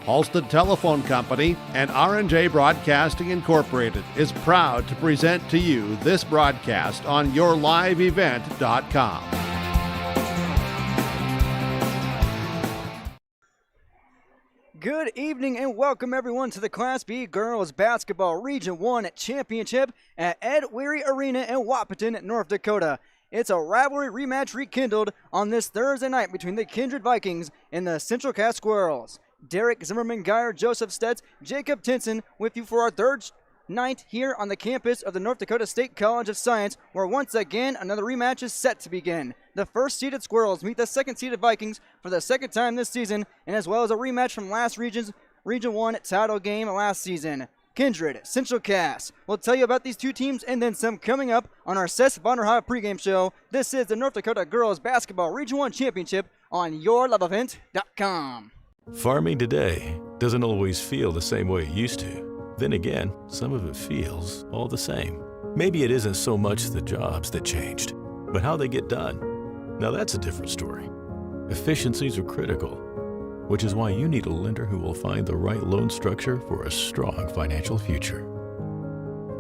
Halstead Telephone Company and R&J Broadcasting Incorporated is proud to present to you this broadcast on yourliveevent.com. Good evening and welcome everyone to the Class B Girls Basketball Region 1 Championship at Ed Weary Arena in Wahpeton, North Dakota. It's a rivalry rematch rekindled on this Thursday night between the Kindred Vikings and the Central Cass Squirrels. Derek Zimmerman, Geyer, Joseph Stutz, Jacob Tinson with you for our third night here on the campus of the North Dakota State College of Science, where once again another rematch is set to begin. The first-seeded Squirrels meet the second-seeded Vikings for the second time this season, and as well as a rematch from last Region 1 title game last season. Kindred, Central Cass. We'll tell you about these two teams and then some coming up on our Seth Vonderhaar pregame show. This is the North Dakota Girls Basketball Region 1 Championship on yourliveevent.com. Farming today doesn't always feel the same way it used to. Then again, some of it feels all the same. Maybe it isn't so much the jobs that changed, but how they get done. Now that's a different story. Efficiencies are critical, which is why you need a lender who will find the right loan structure for a strong financial future.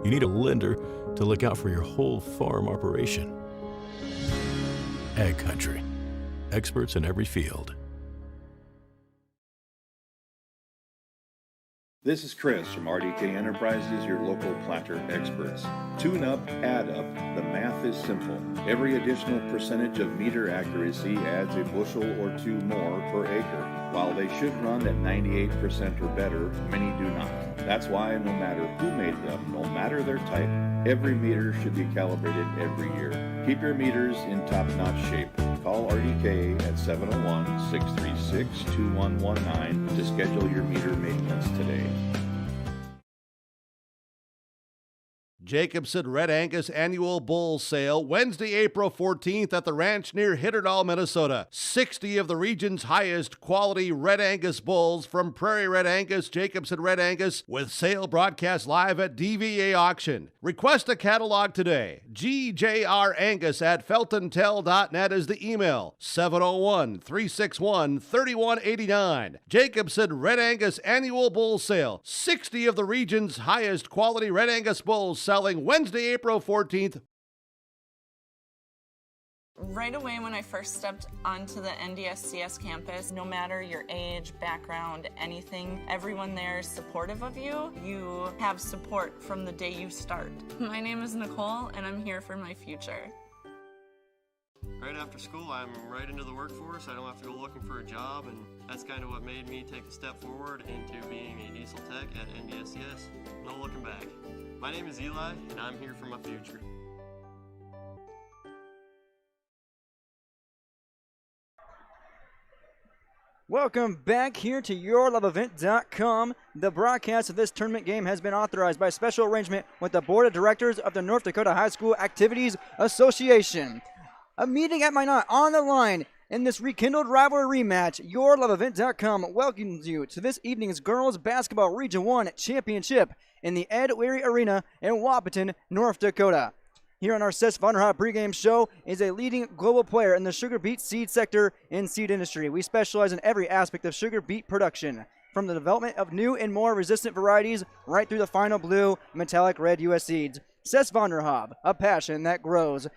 You need a lender to look out for your whole farm operation. Ag Country. Experts in every field. This is Chris from RDK Enterprises, your local planter experts. Tune up, add up, the math is simple. Every additional percentage of meter accuracy adds a bushel or two more per acre. While they should run at 98% or better, many do not. That's why no matter who made them, no matter their type, every meter should be calibrated every year. Keep your meters in top-notch shape. Call RDK at 701-636-2119 to schedule your meter maintenance today. Jacobson Red Angus Annual Bull Sale, Wednesday, April 14th at the ranch near Hitterdal, Minnesota. 60 of the region's highest quality Red Angus bulls from Prairie Red Angus, Jacobson Red Angus, with sale broadcast live at DVA Auction. Request a catalog today. GJRangus@feltontel.net is the email. 701-361-3189. Jacobson Red Angus Annual Bull Sale. 60 of the region's highest quality Red Angus bulls selling Wednesday, April 14th. Right away when I first stepped onto the NDSCS campus, no matter your age, background, anything, everyone there is supportive of you. You have support from the day you start. My name is Nicole and I'm here for my future. Right after school, I'm right into the workforce. I don't have to go looking for a job, and that's kind of what made me take a step forward into being a diesel tech at NDSCS. No looking back. My name is Eli, and I'm here for my future. Welcome back here to yourliveevent.com. The broadcast of this tournament game has been authorized by special arrangement with the Board of Directors of the North Dakota High School Activities Association. A meeting at Minot on the line in this rekindled rivalry rematch. yourliveevent.com welcomes you to this evening's Girls Basketball Region 1 Championship in the Ed Weary Arena in Wahpeton, North Dakota. Here on our Seth Vonderhaar pregame show is a leading global player in the sugar beet seed sector and seed industry. We specialize in every aspect of sugar beet production, from the development of new and more resistant varieties right through the final blue, metallic red U.S. seeds. Seth Vonderhaar, a passion that grows.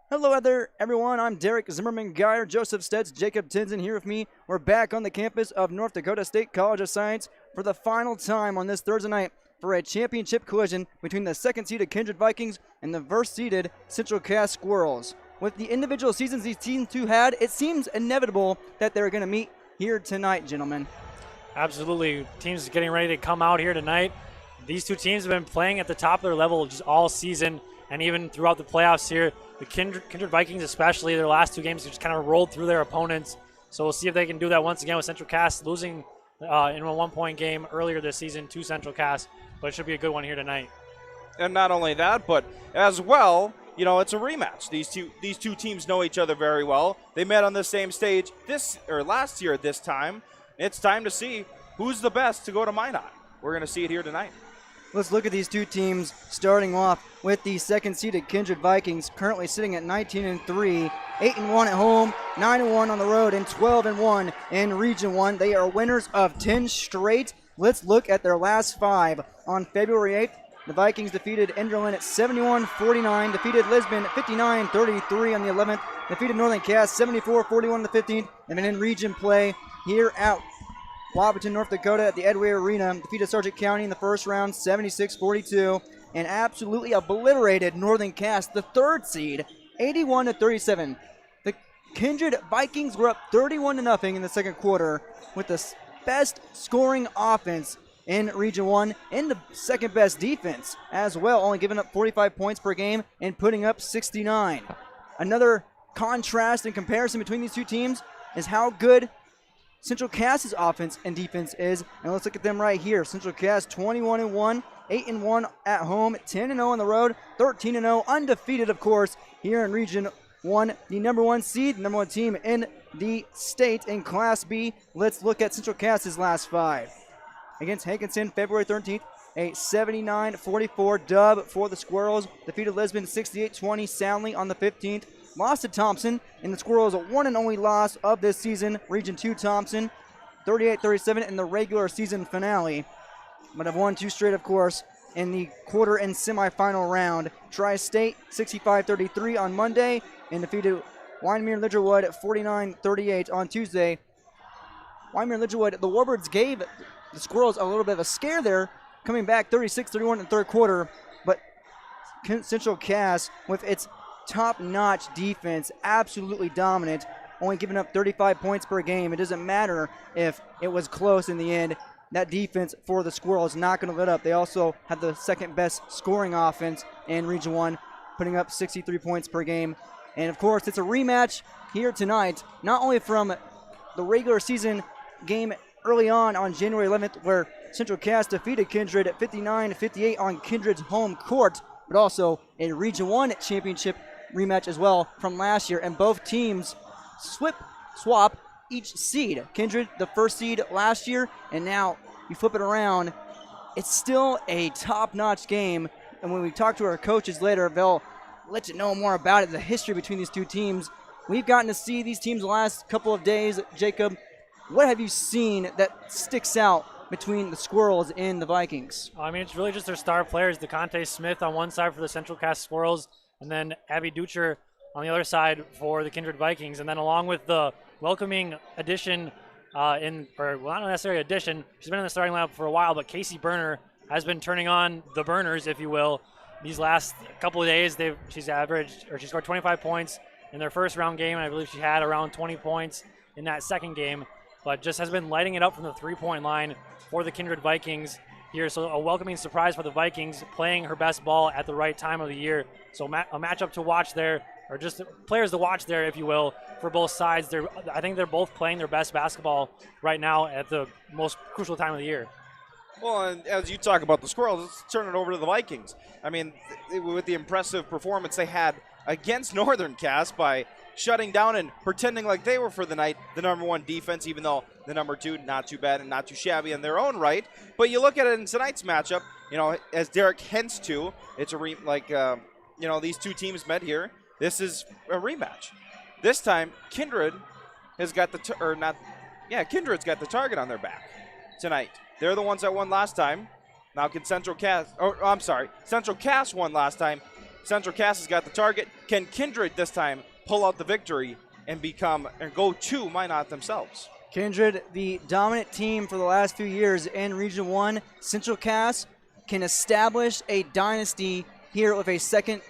Hello everyone, I'm Derek Zimmerman, Geyer, Joseph Stutz, Jacob Tinson here with me. We're back on the campus of North Dakota State College of Science for the final time on this Thursday night for a championship collision between the second-seeded Kindred Vikings and the first-seeded Central Cass Squirrels. With the individual seasons these teams two had, it seems inevitable that they're going to meet here tonight, gentlemen. Absolutely. Teams getting ready to come out here tonight. These two teams have been playing at the top of their level just all season and even throughout the playoffs here. The Kindred Vikings especially, their last two games just kind of rolled through their opponents. So we'll see if they can do that once again with Central Cass losing in a one-point game earlier this season to Central Cass. But it should be a good one here tonight. And not only that, but as well, you know, it's a rematch. These two teams know each other very well. They met on the same stage last year at this time. It's time to see who's the best to go to Minot. We're going to see it here tonight. Let's look at these two teams, starting off with the second-seeded Kindred Vikings, currently sitting at 19-3. 8-1 at home, 9-1 on the road, and 12-1 in Region 1. They are winners of 10 straight. Let's look at their last 5. On February 8th, the Vikings defeated Enderlin at 71-49, defeated Lisbon 59-33 on the 11th, defeated Northern Cass 74-41 on the 15th, and then in region play here at Wabaton, North Dakota at the Edway Arena, defeated Sargent County in the first round 76-42, and absolutely obliterated Northern Cass, the 3rd seed, 81-37. The Kindred Vikings were up 31-0 in the second quarter with the best scoring offense in Region 1 and the second best defense as well, only giving up 45 points per game and putting up 69. Another contrast and comparison between these two teams is how good Central Cass's offense and defense is, and let's look at them right here. Central Cass 21-1, 8-1 at home, 10-0 on the road, 13-0, undefeated, of course, here in Region 1, the number 1 seed, number 1 team in the state in Class B. Let's look at Central Cass's last 5. Against Hankinson, February 13th, a 79-44 dub for the Squirrels. Defeated Lisbon 68-20 soundly on the 15th. Lost to Thompson, and the Squirrels' one and only loss of this season. Region 2 Thompson, 38-37 in the regular season finale. But have won 2 straight, of course, in the quarter and semifinal round. Tri-State 65-33 on Monday, and defeated Wyndmere Lidgerwood 49-38 on Tuesday. Wyndmere Lidgerwood, the Warbirds gave the Squirrels a little bit of a scare there, coming back 36-31 in the third quarter, but Central Cass, with its top-notch defense, absolutely dominant, only giving up 35 points per game. It doesn't matter if it was close in the end. That defense for the Squirrels is not going to let up. They also have the second-best scoring offense in Region 1, putting up 63 points per game. And, of course, it's a rematch here tonight, not only from the regular season game early on January 11th, where Central Cass defeated Kindred at 59-58 on Kindred's home court, but also a Region 1 championship rematch as well from last year. And both teams swap each seed. Kindred, the 1st seed last year, and now you flip it around. It's still a top-notch game, and when we talk to our coaches later, they'll let you know more about it, the history between these two teams. We've gotten to see these teams the last couple of days. Jacob, what have you seen that sticks out between the Squirrels and the Vikings? I mean, it's really just their star players, DeConte Smith on one side for the Central Cass Squirrels, and then Abby Dutcher on the other side for the Kindred Vikings. And then along with the welcoming addition not necessarily addition, she's been in the starting lineup for a while, but Casey Burner has been turning on the burners, if you will. These last couple of days, she scored 25 points in their first round game, and I believe she had around 20 points in that second game, but just has been lighting it up from the three-point line for the Kindred Vikings here. So a welcoming surprise for the Vikings, playing her best ball at the right time of the year. So a matchup to watch there, or just players to watch there, if you will, for both sides. I think they're both playing their best basketball right now at the most crucial time of the year. Well, and as you talk about the Squirrels, let's turn it over to the Vikings. I mean, with the impressive performance they had against Northern Cass by shutting down and pretending like they were for the night the number 1 defense, even though the number 2, not too bad and not too shabby in their own right. But you look at it in tonight's matchup, as Derek hints to, it's these two teams met here. This is a rematch. This time, Kindred has got Kindred's got the target on their back tonight. They're the ones that won last time. Now can Central Cass won last time. Central Cass has got the target. Can Kindred this time pull out the victory and go to Minot themselves? Kindred, the dominant team for the last few years in Region 1. Central Cass can establish a dynasty here with a second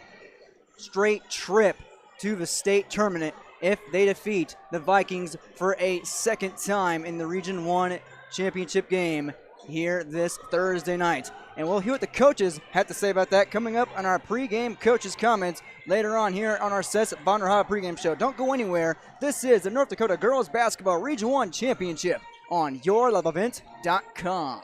straight trip to the state tournament if they defeat the Vikings for a second time in the Region 1 championship game here this Thursday night. And we'll hear what the coaches have to say about that coming up on our pregame coaches' comments later on here on our Seth Vonderhaar pregame show. Don't go anywhere. This is the North Dakota Girls Basketball Region 1 Championship on YourLoveEvent.com.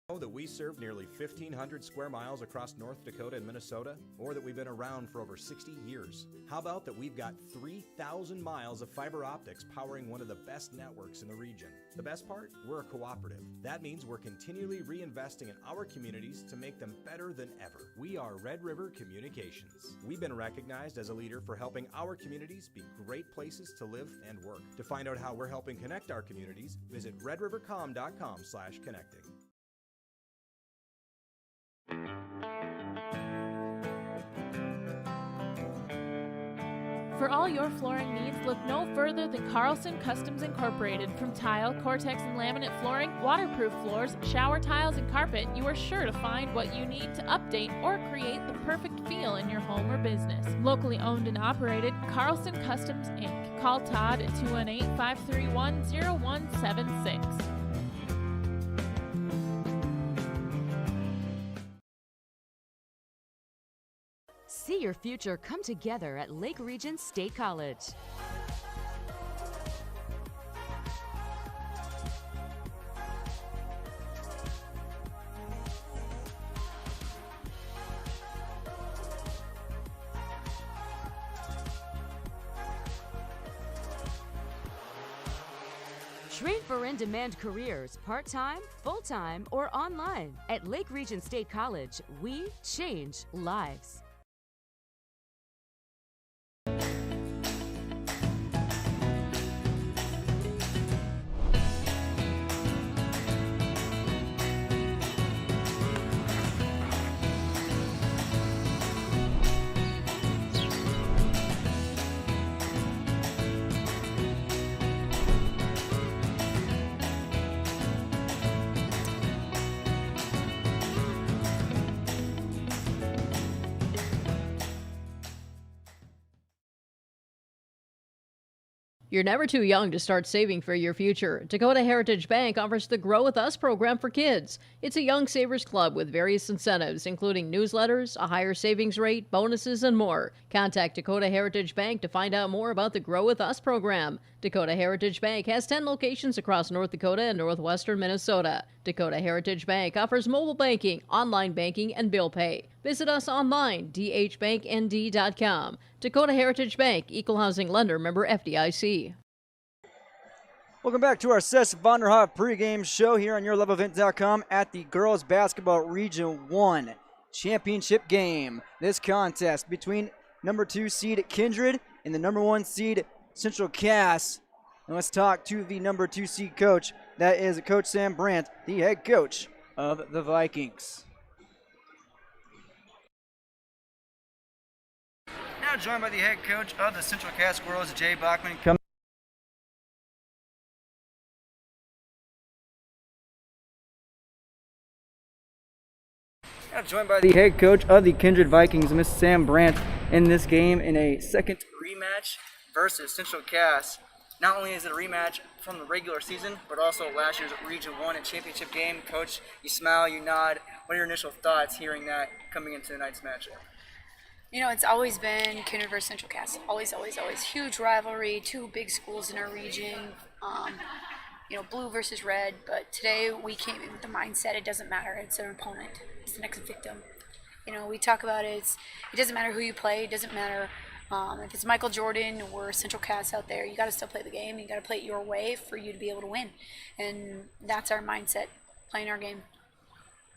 Know that we serve nearly 1,500 square miles across North Dakota and Minnesota, or that we've been around for over 60 years? How about that we've got 3,000 miles of fiber optics powering one of the best networks in the region? The best part? We're a cooperative. That means we're continually reinvesting in our communities to make them better than ever. We are Red River Communications. We've been recognized as a leader for helping our communities be great places to live and work. To find out how we're helping connect our communities, visit redrivercom.com/connecting. For all your flooring needs, look no further than Carlson Customs Incorporated. From tile, Cortex and laminate flooring, waterproof floors, shower tiles, and carpet, you are sure to find what you need to update or create the perfect feel in your home or business. Locally owned and operated, Carlson Customs Inc. Call Todd at 218-531-0176. See your future come together at Lake Region State College. Train for in-demand careers, part-time, full-time, or online. At Lake Region State College, we change lives. You're never too young to start saving for your future. Dakota Heritage Bank offers the Grow With Us program for kids. It's a Young Savers Club with various incentives, including newsletters, a higher savings rate, bonuses, and more. Contact Dakota Heritage Bank to find out more about the Grow With Us program. Dakota Heritage Bank has 10 locations across North Dakota and northwestern Minnesota. Dakota Heritage Bank offers mobile banking, online banking, and bill pay. Visit us online, dhbanknd.com. Dakota Heritage Bank, Equal Housing Lender, member FDIC. Welcome back to our Sess Vonderhoff pregame show here on YourLoveEvent.com at the Girls Basketball Region 1 Championship game. This contest between number 2 seed Kindred and the number 1 seed Central Cass. And let's talk to the number 2 seed coach. That is Coach Sam Brandt, the head coach of the Vikings. Now joined by the head coach of the Central Cass Girls, Jay Bachman. Now joined by the head coach of the Kindred Vikings, Miss Sam Brandt, in this game in a second rematch versus Central Cass. Not only is it a rematch from the regular season, but also last year's Region 1 and championship game. Coach, you smile, you nod. What are your initial thoughts hearing that coming into tonight's matchup? You know, it's always been Kindred versus Central Cass. Always, always, always. Huge rivalry, two big schools in our region. Blue versus red. But today we came in with the mindset it doesn't matter. It's an opponent. It's the next victim. You know, we talk about it. It doesn't matter who you play. It doesn't matter if it's Michael Jordan or Central Cass out there. You got to still play the game. You got to play it your way for you to be able to win. And that's our mindset, playing our game.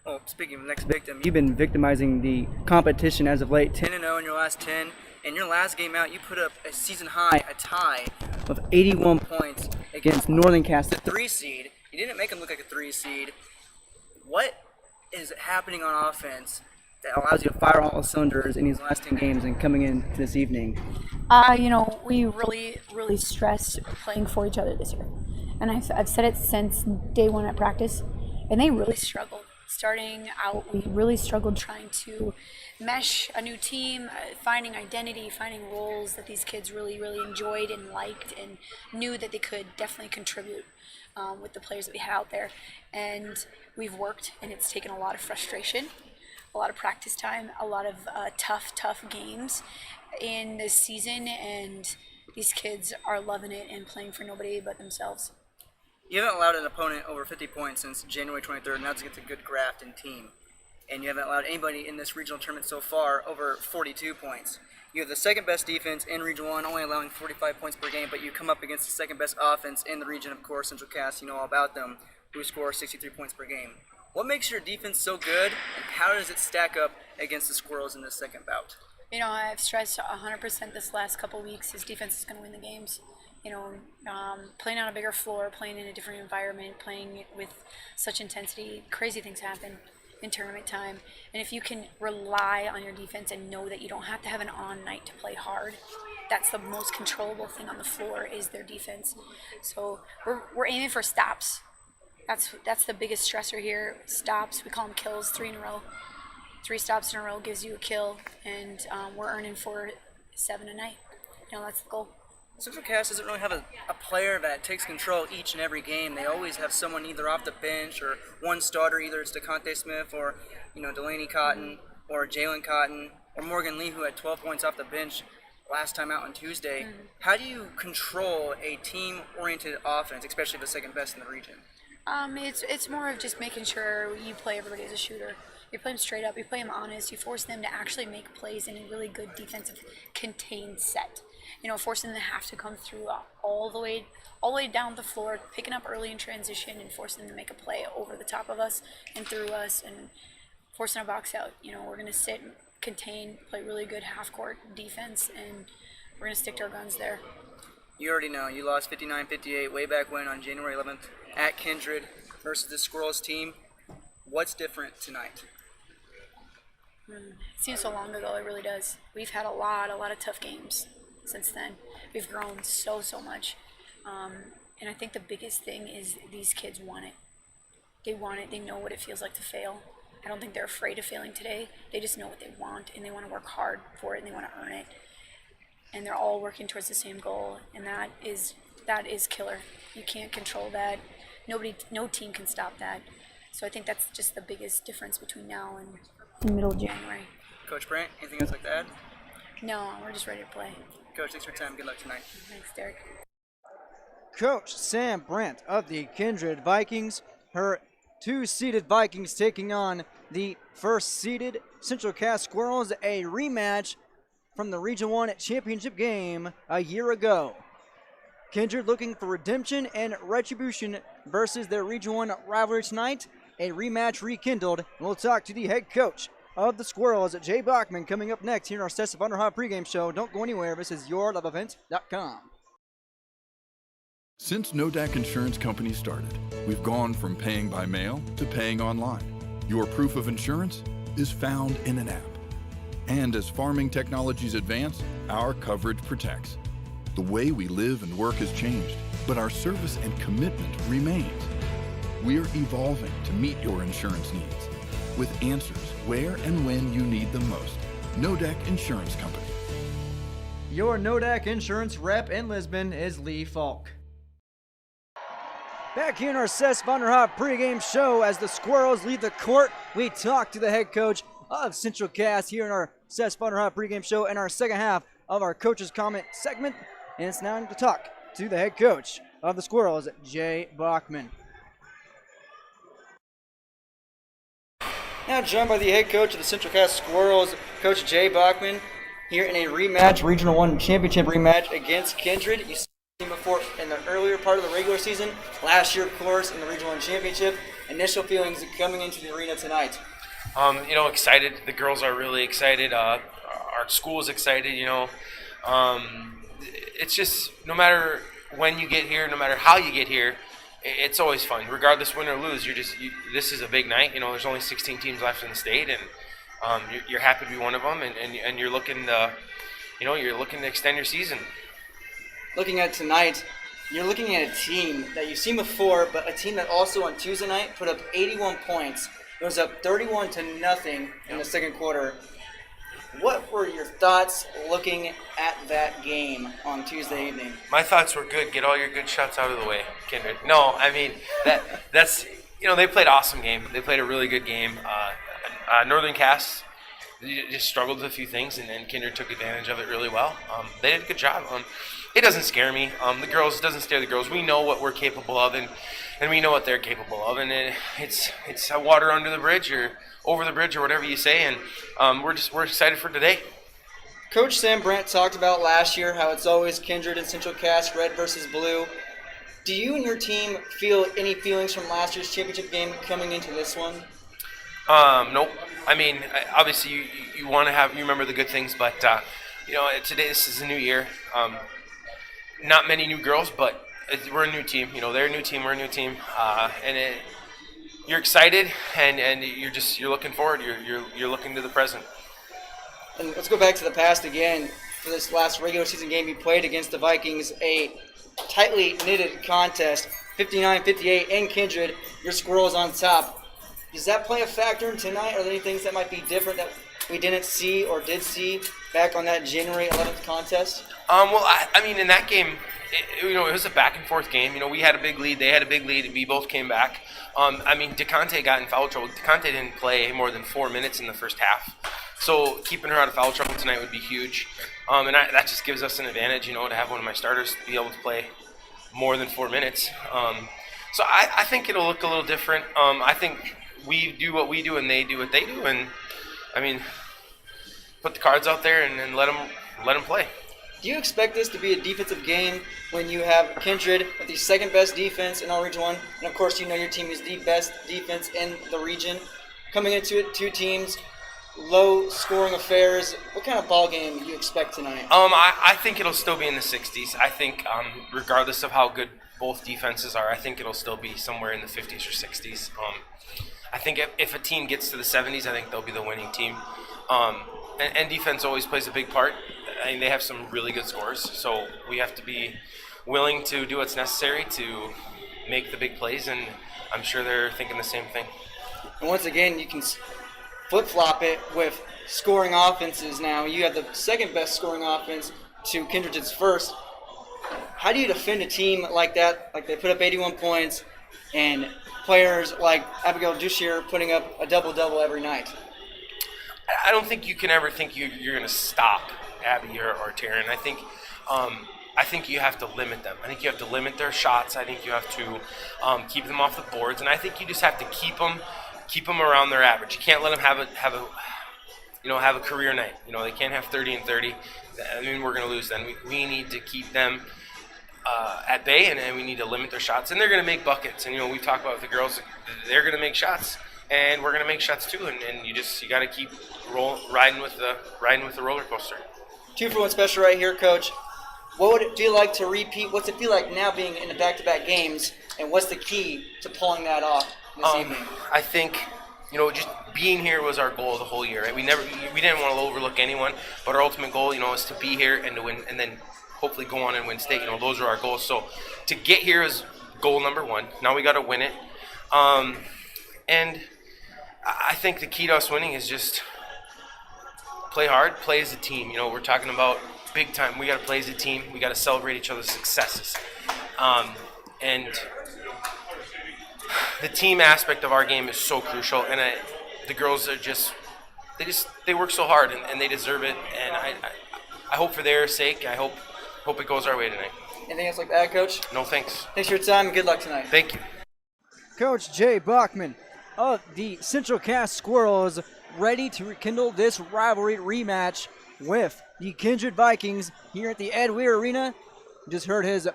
Well, speaking of next victim, you've been victimizing the competition as of late. 10-0 in your last 10. In your last game out, you put up a season high, a tie of 81 points against Northern Cass, the 3 seed. You didn't make them look like a 3 seed. What is happening on offense that allows you to fire all cylinders in these last 10 games and coming in this evening? We really, really stressed playing for each other this year. And I've said it since day one at practice, and they really struggled. Starting out, we really struggled trying to mesh a new team, finding identity, finding roles that these kids really, really enjoyed and liked and knew that they could definitely contribute with the players that we had out there. And we've worked, and it's taken a lot of frustration, a lot of practice time, a lot of tough games in this season, and these kids are loving it and playing for nobody but themselves. You haven't allowed an opponent over 50 points since January 23rd, and that's against a good Grafton team. And you haven't allowed anybody in this regional tournament so far over 42 points. You have the second best defense in Region 1, only allowing 45 points per game, but you come up against the second best offense in the region, of course, Central Cass, you know all about them, who score 63 points per game. What makes your defense so good, and how does it stack up against the Squirrels in this second bout? You know, I've stressed 100% this last couple weeks his defense is going to win the games. You know, playing on a bigger floor, playing in a different environment, playing with such intensity, crazy things happen in tournament time. And if you can rely on your defense and know that you don't have to have an on night to play hard, that's the most controllable thing on the floor is their defense. So we're aiming for stops. That's the biggest stressor here. Stops, we call them kills, 3 in a row. 3 stops in a row gives you a kill, and we're earning 4-7 a night. You know, that's the goal. Central Cass doesn't really have a player that takes control each and every game. They always have someone either off the bench or one starter, either it's DeConte Smith or, you know, Delaney Cotton or Jalen Cotton or Morgan Lee, who had 12 points off the bench last time out on Tuesday. How do you control a team-oriented offense, especially the second best in the region? It's more of just making sure you play everybody as a shooter. You play them straight up, you play them honest, you force them to actually make plays in a really good defensive contained set. You know, forcing them to have to come through all the way down the floor, picking up early in transition and forcing them to make a play over the top of us and through us and forcing a box out. You know, we're going to sit and contain, play really good half-court defense, and we're going to stick to our guns there. You already know, you lost 59-58 way back when on January 11th at Kindred versus the Squirrels team. What's different tonight? It seems so long ago, it really does. We've had a lot of tough games since then. We've grown so much. And I think the biggest thing is these kids want it. They want it, they know what it feels like to fail. I don't think they're afraid of failing today. They just know what they want, and they want to work hard for it, and they want to earn it. And they're all working towards the same goal, and that is killer. You can't control that. No team can stop that. So I think that's just the biggest difference between now and the middle of January. Coach Brent, anything else like that? No, we're just ready to play. Coach, thanks for your time. Good luck tonight. Thanks, Derek. Coach Sam Brandt of the Kindred Vikings. Her 2-seeded Vikings taking on the 1st-seeded Central Cass Squirrels, a rematch from the Region 1 championship game a year ago. Kindred looking for redemption and retribution versus their Region 1 rivalry tonight. A rematch rekindled. We'll talk to the head coach of the Squirrels, Jay Bachman, coming up next here in our Sets of Underhot pregame show. Don't go anywhere. This is YourLoveEvents.com. Since Nodak Insurance Company started, we've gone from paying by mail to paying online. Your proof of insurance is found in an app. And as farming technologies advance, our coverage protects. The way we live and work has changed, but our service and commitment remains. We're evolving to meet your insurance needs with answers where and when you need them most. Nodak Insurance Company. Your Nodak Insurance rep in Lisbon is Lee Falk. Back here in our Cess Vonderhoff pregame show as the Squirrels leave the court, we talk to the head coach of Central Cass here in our Cess Vonderhoff pregame show and our second half of our coach's comment segment. And it's now time to talk to the head coach of the Squirrels, Jay Bachman. Now joined by the head coach of the Central Cass Squirrels, Coach Jay Bachman, here in a rematch, Regional 1 championship rematch against Kindred. You saw the team before in the earlier part of the regular season, last year, of course, in the Regional 1 championship. Initial feelings coming into the arena tonight? Excited. The girls are really excited. Our school is excited, It's just, no matter when you get here, no matter how you get here, it's always fun. Regardless, win or lose, this is a big night. There's only 16 teams left in the state, and you're happy to be one of them, and you're looking to, you're looking to extend your season. Looking at tonight, you're looking at a team that you've seen before, but a team that also on Tuesday night put up 81 points. It was up 31-0 in the second quarter. What were your thoughts looking at that game on Tuesday evening? My thoughts were good. Get all your good shots out of the way, Kindred. No, I mean, that's they played an awesome game. They played a really good game. Northern Cass, they just struggled with a few things, and then Kindred took advantage of it really well. They did a good job. It doesn't scare me. The girls, it doesn't scare the girls. We know what we're capable of, and we know what they're capable of, and it's a water under the bridge or over the bridge or whatever you say, and we're excited for today. Coach Sam Brandt talked about last year how it's always Kindred and Central Cass, red versus blue. Do you and your team feel any feelings from last year's championship game coming into this one? Nope. I mean, obviously you want to you remember the good things, but today this is a new year. Not many new girls, but we're a new team. They're a new team, we're a new team, and you're excited, and you're looking forward. You're looking to the present. And let's go back to the past again. For this last regular season game you played against the Vikings, a tightly knitted contest, 59-58 in Kindred. Your Squirrels on top. Does that play a factor in tonight? Are there any things that might be different that we didn't see or did see back on that January 11th contest? Well, I mean, in that game, it was a back and forth game. We had a big lead, they had a big lead, and we both came back. I mean, DeConte got in foul trouble. DeConte didn't play more than 4 minutes in the first half. So keeping her out of foul trouble tonight would be huge. And that just gives us an advantage, to have one of my starters be able to play more than 4 minutes. So I think it'll look a little different. I think we do what we do and they do what they do. And, I mean, put the cards out there and let them play. Do you expect this to be a defensive game when you have Kindred with the second best defense in all Region 1? And, of course, your team is the best defense in the region. Coming into it, two teams, low-scoring affairs. What kind of ball game do you expect tonight? I think it'll still be in the 60s. I think regardless of how good both defenses are, I think it'll still be somewhere in the 50s or 60s. I think if a team gets to the 70s, I think they'll be the winning team. And defense always plays a big part. I mean, they have some really good scores, so we have to be willing to do what's necessary to make the big plays, and I'm sure they're thinking the same thing. And once again, you can flip-flop it with scoring offenses now. You have the second best scoring offense to Kindred's first. How do you defend a team like that, like they put up 81 points, and players like Abigail Dushier putting up a double-double every night? I don't think you can ever think you're going to stop Abby or Taryn. I think you have to limit them. I think you have to limit their shots. I think you have to keep them off the boards, and I think you just have to keep them around their average. You can't let them have a career night. They can't have 30 and 30. I mean, we're going to lose then. We need to keep them at bay, and we need to limit their shots. And they're going to make buckets. And we talk about the girls; they're going to make shots, and we're going to make shots too. And you got to keep riding with the roller coaster. 2-for-1 special right here, Coach. What would it feel like to repeat? What's it feel like now being in the back-to-back games, and what's the key to pulling that off this evening? I think, just being here was our goal the whole year. Right? We didn't want to overlook anyone, but our ultimate goal, is to be here and to win, and then hopefully go on and win state. Those are our goals. So to get here is goal number one. Now we got to win it, and I think the key to us winning is just play hard, play as a team. We're talking about big time. We got to play as a team. We got to celebrate each other's successes. And the team aspect of our game is so crucial. And the girls are they work so hard and they deserve it. And I hope for their sake, I hope it goes our way tonight. Anything else like that, Coach? No, thanks. Thanks for your time and good luck tonight. Thank you. Coach Jay Bachman of the Central Cass Squirrels, ready to rekindle this rivalry rematch with the Kindred Vikings here at the Ed Weir Arena. Just heard his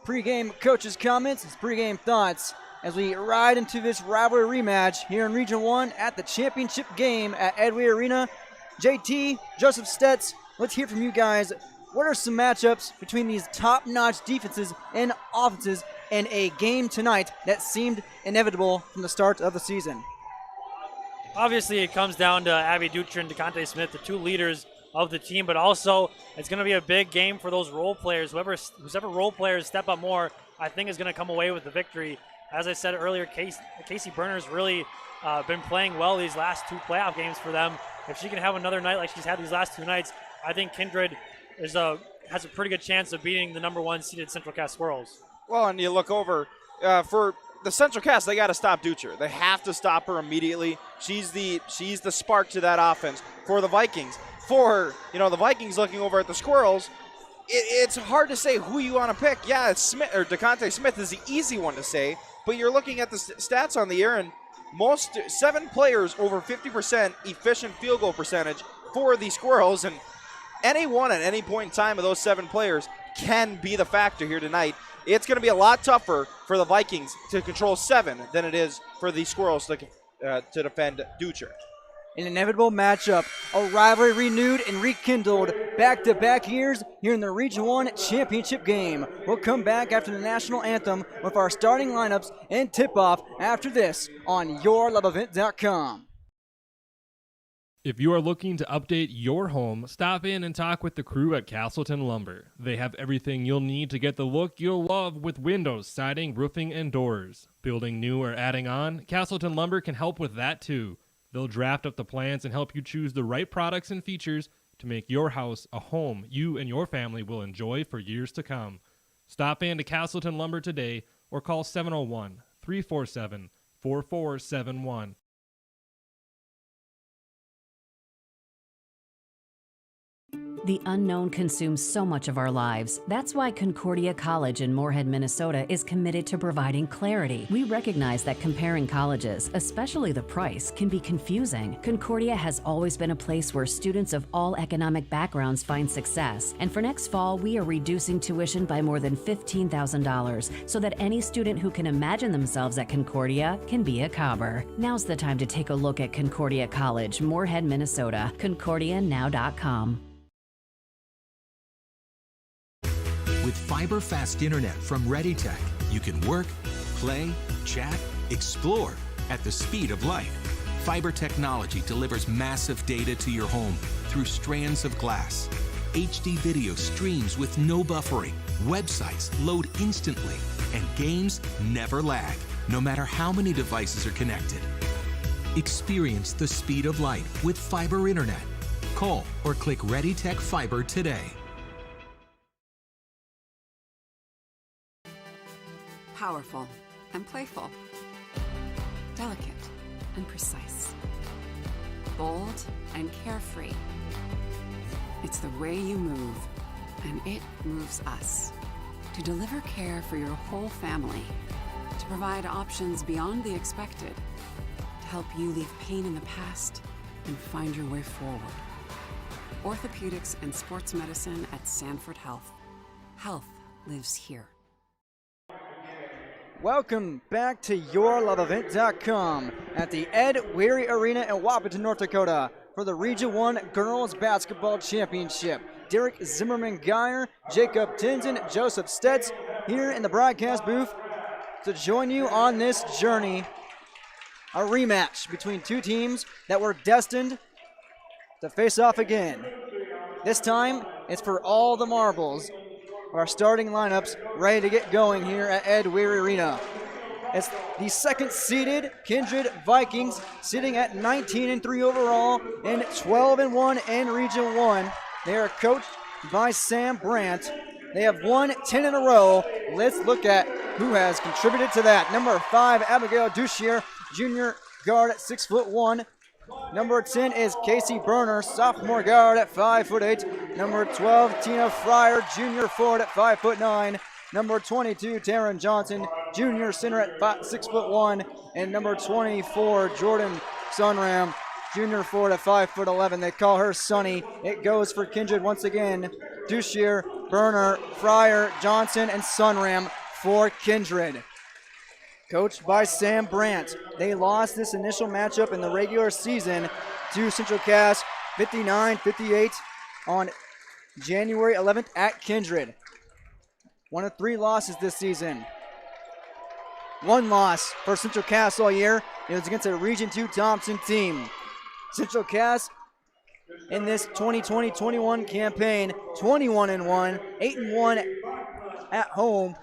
pregame coach's comments, his pregame thoughts as we ride into this rivalry rematch here in Region 1 at the championship game at Ed Weir Arena. JT, Joseph Stetz, let's hear from you guys. What are some matchups between these top-notch defenses and offenses in a game tonight that seemed inevitable from the start of the season? Obviously, it comes down to Abby Dutcher and DeConte Smith, the two leaders of the team, but also it's going to be a big game for those role players. Whoever role players step up more, I think is going to come away with the victory. As I said earlier, Casey Berner's really been playing well these last two playoff games for them. If she can have another night like she's had these last two nights, I think Kindred has a pretty good chance of beating the number one seeded Central Cass Squirrels. Well, and you look over for the Central Cass, they got to stop Ducher. They have to stop her immediately. She's the spark to that offense for the Vikings. For the Vikings looking over at the Squirrels, it's hard to say who you want to pick. Yeah, it's Smith or DeConte Smith is the easy one to say, but you're looking at the stats on the year, and 7 players over 50% efficient field goal percentage for the Squirrels, and any one at any point in time of those 7 players can be the factor here tonight. It's going to be a lot tougher for the Vikings to control 7 than it is for the Squirrels to defend Ducher. An inevitable matchup, a rivalry renewed and rekindled back-to-back years here in the Region 1 championship game. We'll come back after the national anthem with our starting lineups and tip-off after this on YourLoveEvent.com. If you are looking to update your home, stop in and talk with the crew at Castleton Lumber. They have everything you'll need to get the look you'll love with windows, siding, roofing, and doors. Building new or adding on, Castleton Lumber can help with that too. They'll draft up the plans and help you choose the right products and features to make your house a home you and your family will enjoy for years to come. Stop in to Castleton Lumber today or call 701-347-4471. The unknown consumes so much of our lives. That's why Concordia College in Moorhead, Minnesota is committed to providing clarity. We recognize that comparing colleges, especially the price, can be confusing. Concordia has always been a place where students of all economic backgrounds find success. And for next fall, we are reducing tuition by more than $15,000 so that any student who can imagine themselves at Concordia can be a Cobber. Now's the time to take a look at Concordia College, Moorhead, Minnesota. ConcordiaNow.com. With fiber fast internet from ReadyTech, you can work, play, chat, explore at the speed of light. Fiber technology delivers massive data to your home through strands of glass. HD video streams with no buffering. Websites load instantly, and games never lag, no matter how many devices are connected. Experience the speed of light with fiber internet. Call or click ReadyTech Fiber today. Powerful and playful, delicate and precise, bold and carefree. It's the way you move, and it moves us. To deliver care for your whole family, to provide options beyond the expected, to help you leave pain in the past and find your way forward. Orthopedics and sports medicine at Sanford Health. Health lives here. Welcome back to YourLoveEvent.com at the Ed Weary Arena in Wapaton, North Dakota for the Region 1 Girls Basketball Championship. Derek Zimmerman-Geyer, Jacob Tinson, Joseph Stetz here in the broadcast booth to join you on this journey. A rematch between two teams that were destined to face off again. This time, it's for all the marbles. Our starting lineups ready to get going here at Ed Weary Arena. It's the second-seeded Kindred Vikings sitting at 19-3 overall and 12-1 in Region 1. They are coached by Sam Brandt. They have won 10 in a row. Let's look at who has contributed to that. Number 5, Abigail Duchier, junior guard at 6'1". Number 10 is Casey Berner, sophomore guard at 5'8". Number 12, Tina Fryer, junior forward at 5'9". Number 22, Taryn Johnson, junior center at 6'1". And number 24, Jordan Sunram, junior forward at 5'11". They call her Sunny. It goes for Kindred once again. Duchier, Berner, Fryer, Johnson, and Sunram for Kindred. Coached by Sam Brandt. They lost this initial matchup in the regular season to Central Cass 59-58 on January 11th at Kindred. One of 3 losses this season. One loss for Central Cass all year. It was against a Region 2 Thompson team. Central Cass in this 2020-21 campaign, 21-1, 8-1 at home,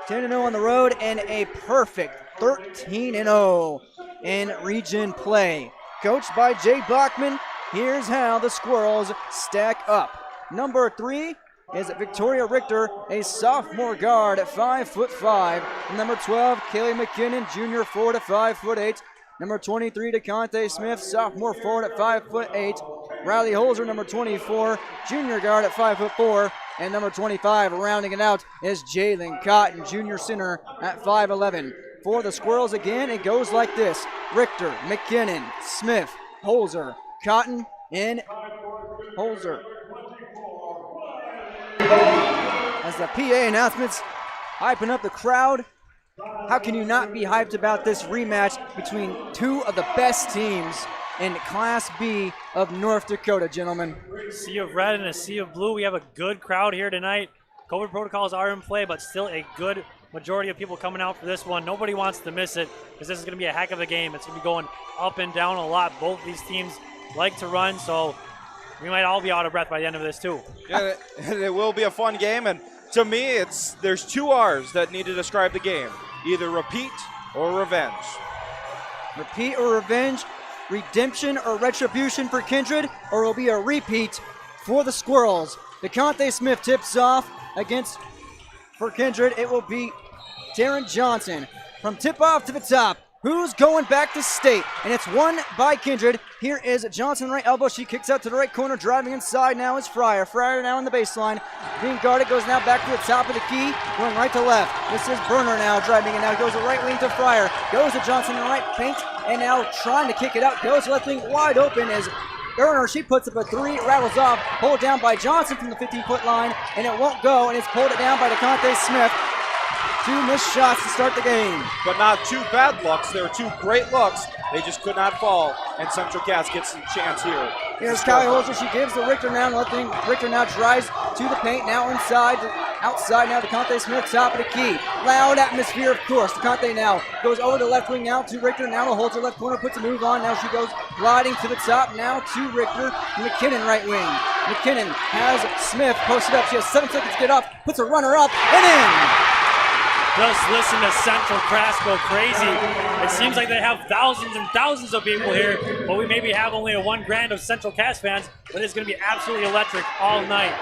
10-0 on the road, and a perfect 13-0 in region play. Coached by Jay Bachman, here's how the Squirrels stack up. Number 3, is Victoria Richter, a sophomore guard at 5'5". Number 12, Kaylee McKinnon, junior forward at 5'8". Number 23, DeConte Smith, sophomore forward at 5'8". Riley Holzer, number 24, junior guard at 5'4". And number 25, rounding it out, is Jalen Cotton, junior center at 5'11". For the Squirrels again, it goes like this. Richter, McKinnon, Smith, Holzer, Cotton, and Holzer. As the PA announcements hyping up the crowd, how can you not be hyped about this rematch between two of the best teams in Class B of North Dakota, gentlemen? Sea of red and a sea of blue. We have a good crowd here tonight. COVID protocols are in play, but still a good majority of people coming out for this one. Nobody wants to miss it because this is going to be a heck of a game. It's going to be going up and down a lot. Both these teams like to run, so we might all be out of breath by the end of this too. Yeah, it will be a fun game, and to me, there's two R's that need to describe the game. Either repeat or revenge. Repeat or revenge, redemption or retribution for Kindred, or it will be a repeat for the Squirrels. DeConte Smith tips off for Kindred. It will be Darren Johnson. From tip-off to the top, who's going back to state? And it's won by Kindred. Here is Johnson, right elbow. She kicks out to the right corner. Driving inside now is Fryer. Fryer now on the baseline. Being guarded, goes now back to the top of the key. Going right to left. This is Burner now driving it now. Goes the right wing to Fryer. Goes to Johnson in the right paint. And now trying to kick it out. Goes left wing wide open is Burner. She puts up a three. Rattles off. Pulled down by Johnson from the 15-foot line. And it won't go. And it's pulled it down by DeConte Smith. Two missed shots to start the game. But not two bad looks. There were two great looks. They just could not fall. And Central Cass gets a chance here. Here's Kylie Holzer. She gives the Richter now. Nothing. Richter now drives to the paint. Now inside. Outside now. DeConte Smith, top of the key. Loud atmosphere, of course. DeConte now goes over the left wing now to Richter. Now to Holzer. Left corner puts a move on. Now she goes gliding to the top. Now to Richter. McKinnon right wing. McKinnon has Smith posted up. She has 7 seconds to get up. Puts a runner up and in. Just listen to Central Cass go crazy. It seems like they have thousands and thousands of people here, but we maybe have only a 1 grand of Central Cass fans, but it's going to be absolutely electric all night.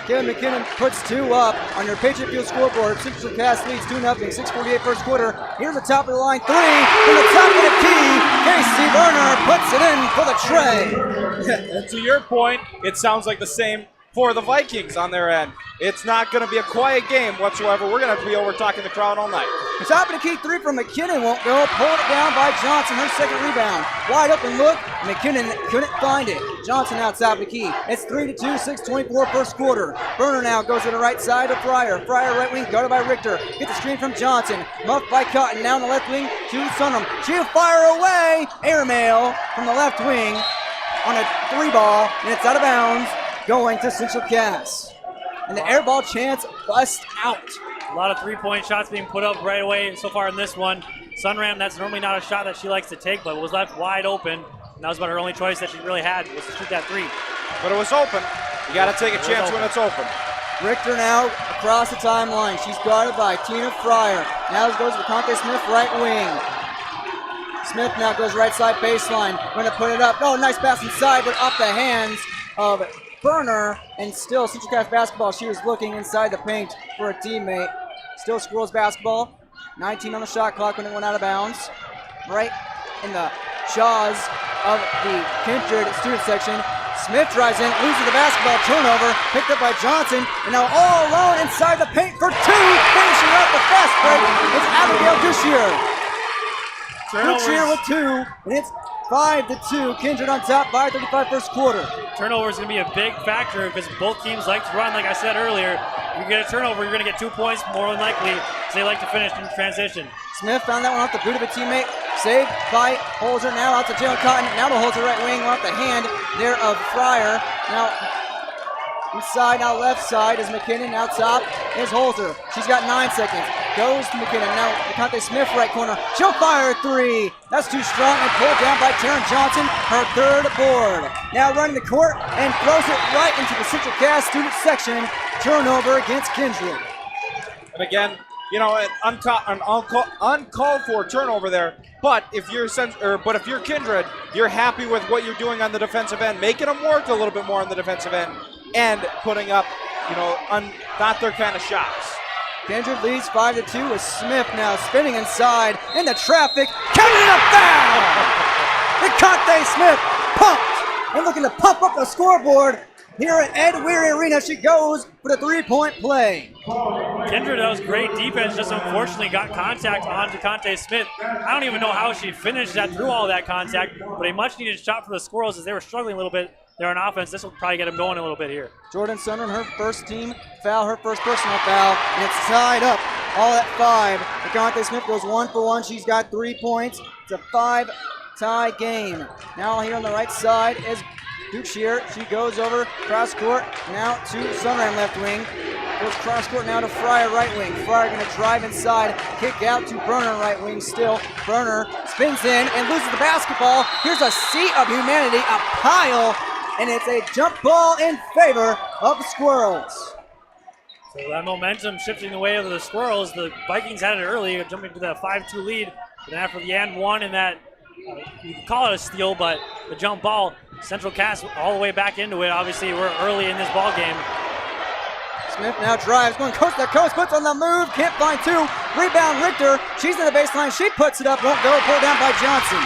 Kevin McKinnon puts 2 up on your Patriot Field scoreboard. Central Cass leads 2-0, 6:48 first quarter. Here's the top of the line, 3 from the top of the key. Casey Werner puts it in for the tray. And to your point, it sounds like the same for the Vikings on their end. It's not going to be a quiet game whatsoever. We're going to have to be over talking the crowd all night. The top of the key 3 from McKinnon won't go. Pulled it down by Johnson, her second rebound. Wide open look. McKinnon couldn't find it. Johnson outside the key. It's 3-2, 6:24 first quarter. Burner now goes to the right side of Fryer. Fryer right wing guarded by Richter. Gets the screen from Johnson. Muffed by Cotton. Now on the left wing to Sunrum. She'll fire away. Airmail from the left wing on a 3-ball, and it's out of bounds. Going to Central Cass. And the air ball chance bust out. A lot of 3-point shots being put up right away so far in this one. Sunram, that's normally not a shot that she likes to take, but was left wide open. And that was about her only choice that she really had, was to shoot that 3. But it was open. You got to take a chance when it's open. Richter now across the timeline. She's guarded by Tina Fryer. Now goes DeConte Smith right wing. Smith now goes right side baseline. Going to put it up. Oh, nice pass inside, but off the hands of Burner, and still Central Cass basketball. She was looking inside the paint for a teammate. Still Squirrels basketball. 19 on the shot clock when it went out of bounds. Right in the jaws of the Kindred student section. Smith drives in, loses the basketball, turnover, picked up by Johnson, and now all alone inside the paint for 2, finishing up the fast break. It's Abigail Dushier. Dushier with 2, and it's 5-2. Kindred on top, 5:35 first quarter. Turnover is going to be a big factor because both teams like to run, like I said earlier. If you get a turnover, you're going to get 2 points more than likely because they like to finish in transition. Smith found that one off the boot of a teammate. Saved by Holzer. Now out to Jalen Cotton. Now to Holzer right wing off the hand there of Fryer. Now inside, now left side is McKinnon. Now top is Holzer. She's got 9 seconds. Goes to McKinnon. Now DeConte Smith right corner. She'll fire a 3. That's too strong and pulled down by Taryn Johnson. Her 3rd board. Now running the court and throws it right into the Central Cass student section. Turnover against Kindred. And again, you know, an uncalled for turnover there. But if you're Kindred, you're happy with what you're doing on the defensive end, making them work a little bit more on the defensive end, and putting up not their kind of shots. Kindred leads 5-2 with Smith now spinning inside into traffic. Counting a foul! DeConte Smith pumped and looking to pump up the scoreboard here at Ed Weary Arena. She goes for the three-point play. Kindred does great defense, just unfortunately got contact on DeConte Smith. I don't even know how she finished that through all that contact, but a much-needed shot for the Squirrels as they were struggling a little bit there on offense. This will probably get them going a little bit here. Jordan Sunderland, her first team foul, her first personal foul, and it's tied up all at 5. DeConte Smith goes 1 for 1. She's got 3 points. It's a 5-tie game. Now here on the right side is Duchier. She goes over cross court now to Sunderland left wing. Goes cross court now to Fryer right wing. Fryer going to drive inside, kick out to Berner right wing still. Berner spins in and loses the basketball. Here's a sea of humanity, a pile, and it's a jump ball in favor of the Squirrels. So that momentum shifting the way of the Squirrels. The Vikings had it early, jumping to that 5-2 lead. But after the and one and that, you can call it a steal, but the jump ball, Central Cass all the way back into it. Obviously, we're early in this ball game. Smith now drives, going coast to coast, puts on the move, can't find 2. Rebound Richter, she's in the baseline, she puts it up, won't go, pulled down by Johnson.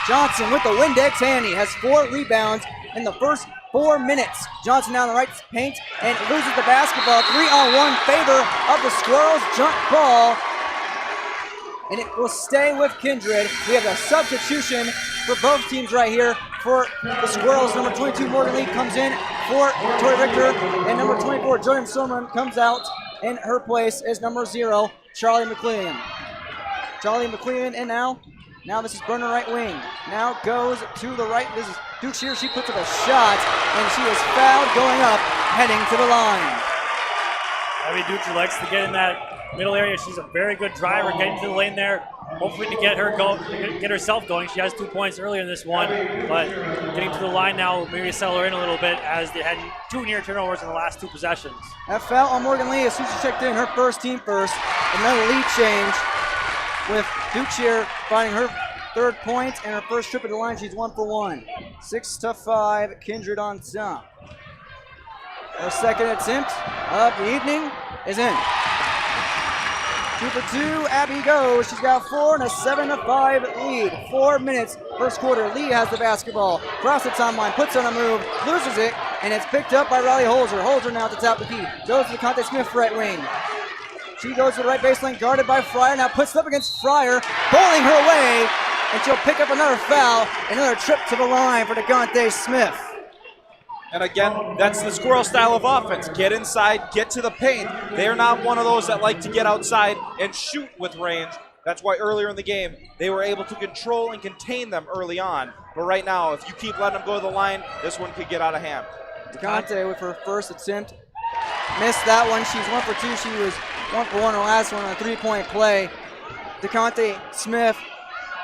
Johnson with the Windex handy, has 4 rebounds in the first 4 minutes. Johnson now in the right paint and loses the basketball. 3-on-1 favor of the Squirrels, jump ball. And it will stay with Kindred. We have a substitution for both teams right here. For the Squirrels, number 22 Morgan Lee comes in for Tori Richter, and number 24 Jordan Silverman comes out. In her place is number 0 Charlie McLean. Charlie McLean in now. Now this is Berner right wing. Now goes to the right. This is Duchier. She puts up a shot, and she is fouled going up, heading to the line. Abby Duchier likes to get in that middle area. She's a very good driver, getting to the lane there. Hopefully to get her get herself going. She has 2 points earlier in this one, but getting to the line now will maybe settle her in a little bit as they had 2 near turnovers in the last 2 possessions. That foul on Morgan Lee as soon as she checked in, her first team first. Another lead change with Duchier finding her 3rd point and her first trip at the line. She's 1 for 1. 6-5, Kindred on top. Her second attempt of the evening is in. 2 for 2, Abby goes. She's got 4 and a 7-5 lead. 4 minutes, first quarter. Lee has the basketball. Cross the timeline, puts on a move, loses it, and it's picked up by Riley Holzer. Holzer now at the top of the key. Goes to DeConte Smith right wing. She goes to the right baseline, guarded by Fryer. Now puts it up against Fryer, bowling her away, and she'll pick up another foul. Another trip to the line for DeConte Smith. And again, that's the Squirrel style of offense. Get inside, get to the paint. They're not one of those that like to get outside and shoot with range. That's why earlier in the game, they were able to control and contain them early on. But right now, if you keep letting them go to the line, this one could get out of hand. DeConte with her first attempt. Missed that one. She's 1 for 2. She was 1 for 1 her last one on a 3-point play. DeConte Smith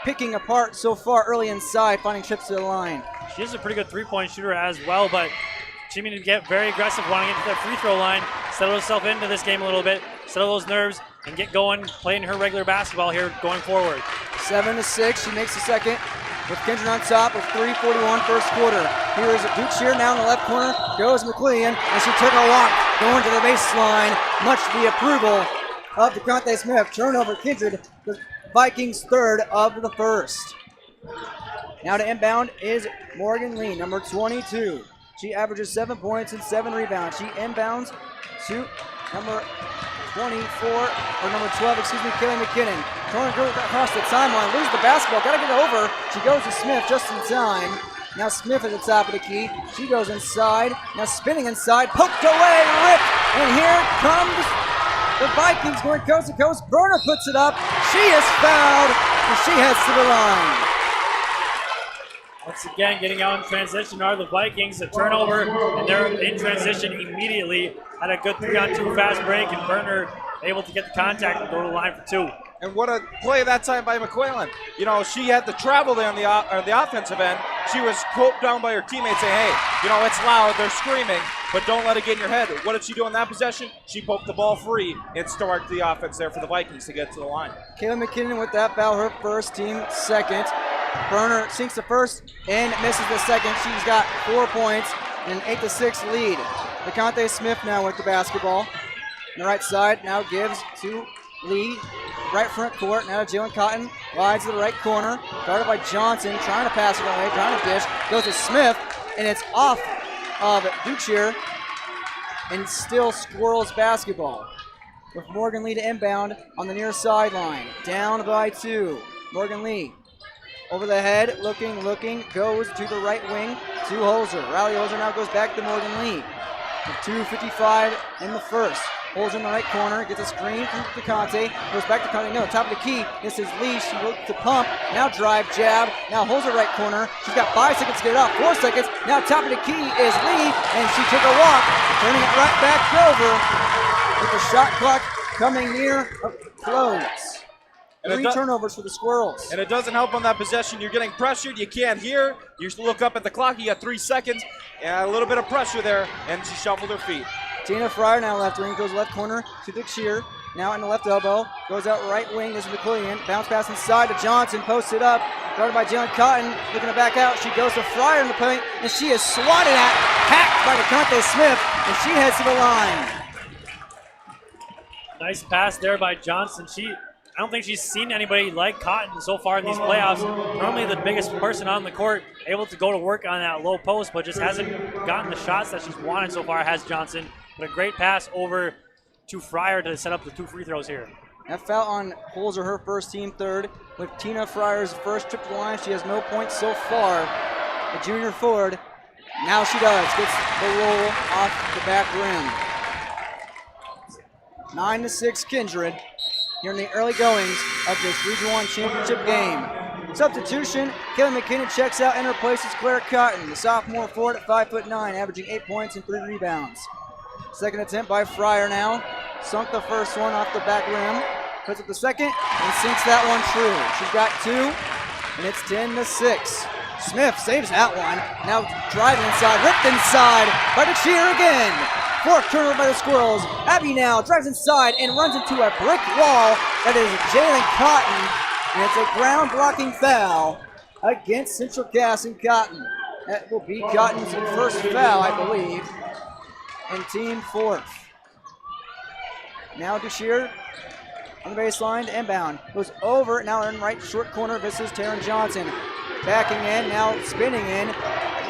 picking apart so far early inside, finding trips to the line. She is a pretty good 3-point shooter as well, but she needed to get very aggressive, wanting to get to that free throw line, settle herself into this game a little bit, settle those nerves, and get going, playing her regular basketball here going forward. 7-6, she makes the second with Kindred on top with 3:41 first quarter. Here is Duchier now in the left corner, goes McLean, and she took a walk going to the baseline, much to the approval of DeConte Smith. Turnover Kindred, the Vikings' 3rd of the first. Now to inbound is Morgan Lee, number 22. She averages 7 points and 7 rebounds. She inbounds to number 24, or number 12, Kelly McKinnon. Trying to go across the timeline, loses the basketball, gotta get it over. She goes to Smith just in time. Now Smith at the top of the key. She goes inside, now spinning inside, poked away, ripped, and here comes the Vikings going coast to coast. Berner puts it up. She is fouled, and she heads to the line. Once again, getting out in transition are the Vikings. A turnover, and they're in transition immediately. Had a good 3-on-2 fast break, and Berner able to get the contact and go to the line for 2. And what a play that time by McQuillan. You know, she had to travel there on the offensive end. She was poked down by her teammates saying, hey, you know, it's loud, they're screaming, but don't let it get in your head. What did she do in that possession? She poked the ball free and started the offense there for the Vikings to get to the line. Kayla McKinnon with that foul, her first, team second. Berner sinks the first and misses the second. She's got 4 points and an 8-6 lead. DeConte Smith now with the basketball. On the right side now gives to Lee. Right front court. Now to Jalen Cotton. Glides to the right corner. Guarded by Johnson. Trying to pass it away. Trying to dish. Goes to Smith. And it's off of Duchir. And still Squirrels basketball. With Morgan Lee to inbound on the near sideline. Down by 2. Morgan Lee over the head, looking, goes to the right wing to Holzer. Riley Holzer now goes back to Morgan Lee. With 2:55 in the first. Holzer in the right corner, gets a screen from DeConte, goes back to DeConte, no, top of the key. This is Lee, she looks to pump, now drive, jab, now Holzer right corner. She's got 5 seconds to get it off, 4 seconds. Now top of the key is Lee, and she took a walk, turning it right back over with the shot clock coming near a close. And 3 turnovers for the Squirrels. And it doesn't help on that possession. You're getting pressured. You can't hear. You look up at the clock. You got 3 seconds. And a little bit of pressure there. And she shuffled her feet. Tina Fryer now left wing. Goes left corner to Dick Shear. Now in the left elbow. Goes out right wing. This is McQuillian. Bounce pass inside to Johnson. Posted up. Guarded by Jalen Cotton. Looking to back out. She goes to Fryer in the paint. And she is swatted at. Hacked by DeConte Smith. And she heads to the line. Nice pass there by Johnson. I don't think she's seen anybody like Cotton so far in these playoffs. Normally the biggest person on the court, able to go to work on that low post, but just hasn't gotten the shots that she's wanted so far, has Johnson. But a great pass over to Fryer to set up the 2 free throws here. That foul on Holzer, her first, team third. With Tina Fryer's first trip to the line, she has no points so far. The junior forward, now she does, gets the roll off the back rim. 9-6 Kindred. Here in the early goings of this Region 1 championship game. Substitution, Kelly McKinnon checks out and replaces Claire Cotton, the sophomore forward at 5'9", averaging 8 points and 3 rebounds. Second attempt by Fryer now. Sunk the first one off the back rim. Puts up the second and sinks that one true. She's got 2, and it's 10-6. Smith saves that one. Now driving inside, ripped inside by the cheer again. 4th turnover by the Squirrels. Abby now drives inside and runs into a brick wall. That is Jalen Cotton. And it's a ground blocking foul against Central Cass and Cotton. That will be Cotton's first foul, I believe, and team 4th. Now Deshear on the baseline to inbound. Goes over, now in right short corner. This is Taryn Johnson. Backing in, now spinning in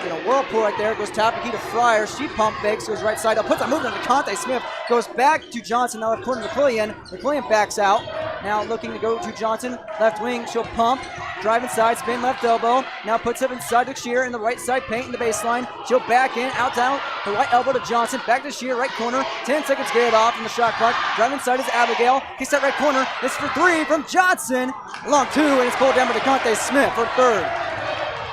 a whirlpool right there. Goes top of key to Fryer. She pump fakes, goes right side up, puts a move on DeConte Smith. Goes back to Johnson, now left corner to McQuillian. McQuillian backs out. Now looking to go to Johnson. Left wing, she'll pump. Drive inside, spin left elbow. Now puts it inside to Shear in the right side paint in the baseline. She'll back in, out down, the right elbow to Johnson. Back to Shear, right corner. 10 seconds get it off from the shot clock. Drive inside is Abigail. Kicks that right corner. This for 3 from Johnson. Long 2, and it's pulled down by DeConte Smith for 3rd.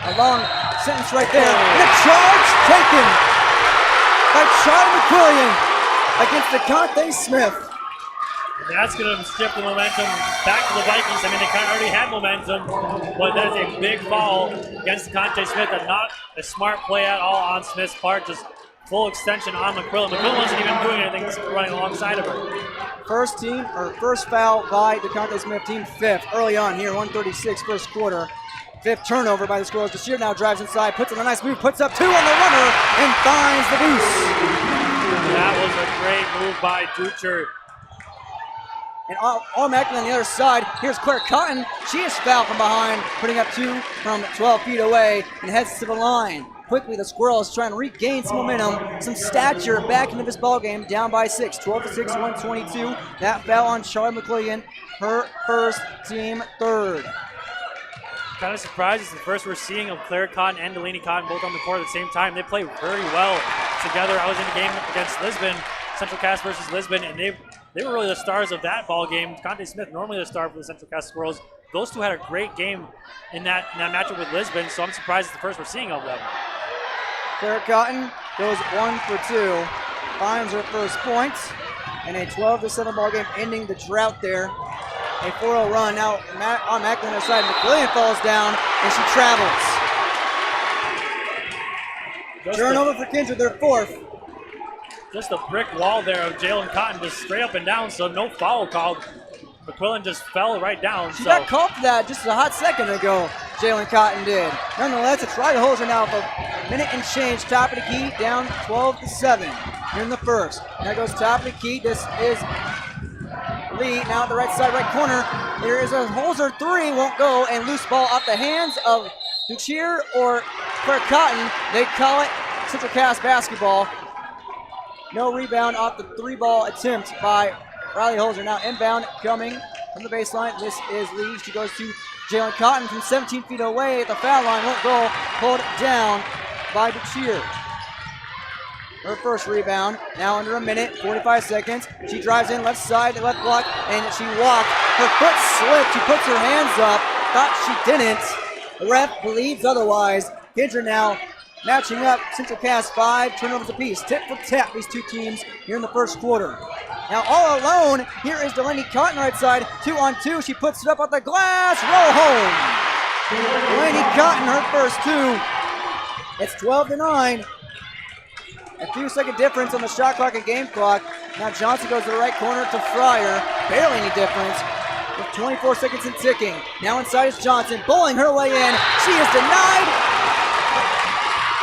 A long sentence right there. And a charge taken by Charlie McQuillian against DeConte Smith. That's going to shift the momentum back to the Vikings. I mean, they kind of already had momentum, but that is a big foul against DeConte Smith. And not a smart play at all on Smith's part. Just full extension on McQuillan. McQuillan wasn't even doing anything, just running alongside of her. First foul by DeConte Smith, team 5th. Early on here, 1:36 first quarter. 5th turnover by the Squirrels. Deshear now drives inside, puts in a nice move, puts up 2 on the runner, and finds the boost. That was a great move by Ducher. And automatically on the other side, here's Claire Cotton. She is fouled from behind, putting up 2 from 12 feet away, and heads to the line. Quickly, the Squirrels trying to regain some momentum, some stature back into this ballgame, down by 6, 12-6, 122. That foul on Charlotte McQuillian, her first, team 3rd. Kind of surprised. It's the first we're seeing of Claire Cotton and Delaney Cotton both on the court at the same time. They play very well together. I was in the game against Lisbon, Central Cass versus Lisbon, and they were really the stars of that ball game. DeConte Smith, normally the star for the Central Cass Squirrels. Those two had a great game in that matchup with Lisbon, so I'm surprised it's the first we're seeing of them. Claire Cotton goes 1 for 2, finds her first points, and a 12-7 ball game ending the drought there. A 4-0 run. Now on Macklin side, McQuillian falls down, and she travels. Turnover for Kindred, their 4th. Just a brick wall there of Jalen Cotton, just straight up and down, so no foul called. McQuillan just fell right down. She got called for that just a hot second ago, Jalen Cotton did. Nonetheless, it's Riley Holzer now for a minute and change, top of the key, down 12-7. here in the first. Now goes top of the key. This is Lee now at the right side, right corner. There is a Holzer three, won't go, and loose ball off the hands of Duchier or Claire Cotton. They call it Central Cass basketball. No rebound off the three ball attempt by Riley Holzer. Now inbound coming from the baseline. This is Lee. She goes to Jalen Cotton from 17 feet away at the foul line. Won't go. Pulled down by Duchier. Her first rebound, now under a minute, 45 seconds. She drives in left side, left block, and she walked. Her foot slipped. She puts her hands up. Thought she didn't. The ref believes otherwise. Kendra now matching up. Central Cass 5 turnovers apiece. Tip for tap, these two teams here in the first quarter. Now all alone, here is Delaney Cotton right side. 2-on-2. She puts it up on the glass. Roll home. Delaney Cotton, her first two. It's 12-9. A few second difference on the shot clock and game clock. Now Johnson goes to the right corner to Fryer. Barely any difference. With 24 seconds and ticking. Now inside is Johnson, bowling her way in. She is denied.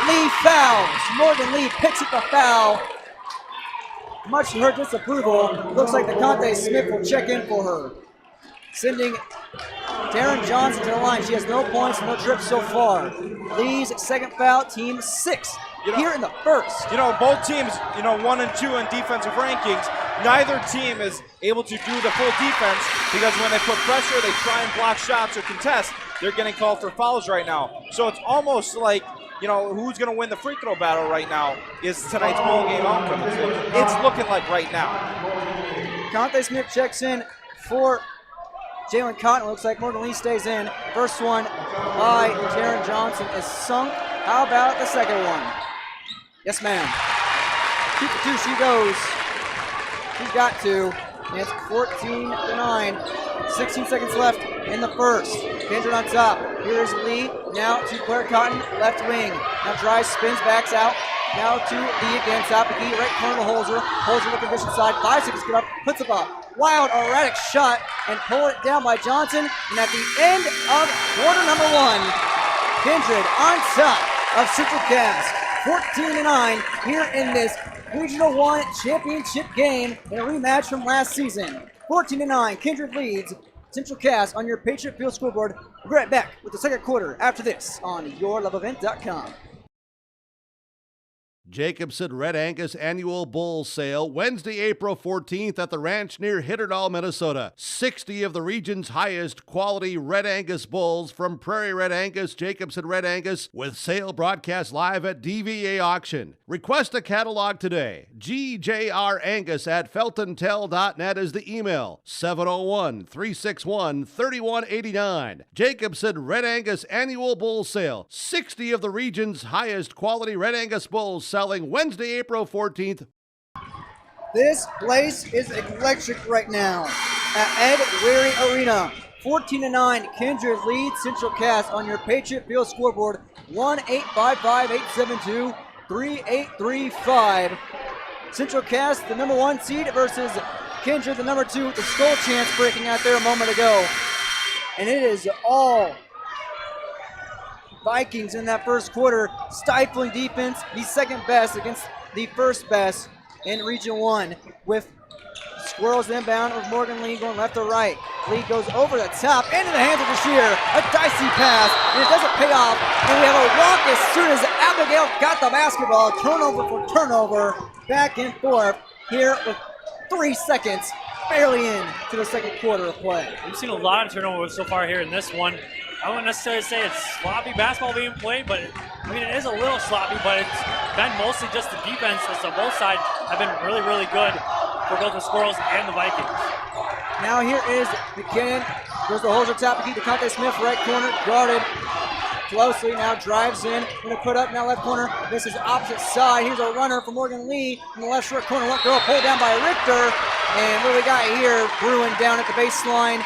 Lee fouls. Morgan Lee picks up the foul. Much to her disapproval, looks like the Conte Smith will check in for her. Sending Taryn Johnson to the line. She has no points, no trips so far. Lee's second foul, team 6. Here in the first. Both teams, 1 and 2 in defensive rankings. Neither team is able to do the full defense because when they put pressure, they try and block shots or contest. They're getting called for fouls right now. So it's almost like, who's going to win the free throw battle right now is tonight's ball game outcome. It's looking like right now. Conte Smith checks in for Jalen Cotton. Looks like Morgan Lee stays in. First one by Taryn Johnson is sunk. How about the second one? Yes, ma'am. 2 for 2 she goes. She's got to. And it's 14-9. 16 seconds left in the first. Kendra on top. Here's Lee. Now to Claire Cotton, left wing. Now drives, spins, backs out. Now to Lee again. Top of key, right corner to Holzer. Holzer looking vicious side. 5 seconds get up. Puts up a wild, erratic shot and pull it down by Johnson. And at the end of quarter number 1, Kindred on top of Central Cass. 14-9 here in this Regional 1 championship game in a rematch from last season. 14-9, Kindred leads Central Cass on your Patriot Field scoreboard. We'll be right back with the second quarter after this on YourLoveEvent.com. Jacobson Red Angus Annual Bull Sale, Wednesday, April 14th at the ranch near Hitterdall, Minnesota. 60 of the region's highest quality Red Angus bulls from Prairie Red Angus, Jacobson Red Angus, with sale broadcast live at DVA Auction. Request a catalog today. GJRAngus@feltontel.net is the email. 701-361-3189. Jacobson Red Angus Annual Bull Sale. 60 of the region's highest quality Red Angus bulls selling Wednesday, April 14th. This place is electric right now at Ed Weary Arena. 14-9, Kindred leads Central Cass on your Patriot Field scoreboard. 1-855-872-3835. Central Cass, the number 1 seed, versus Kindred, the number 2, with the skull chance breaking out there a moment ago. And it is all Vikings in that first quarter, stifling defense, the second best against the first best in Region 1, with Squirrels inbound with Morgan Lee going left to right. Lee goes over the top, into the hands of Bashir. A dicey pass, and it doesn't pay off. And we have a walk as soon as Abigail got the basketball. Turnover for turnover, back and forth here with 3 seconds, barely in to the second quarter of play. We've seen a lot of turnovers so far here in this one. I wouldn't necessarily say it's sloppy basketball being played, but it is a little sloppy, but it's been mostly just the defense on both sides have been really, really good for both the Squirrels and the Vikings. Now here is Buchanan. Goes the Holzer top key to Conte Smith, right corner, guarded closely. Now drives in, going to put up now left corner. This is opposite side. Here's a runner for Morgan Lee in the left short corner. Won't go, pulled down by Richter. And what do we got here? Bruin down at the baseline.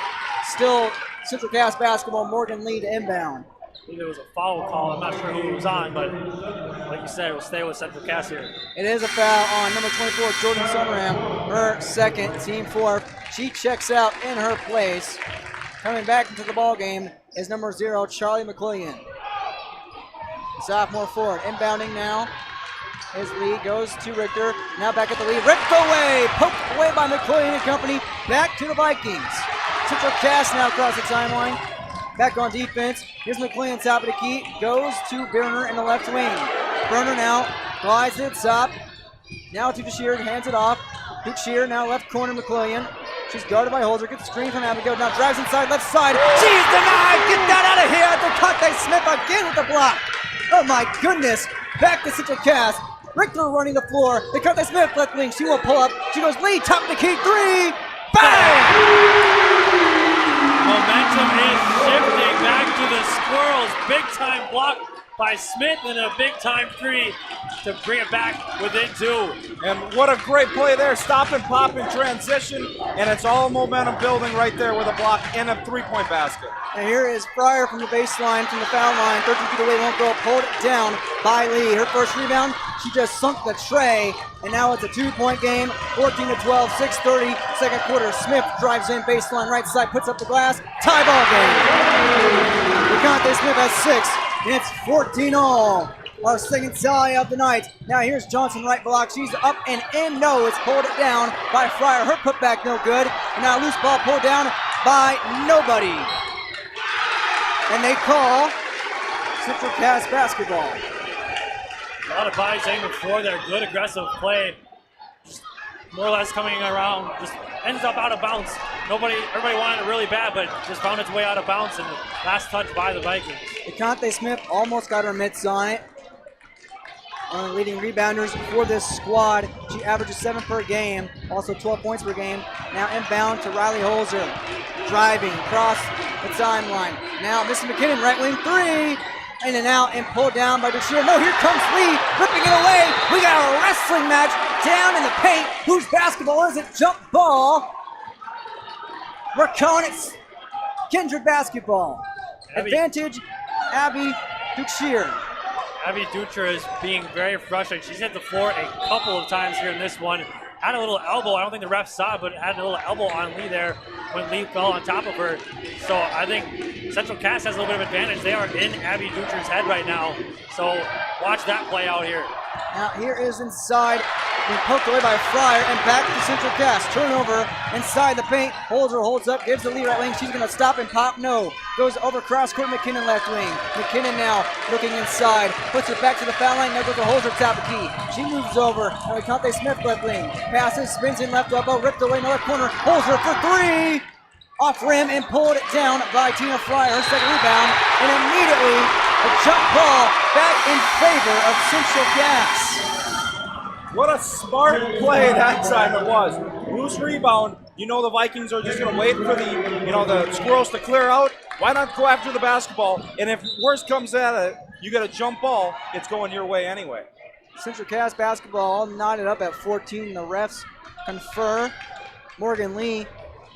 Still Central Cass basketball, Morgan Lee to inbound. I think there was a foul call. I'm not sure who it was on, but like you said, we'll stay with Central Cass here. It is a foul on number 24, Jordan Summerham, her second, team 4. She checks out in her place. Coming back into the ball game is number 0, Charlie McClellan. Sophomore forward, inbounding now. As Lee goes to Richter. Now back at the lead. Ripped away. Poked away by McCoy and company. Back to the Vikings. Central Cass now across the timeline. Back on defense. Here's McLean top of the key. Goes to Berner in the left wing. Berner now glides to the top. Now to Shear, hands it off. Duke Shear now left corner McClellan. She's guarded by Holzer. Gets the screen from Abigail. Now drives inside left side. She's denied. Get that out of here. DeConte Smith again with the block. Oh my goodness. Back to Central Cass. Richter running the floor. DeConte Smith left wing. She won't pull up. She goes Lee. Top of the key. Three. Bang! Momentum is shifting back to the Squirrels. Big time block by Smith and a big time three to bring it back within 2. And what a great play there. Stop and pop in transition. And it's all momentum building right there with a block and a 3-point basket. And here is Fryer from the baseline, from the foul line. 13 feet away, won't go. Pulled it down by Lee. Her first rebound, she just sunk the tray. And now it's a 2-point game. 14-12, 6:30, second quarter. Smith drives in baseline, right side, puts up the glass. Tie ball game. DeConte Smith has 6. And it's 14-all. Our second tally of the night. Now here's Johnson, right block. She's up and in. No, it's pulled it down by Fryer. Her putback no good. And now loose ball pulled down by nobody. And they call Central Cass basketball. A lot of bodies hitting the floor there. Good aggressive play. Just more or less coming around. Just ends up out of bounds. Everybody wanted it really bad, but just found its way out of bounds. And the last touch by the Vikings. DeConte Smith almost got her mitts on it. One of the leading rebounders for this squad. She averages 7 per game, also 12 points per game. Now inbound to Riley Holzer. Driving across the timeline. Now this is McKinnon, right wing 3. In and out and pulled down by Bashir. No, here comes Lee, ripping it away. We got a wrestling match down in the paint. Whose basketball is it? Jump ball. We're calling it Kindred basketball. Advantage, Abby Dukshear. Abby Dutra is being very frustrated. She's hit the floor a couple of times here in this one. Had a little elbow. I don't think the ref saw it, but had a little elbow on Lee there when Lee fell on top of her. So I think Central Cass has a little bit of advantage. They are in Abby Dutra's head right now. So watch that play out here. Now here is inside, being poked away by Fryer, and back to Central Cass. Turnover inside the paint. Holzer holds up, gives the lead right wing. She's going to stop and pop. No. Goes over cross court. McKinnon left wing. McKinnon now looking inside. Puts it back to the foul line. Now goes to Holzer top of key. She moves over. Now DeConte Smith left wing. Passes, spins in left elbow, ripped away in the left corner. Holzer for 3. Off rim and pulled it down by Tina Fryer. Her second rebound. And immediately a jump ball back in favor of Central Cass. What a smart play that time it was. Loose rebound. You know the Vikings are just going to wait for the Squirrels to clear out. Why not go after the basketball? And if worse comes at it, you got a jump ball, it's going your way anyway. Central Cass basketball all knotted up at 14. The refs confer. Morgan Lee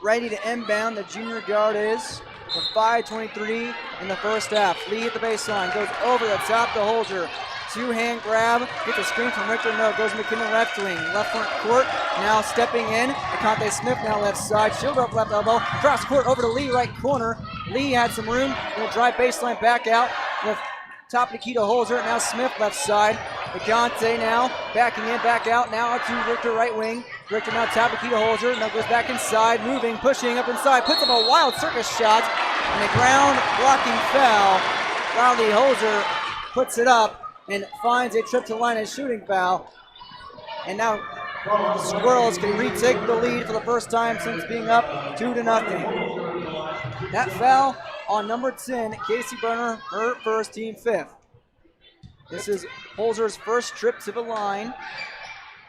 ready to inbound. The junior guard is for 5:23 in the first half. Lee at the baseline, goes over the top to Holzer. Two-hand grab, gets a screen from Richter. No, goes McKinnon left wing, left front court. Now stepping in, DeConte Smith now left side. Shield up left elbow, cross court over to Lee right corner. Lee had some room, will drive baseline back out. With top of the key to Holzer. Now Smith left side. DeConte now backing in, back out. Now to Richter right wing. Richter now top of the key to Holzer. Now goes back inside, moving, pushing up inside. Puts up a wild circus shot. And a ground blocking foul. Riley Holzer puts it up and finds a trip to line and shooting foul. And now the Squirrels can retake the lead for the first time since being up 2-0. That foul on number 10, Casey Berner, her first, team 5th. This is Holzer's first trip to the line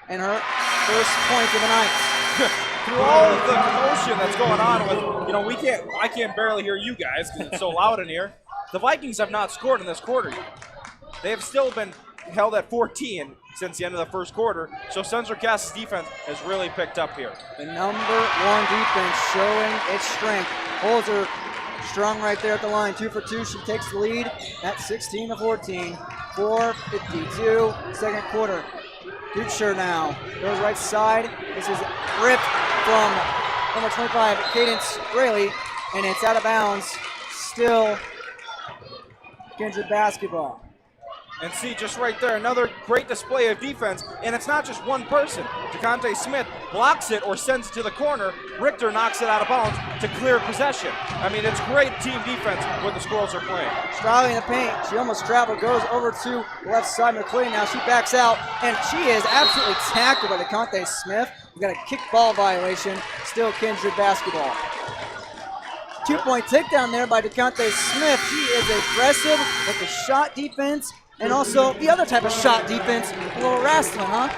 and her first point of the night. Through all of the commotion that's going on with, I can't barely hear you guys because it's so loud in here. The Vikings have not scored in this quarter yet. They have still been held at 14 since the end of the first quarter, so Central Cass's defense has really picked up here. The number 1 defense showing its strength. Holzer strong right there at the line, 2 for 2. She takes the lead at 16-14. 4:52, second quarter. Dutscher now goes right side. This is ripped from number 25, Cadence Rayleigh, and it's out of bounds. Still Kindred basketball. And see, just right there, another great display of defense. And it's not just one person. DeConte Smith blocks it or sends it to the corner. Richter knocks it out of bounds to clear possession. I mean, it's great team defense when the Squirrels are playing. Striley in the paint. She almost traveled, goes over to the left side. McLean now, she backs out, and she is absolutely tackled by DeConte Smith. We got a kick ball violation. Still Kindred basketball. 2-point takedown there by DeConte Smith. She is aggressive with the shot defense and also the other type of shot defense, a little wrestling, huh?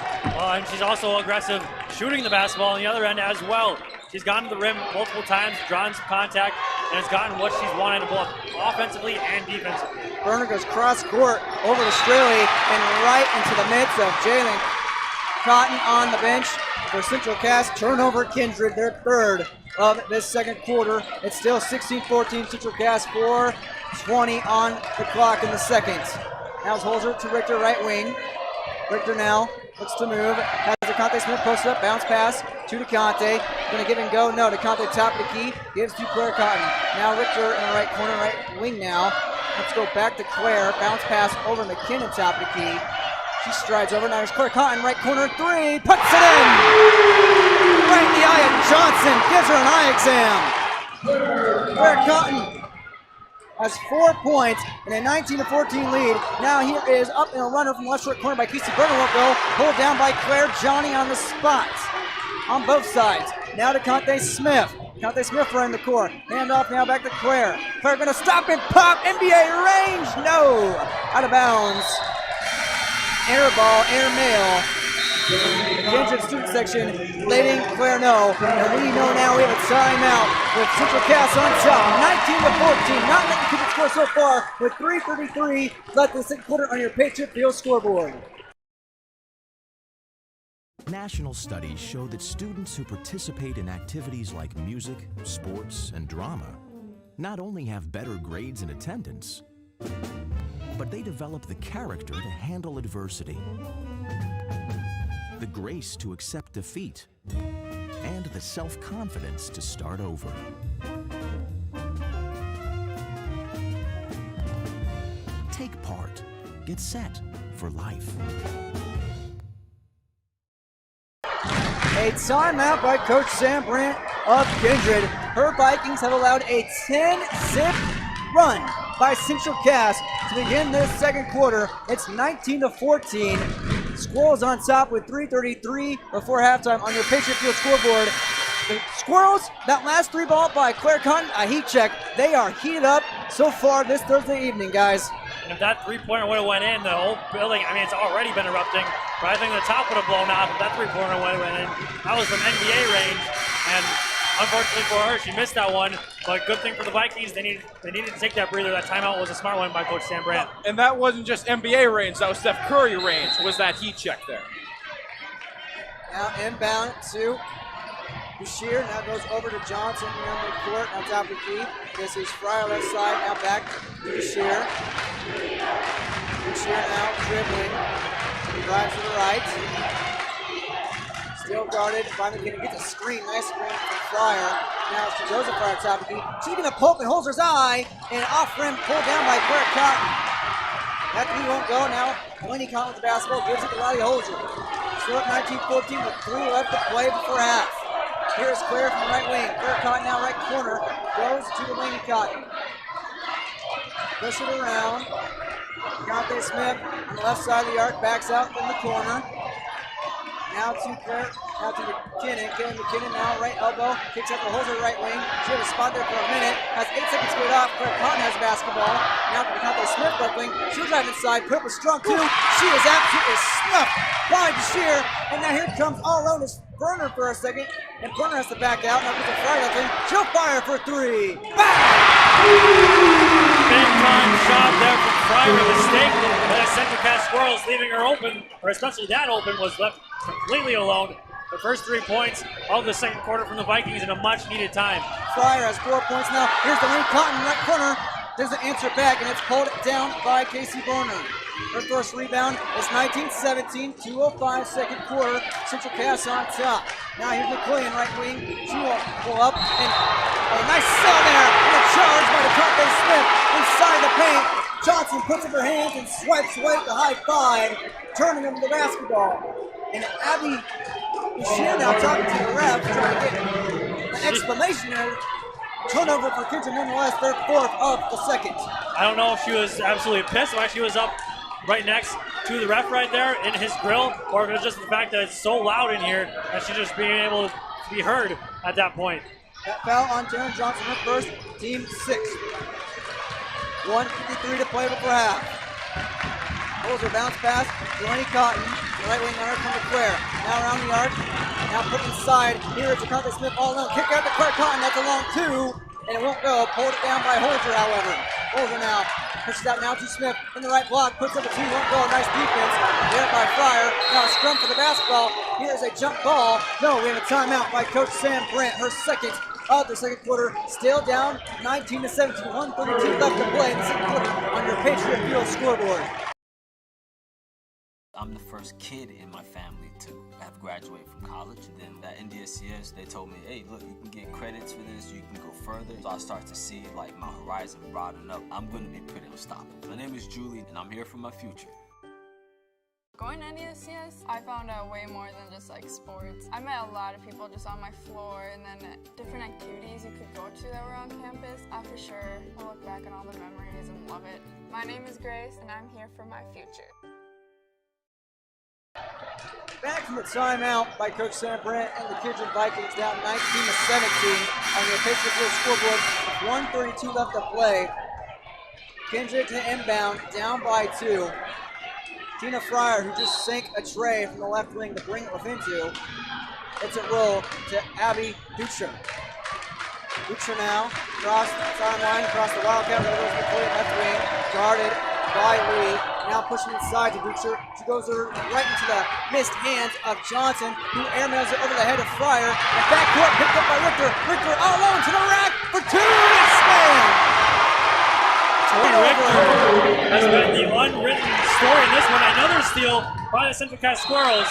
And she's also aggressive shooting the basketball on the other end as well. She's gone to the rim multiple times, drawn some contact, and has gotten what she's wanted both offensively and defensively. Burner goes cross court over to Straley and right into the midst of Jalen Cotton on the bench for Central Cass. Turnover Kindred, their third of this second quarter. It's still 16-14 Central Cass, 4:20 on the clock in the second. Now it's Holzer to Richter, right wing. Richter now looks to move. Has DeConte Smith posted up, bounce pass to DeConte. Gonna give and go. No, DeConte top of the key. Gives to Claire Cotton. Now Richter in the right corner, right wing now. Let's go back to Claire. Bounce pass over McKinnon, top of the key. She strides over. Now there's Claire Cotton, right corner, three. Puts it in! Right in the eye of Johnson. Gives her an eye exam. Claire Cotton has 4 points and a 19-14 lead. Now here is up in a runner from left short corner by Casey Burner. Won't go. Pulled down by Claire. Johnny on the spot on both sides. Now to DeConte Smith. DeConte Smith running the court. Hand off now back to Claire. Claire going to stop and pop. NBA range. No. Out of bounds. Air ball, air mail. The Kindred student section letting Claire know. And we know now we have a timeout with Central Cass on top. 19-14. Not letting Kindred score so far with 3:33 left in the second quarter on your Patriot Field scoreboard. National studies show that students who participate in activities like music, sports, and drama not only have better grades and attendance, but they develop the character to handle adversity, the grace to accept defeat, and the self-confidence to start over. Take part. Get set for life. A timeout by Coach Sam Brandt of Kindred. Her Vikings have allowed a 10-zip run by Central Cass to begin this second quarter. It's 19-14. Squirrels on top with 3:33 before halftime on your Patriot Field scoreboard. The Squirrels, that last three ball by Claire Cotton, a heat check. They are heated up so far this Thursday evening, guys. And if that three-pointer would have went in, the whole building, I mean, it's already been erupting, but I think the top would have blown out if that three-pointer would have went in. That was from NBA range, and unfortunately for her, she missed that one, but good thing for the Vikings, they needed to take that breather. That timeout was a smart one by Coach Sam Brandt. And that wasn't just NBA range, that was Steph Curry range, was that heat check there. Now inbound to Bashir, now goes over to Johnson here on the court, on top of the key. This is Fryer left side, now back to Bashir. Bashir now dribbling, drives to the right. Still guarded by McKinnon, gets a screen, nice screen from Fryer. Now it's Joseph Fryer top of the key. She's gonna poke and holds her eye, and off rim pulled down by Claire Cotton. That three won't go now. Delaney Cotton with the basketball, gives it to Riley Holzer. Still up 19-14 with 3 left to play before half. Here's Claire from the right wing. Claire Cotton now right corner. Goes to Delaney Cotton. Push it around. DeConte Smith on the left side of the arc. Backs out from the corner. Now to Claire. Now to McKinnon. Kevin McKinnon now right elbow. Kicks out the Holzer right wing. She had a spot there for a minute. Has 8 seconds to get off. Claire Cotton has basketball. Now to DeConte Smith left wing. She'll drive inside. Put up a strong two. She is absolutely snuffed by Bashir. And now here comes all alone is Burner for a second, and Burner has to back out. Now there's a Fryer left wing. She'll fire for three. Bang! Big time shot there from Fryer. A mistake. The Central Cass Squirrels leaving her open, or especially that open, was left completely alone. The first 3 points of the second quarter from the Vikings in a much needed time. Fryer has 4 points now. Here's Delaney Cotton right corner. Doesn't answer back, and it's pulled down by Casey Burner. Her first rebound is 19-17, 2:05 second quarter. Central Cass on top. Now here's McQuillian, right wing. She will pull up, and a nice sell there. And a charge by DeConte Smith inside the paint. Johnson puts up her hands and swipes away at the high five, turning over the basketball. And Abby Bashir now talking to the ref, trying to get an explanation there. Turnover for Kindred nonetheless, their fourth of the second. I don't know if she was absolutely pissed or she was up right next to the ref right there in his grill, or if it was just the fact that it's so loud in here that she's just being able to be heard at that point. That foul on Taryn Johnson, her first, team 6. 1:53 to play before half. Holds her bounce pass, Delaney Cotton, the right wing runner from McQuare. Now around the arc, now put inside. Here is Jaconte Smith all alone. Kick out to Claire Cotton, that's a long 2, and it won't go. Pulled it down by Holzer, however. Holzer now pushes out now to Smith in the right block, puts up a 2, won't go. Nice defense there by Fryer. Now a scrum for the basketball. Here is a jump ball. No, we have a timeout by Coach Sam Brandt, her second of the second quarter. Still down 19-17, 1:32 left to play in the second quarter on your Patriot Field scoreboard. I'm the first kid in my family to have graduated from college. And then at NDSCS, they told me, hey, look, you can get credits for this, you can go further. So I start to see like my horizon broaden up. I'm going to be pretty unstoppable. My name is Julie, and I'm here for my future. Going to NDSCS, I found out way more than just like sports. I met a lot of people just on my floor, and then different activities you could go to that were on campus. I for sure will look back on all the memories and love it. My name is Grace, and I'm here for my future. Back from the timeout by Coach Sam Brandt and the Kindred Vikings, down 19-17 on your Patriot Field scoreboard. 1:32 left to play. Kindred to inbound, down by 2. Tina Fryer, who just sank a tray from the left wing to bring it within 2. It's a roll to Abby Ducher. Ducher now across the timeline, across the Wildcat, where goes McCoy left wing, guarded by Lee. Now pushing inside to Ducher. She goes right into the missed hands of Johnson, who airmails it over the head of Fryer. And backcourt picked up by Richter. Richter all alone to the rack for 2. It's slammed. Tori Richter has been the unwritten story in this one. Another steal by the Central Cass Squirrels.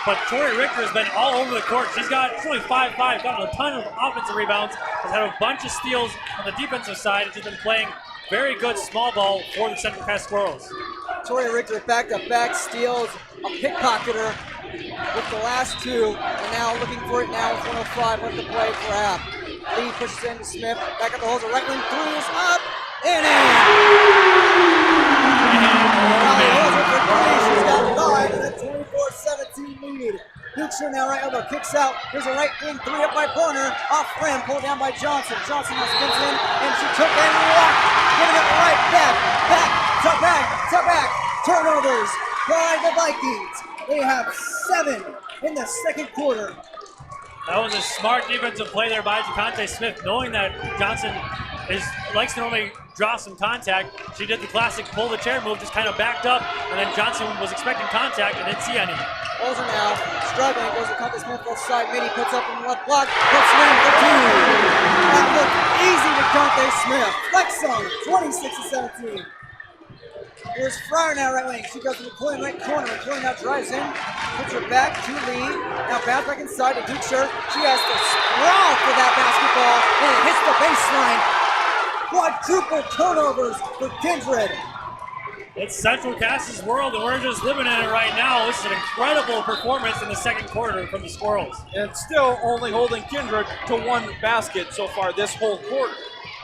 But Tori Richter has been all over the court. She's only 5'5", gotten a ton of offensive rebounds, has had a bunch of steals on the defensive side, and she's been playing very good small ball for the Central Cass Squirrels. Tori Richter back-to-back steals, a pickpocketer with the last 2, and now looking for it now with 105 left to play for half. Lee pushes into Smith, back up the holes, the right wing 3 is up, and in! She's got 5 and a 24-17 lead. Ducher now right elbow, kicks out. Here's a right wing 3 up by Berner. Off rim, pulled down by Johnson. Johnson now spins in, and she took a walk. Giving it right back. Turnovers by the Vikings. They have 7 in the second quarter. That was a smart defensive play there by Jaconte Smith, knowing that Johnson likes to normally draw some contact. She did the classic pull the chair move, just kind of backed up, and then Johnson was expecting contact and didn't see any. Olsen now struggling, goes to Jaconte Smith left side, midi puts up in the left block, puts in for 2. That looked easy to Jaconte Smith. Flex zone, 26-17. Here's Fryer now right wing. She goes to McCoy right corner. McCoy now drives in, puts her back to Lee. Now bounce back inside to Ducher. She has to sprawl for that basketball, and it hits the baseline. Quadruple turnovers for Kindred. It's Central Cass's world, and we're just living in it right now. This is an incredible performance in the second quarter from the Squirrels. And still only holding Kindred to 1 basket so far this whole quarter.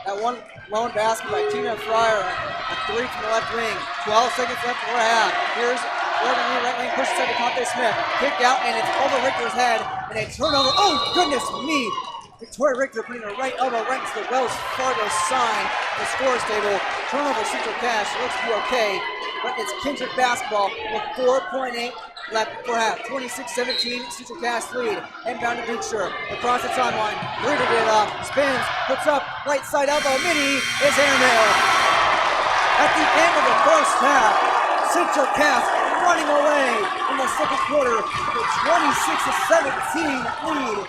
That one lone basket by Tina Fryer, a 3 from the left wing. 12 seconds left for half. Here's Morgan Lee, right wing, pushes to Jaconte Smith. Kick out, and it's over Richter's head, and a turnover. Oh, goodness me! Victoria Richter putting her right elbow right into the Wells Fargo sign, the scores table. Turnover Central Cass, looks to be okay, but it's Kindred basketball with 4.8 left for half. 26-17, Central Cass lead. Inbound to Ducher, across the timeline. Ritter did spins, puts up, right side elbow, midi is airmail. At the end of the first half, Central Cass running away in the second quarter with a 26-17 lead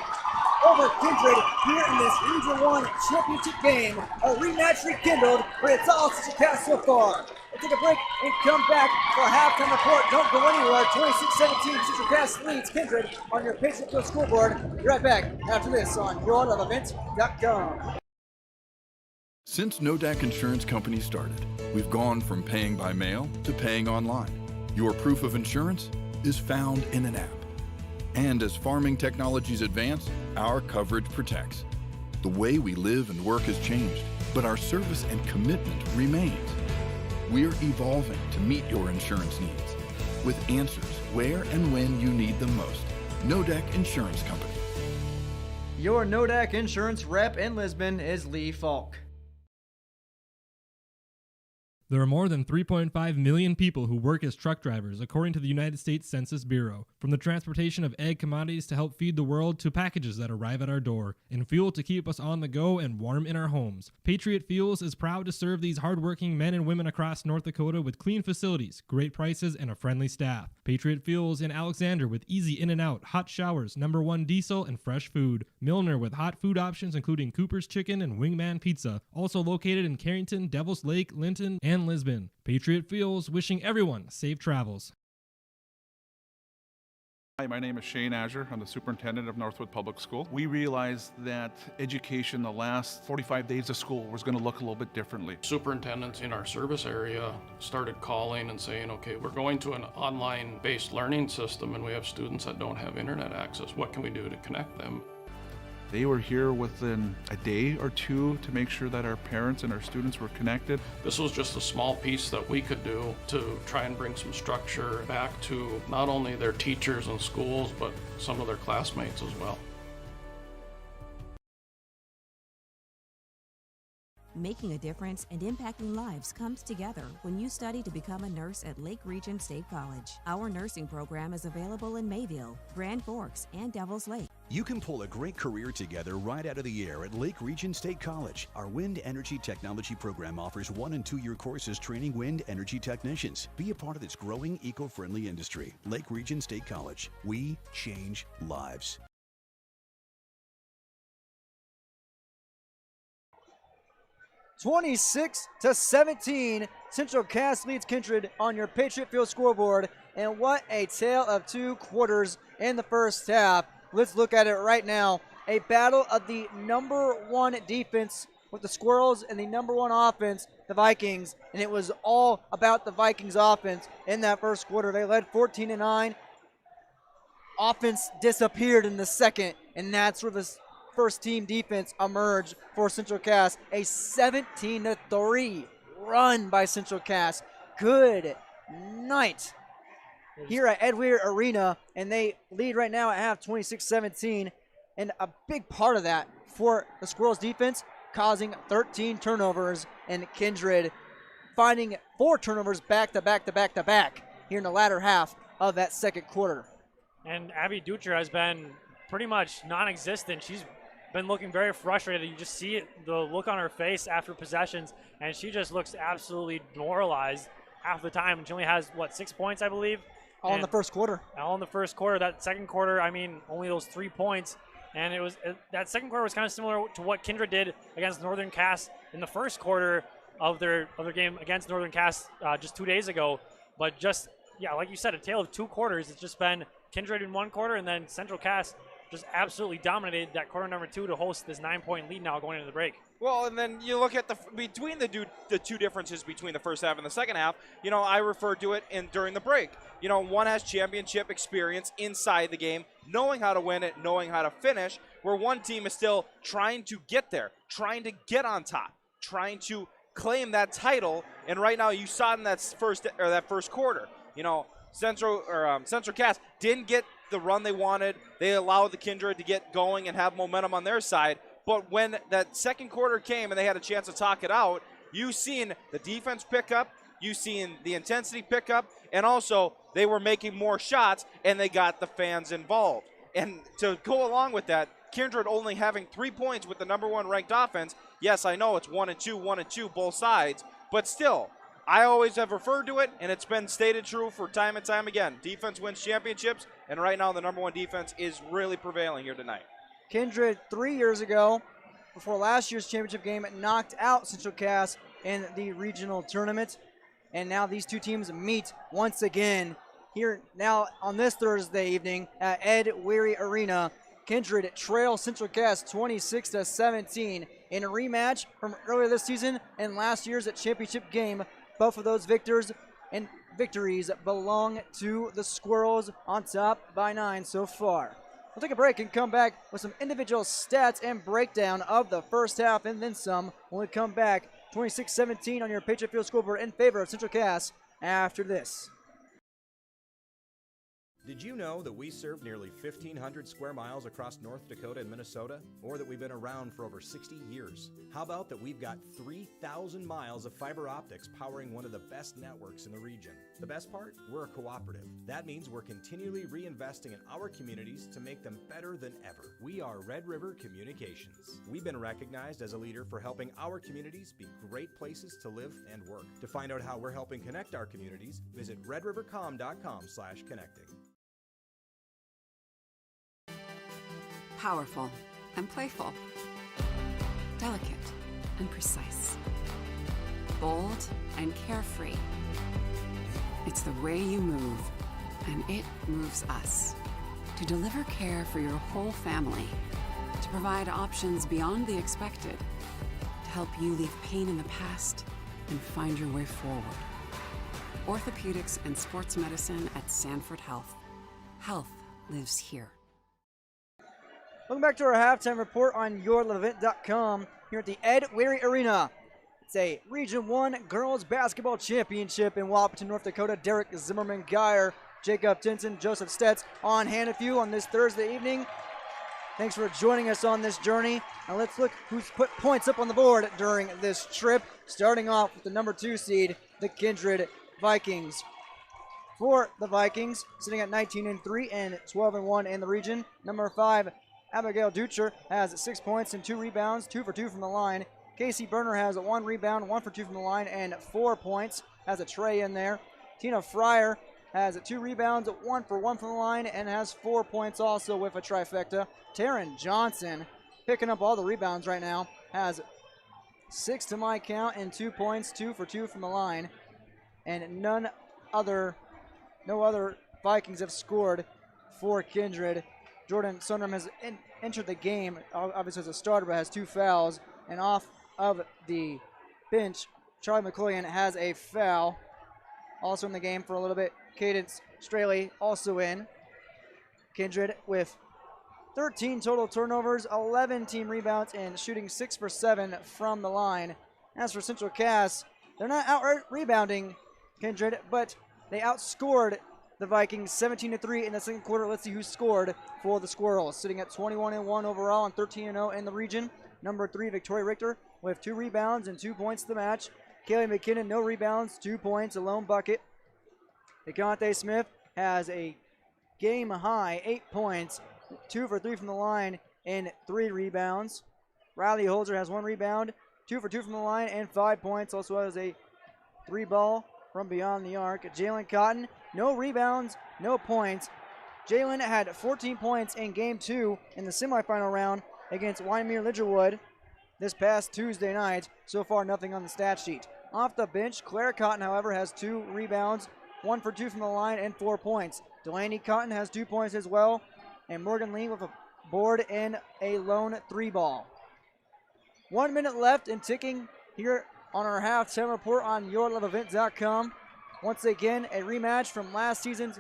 over Kindred here in this Region 1 championship game. A rematch rekindled, but it's all Central Cass so far. We'll take a break and come back for a halftime report. Don't go anywhere. 26-17, Central Cass leads Kindred on your Patriot Field scoreboard. Be right back after this on YourLoveEvent.com. Since Nodak Insurance Company started, we've gone from paying by mail to paying online. Your proof of insurance is found in an app. And as farming technologies advance, our coverage protects. The way we live and work has changed, but our service and commitment remains. We're evolving to meet your insurance needs with answers where and when you need them most. Nodak Insurance Company. Your Nodak Insurance rep in Lisbon is Lee Falk. There are more than 3.5 million people who work as truck drivers, according to the United States Census Bureau. From the transportation of ag commodities to help feed the world to packages that arrive at our door, and fuel to keep us on the go and warm in our homes. Patriot Fuels is proud to serve these hardworking men and women across North Dakota with clean facilities, great prices, and a friendly staff. Patriot Fuels in Alexander with easy in and out, hot showers, #1 diesel, and fresh food. Milner with hot food options including Cooper's Chicken and Wingman Pizza. Also located in Carrington, Devils Lake, Linton, and Lisbon. Patriot Fuels wishing everyone safe travels. Hi, my name is Shane Azure. I'm the superintendent of Northwood Public School. We realized that education the last 45 days of school was going to look a little bit differently. Superintendents in our service area started calling and saying, okay, we're going to an online-based learning system and we have students that don't have internet access. What can we do to connect them? They were here within a day or two to make sure that our parents and our students were connected. This was just a small piece that we could do to try and bring some structure back to not only their teachers and schools, but some of their classmates as well. Making a difference and impacting lives comes together when you study to become a nurse at Lake Region State College. Our nursing program is available in Mayville, Grand Forks, and Devils Lake. You can pull a great career together right out of the air at Lake Region State College. Our Wind Energy Technology program offers 1- and 2-year courses training wind energy technicians. Be a part of this growing eco-friendly industry. Lake Region State College. We change lives. (26-17), Central Cass leads Kindred on your Patriot Field scoreboard, and what a tale of two quarters in the first half. Let's look at it right now. A battle of the #1 defense with the Squirrels and the #1 offense, the Vikings, and it was all about the Vikings offense in that first quarter. They led 14-9. Offense disappeared in the second, and that's where the first team defense emerged for Central Cass. A 17-3 run by Central Cass. Good night here at Ed Weir Arena, and they lead right now at half 26-17, and a big part of that for the Squirrels defense causing 13 turnovers, and Kindred finding 4 turnovers back to back here in the latter half of that second quarter. And Abby Dutra has been pretty much non-existent. She's been looking very frustrated. You just see the look on her face after possessions, and she just looks absolutely demoralized half the time. And she only has, 6 points, I believe? All in the first quarter. All in the first quarter. That second quarter, only those 3 points. And that second quarter was kind of similar to what Kindred did against Northern Cass in the first quarter of their game against Northern Cass just 2 days ago. But just, like you said, a tale of 2 quarters. It's just been Kindred in one quarter, and then Central Cass just absolutely dominated that quarter number 2 to host this 9-point lead now going into the break. Well, and then you look at between the two differences between the first half and the second half. I referred to it during the break. One has championship experience inside the game, knowing how to win it, knowing how to finish, where one team is still trying to get there, trying to get on top, trying to claim that title. And right now, you saw it in that first quarter. Central Cass didn't get the run they wanted. They allowed the Kindred to get going and have momentum on their side. But when that second quarter came and they had a chance to talk it out, you seen the defense pick up, you seen the intensity pick up, and also they were making more shots and they got the fans involved. And to go along with that, Kindred only having 3 points with the #1 ranked offense. Yes, I know it's 1 and 2, both sides, but still, I always have referred to it, and it's been stated true for time and time again. Defense wins championships, and right now the #1 defense is really prevailing here tonight. Kindred 3 years ago, before last year's championship game, knocked out Central Cass in the regional tournament, and now these two teams meet once again here now on this Thursday evening at Ed Weary Arena. Kindred trail Central Cass 26-17 in a rematch from earlier this season and last year's championship game. Both of those victors and victories belong to the Squirrels, on top by 9 so far. We'll take a break and come back with some individual stats and breakdown of the first half and then some when we come back. 26-17 on your Patriot Field scoreboard in favor of Central Cass after this. Did you know that we serve nearly 1,500 square miles across North Dakota and Minnesota? Or that we've been around for over 60 years? How about that we've got 3,000 miles of fiber optics powering one of the best networks in the region? The best part? We're a cooperative. That means we're continually reinvesting in our communities to make them better than ever. We are Red River Communications. We've been recognized as a leader for helping our communities be great places to live and work. To find out how we're helping connect our communities, visit redrivercom.com/connecting. Powerful and playful, delicate and precise, bold and carefree. It's the way you move, and it moves us. To deliver care for your whole family, to provide options beyond the expected, to help you leave pain in the past and find your way forward. Orthopedics and sports medicine at Sanford Health. Health lives here. Welcome back to our halftime report on YourLoveEvent.com here at the Ed Weary Arena. It's a Region 1 Girls Basketball Championship in Wapaton, North Dakota. Derek Zimmerman Geyer, Jacob Tinson, Joseph Stetz on hand with you on this Thursday evening. Thanks for joining us on this journey. Now let's look who's put points up on the board during this trip. Starting off with the number 2 seed, the Kindred Vikings. For the Vikings, sitting at 19-3 and 12-1 in the region. Number 5, Abigail Dutcher has 6 points and 2 rebounds, 2 for 2 from the line. Casey Berner has 1 rebound, 1 for 2 from the line, and 4 points. Has a tray in there. Tina Fryer has 2 rebounds, 1 for 1 from the line, and has 4 points also with a trifecta. Taryn Johnson, picking up all the rebounds right now, has 6 to my count and 2 points, 2 for 2 from the line. And no other Vikings have scored for Kindred. Jordan Sundram has entered the game, obviously as a starter, but has 2 fouls. And off of the bench, Charlie McClellan has a foul. Also in the game for a little bit, Cadence Straley also in. Kindred with 13 total turnovers, 11 team rebounds, and shooting 6 for 7 from the line. As for Central Cass, they're not outright rebounding Kindred, but they outscored the Vikings 17-3 in the second quarter. Let's see who scored for the Squirrels. Sitting at 21-1 overall and 13-0 in the region. Number 3, Victoria Richter with 2 rebounds and 2 points to the match. Kaylee McKinnon, no rebounds, 2 points, a lone bucket. DeConte Smith has a game high 8 points, 2 for 3 from the line, and 3 rebounds. Riley Holzer has 1 rebound, 2 for 2 from the line, and 5 points. Also has a 3-ball from beyond the arc. Jalen Cotton, no rebounds, no points. Jalen had 14 points in Game 2 in the semifinal round against Wyoming Lidgerwood this past Tuesday night. So far, nothing on the stat sheet. Off the bench, Claire Cotton, however, has 2 rebounds, 1 for 2 from the line, and 4 points. Delaney Cotton has 2 points as well, and Morgan Lee with a board and a lone 3-ball. 1 minute left and ticking here on our halftime report on YourLoveEvent.com. Once again, a rematch from last season's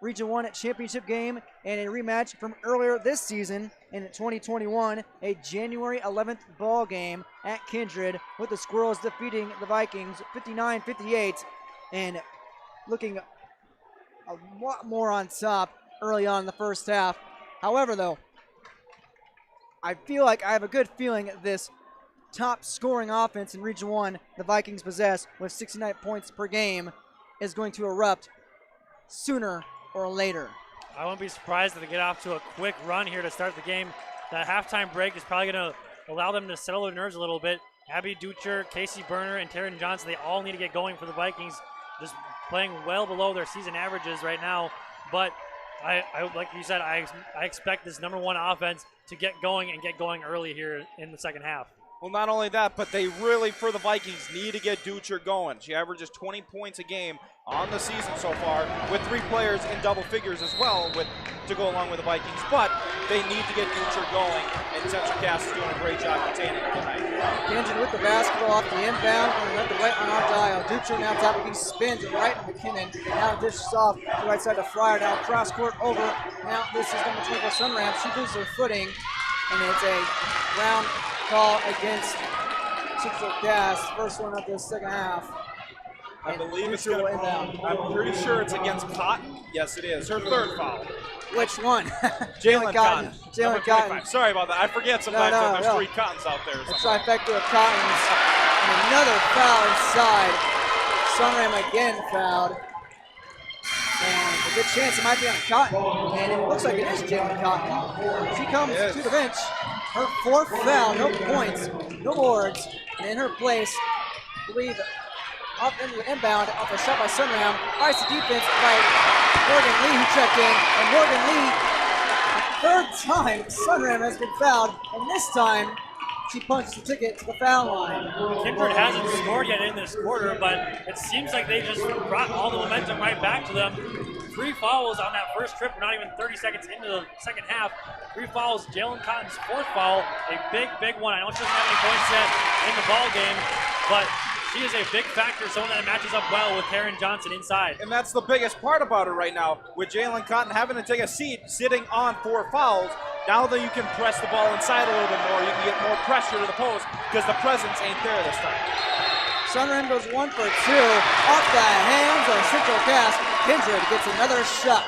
Region 1 championship game and a rematch from earlier this season in 2021, a January 11th ball game at Kindred, with the Squirrels defeating the Vikings 59-58 and looking a lot more on top early on in the first half. However, though, I feel like I have a good feeling this top scoring offense in Region 1 the Vikings possess with 69 points per game is going to erupt sooner or later. I wouldn't be surprised if they get off to a quick run here to start the game. That halftime break is probably going to allow them to settle their nerves a little bit. Abby Dutcher, Casey Berner, and Taryn Johnson, they all need to get going for the Vikings. Just playing well below their season averages right now. But I like you said, I expect this number 1 offense to get going and get going early here in the second half. Well, not only that, but they really, for the Vikings, need to get Dutcher going. She averages 20 points a game on the season so far, with 3 players in double figures as well to go along with the Vikings. But they need to get Dutcher going, and Central Cass is doing a great job containing it tonight. Kenji with the basketball off the inbound, going left to right on our dial. Dutcher now top, he spins it right to McKinnon. Now dishes off to the right side to Fryer. Now cross court over. Now this is number 24 Sunram. She loses her footing, and it's a ground call against Central Cass. First one of the second half. I believe it's going to inbound. I'm pretty sure it's against Cotton. Yes, it is. Her third foul. Which one? Jalen Cotton. Jalen Cotton. Sorry about that. I forget sometimes that there's 3 Cottons out there. A trifecta of Cottons. And another foul inside. Sunram again fouled. And a good chance it might be on Cotton. And it looks like it is Jalen Cotton. She comes to the bench. Her 4th foul, no points, no boards. And in her place, I believe, up into the inbound off a shot by Sunram. Nice defense by Morgan Lee, who checked in. And Morgan Lee, third time Sunram has been fouled. And this time, she punches the ticket to the foul line. Kindred hasn't scored yet in this quarter, but it seems like they just brought all the momentum right back to them. 3 fouls on that first trip. We're not even 30 seconds into the second half. 3 fouls. Jalen Cotton's 4th foul, a big, big one. I know she doesn't have any points yet in the ball game, but she is a big factor, someone that matches up well with Taryn Johnson inside. And that's the biggest part about it right now. With Jalen Cotton having to take a seat, sitting on 4 fouls, now that you can press the ball inside a little bit more, you can get more pressure to the post because the presence ain't there this time. Sunram goes 1 for 2 off the hands of Central Cass. Kindred gets another shot.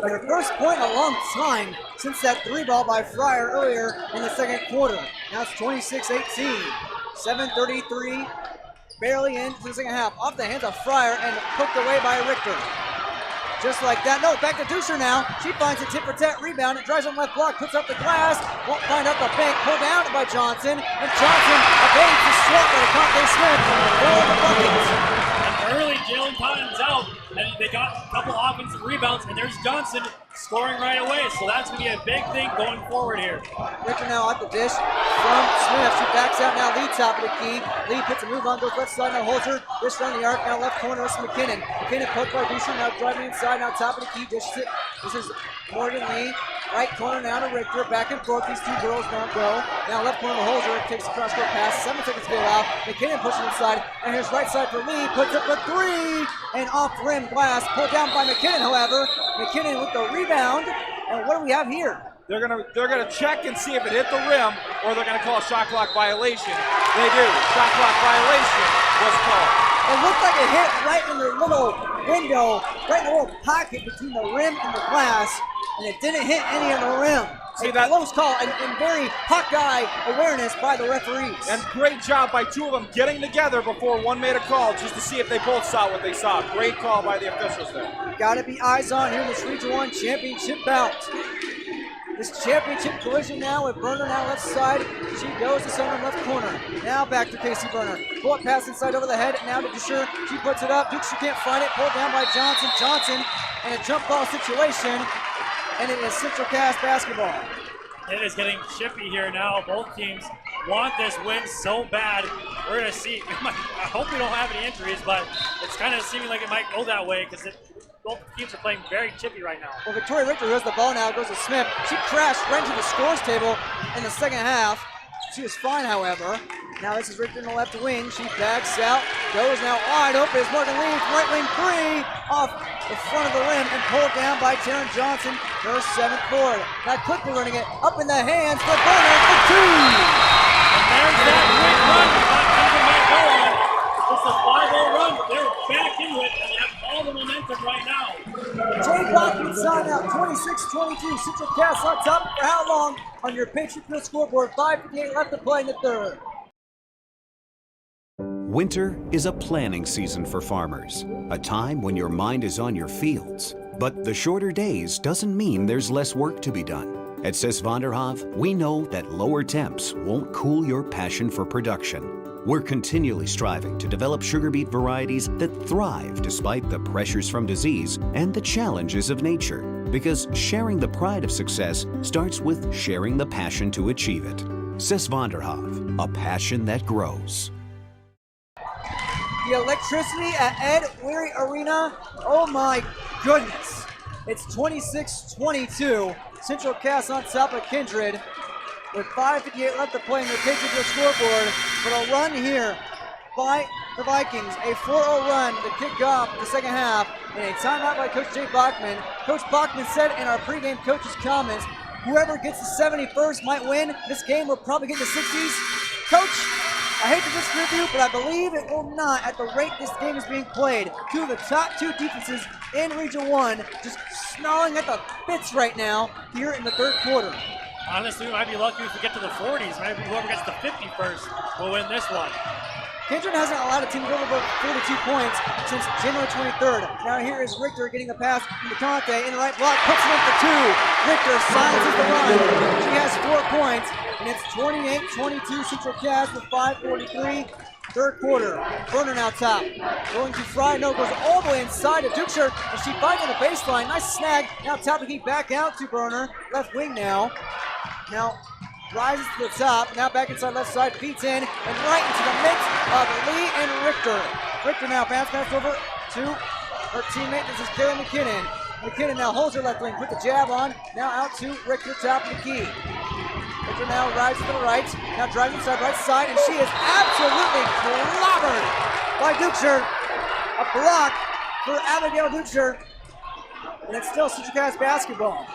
Her first point in a long time since that 3 ball by Fryer earlier in the second quarter. Now it's 26-18. 7:33, barely into the second half. Off the hands of Fryer and hooked away by Richter. Just like that. No, back to Dusher now. She finds a tit for tat rebound. It drives on left block, puts up the glass. Won't find out the bank. Pulled down by Johnson. And Johnson evades the swat by Conte Smith for the buckets. And early, Jalen Cotton's out. And they got a couple offensive rebounds. And there's Johnson scoring right away. So that's going to be a big thing going forward here. Richter now at the dish from Smith. She backs out now. Lee top of the key. Lee puts a move on, goes left side, now holds her. Dish around the arc, now left corner. It's McKinnon. McKinnon poked by Dusher, now driving inside, now top of the key. Dishes it. This is Morgan Lee. Right corner now to Richter. Back and forth. These 2 girls don't go. Now left corner to Holzer. Takes a cross-court pass. 7 seconds to go out. McKinnon pushing inside. And here's right side for Lee. Puts up a 3. And off rim glass. Pulled down by McKinnon, however. McKinnon with the rebound. And what do we have here? They're gonna check and see if it hit the rim, or they're gonna call a shot clock violation. They do. Shot clock violation was called. It looked like it hit right in the little window, right in the little pocket between the rim and the glass, and it didn't hit any of the rim. See a that close call and very Hawkeye awareness by the referees. And great job by 2 of them getting together before one made a call just to see if they both saw what they saw. Great call by the officials there. Got to be eyes on here in this Region 1 championship bout. This championship collision now with Berner now left side. She goes to Sunram left corner. Now back to Casey Berner. Pull up pass inside over the head. Now to Dusher. She puts it up. Dukes can't find it. Pulled down by Johnson. Johnson in a jump ball situation. And it is Central Cass basketball. It is getting chippy here now. Both teams want this win so bad. We're going to see. I hope we don't have any injuries, but it's kind of seeming like it might go that way because both teams are playing very chippy right now. Well, Victoria Richter, who has the ball now, goes to Smith. She crashed right into the scores table in the second half. She was fine, however. Now this is Richter in the left wing. She backs out, goes now wide open as Morgan Lee, right wing 3 off the front of the rim and pulled down by Taryn Johnson, her 7th board. Now quickly running it up in the hands for Berner for 2. And there's that quick run. Keeping that going. Just a 5-0 run. They're back into it and they have all the momentum right now. Jay Bachman sign out 26-22. Central Cass on top for how long on your Patriot Field scoreboard? 5:58 left to play in the third. Winter is a planning season for farmers, a time when your mind is on your fields. But the shorter days doesn't mean there's less work to be done. At Sis van der Haaf, we know that lower temps won't cool your passion for production. We're continually striving to develop sugar beet varieties that thrive despite the pressures from disease and the challenges of nature. Because sharing the pride of success starts with sharing the passion to achieve it. Sis van der Haaf, a passion that grows. The electricity at Ed Weary Arena, oh my goodness. It's 26-22. Central Cass on top of Kindred with 5:58 left to play, and they're taking to the scoreboard. But a run here by the Vikings, a 4-0 run to kick off the second half, and a timeout by Coach Jay Bachman. Coach Bachman said in our pregame coaches' comments, whoever gets the 71st might win. This game will probably get the 60s. Coach, I hate to disagree with you, but I believe it will not at the rate this game is being played. Two of the top two defenses in Region 1 just snarling at the bits right now here in the third quarter. Honestly, we might be lucky if we get to the 40s. Maybe whoever gets the 51st will win this one. Kindred hasn't allowed a team to go over 42 points since January 23rd. Now here is Richter getting the pass from DeConte in the right block, puts it in for two. Richter silences the run. She has 4 points, and it's 28-22 Central Cass with 5:43. Third quarter. Berner now top. Going to Fry. No, goes all the way inside to Dukeshire, and she finds on the baseline. Nice snag. Now top to keep back out to Berner. Left wing now. Now rises to the top. Now back inside left side. Feeds in and right into the midst of Lee and Richter. Richter now pass over to her teammate. This is Kayla McKinnon. McKinnon now holds her left wing. Put the jab on. Now out to Richter, top of the key. Richter now rises to the right. Now drives inside right side, and she is absolutely clobbered by Dukeshire. A block for Abigail Dukeshire. And it's still Central Cass basketball.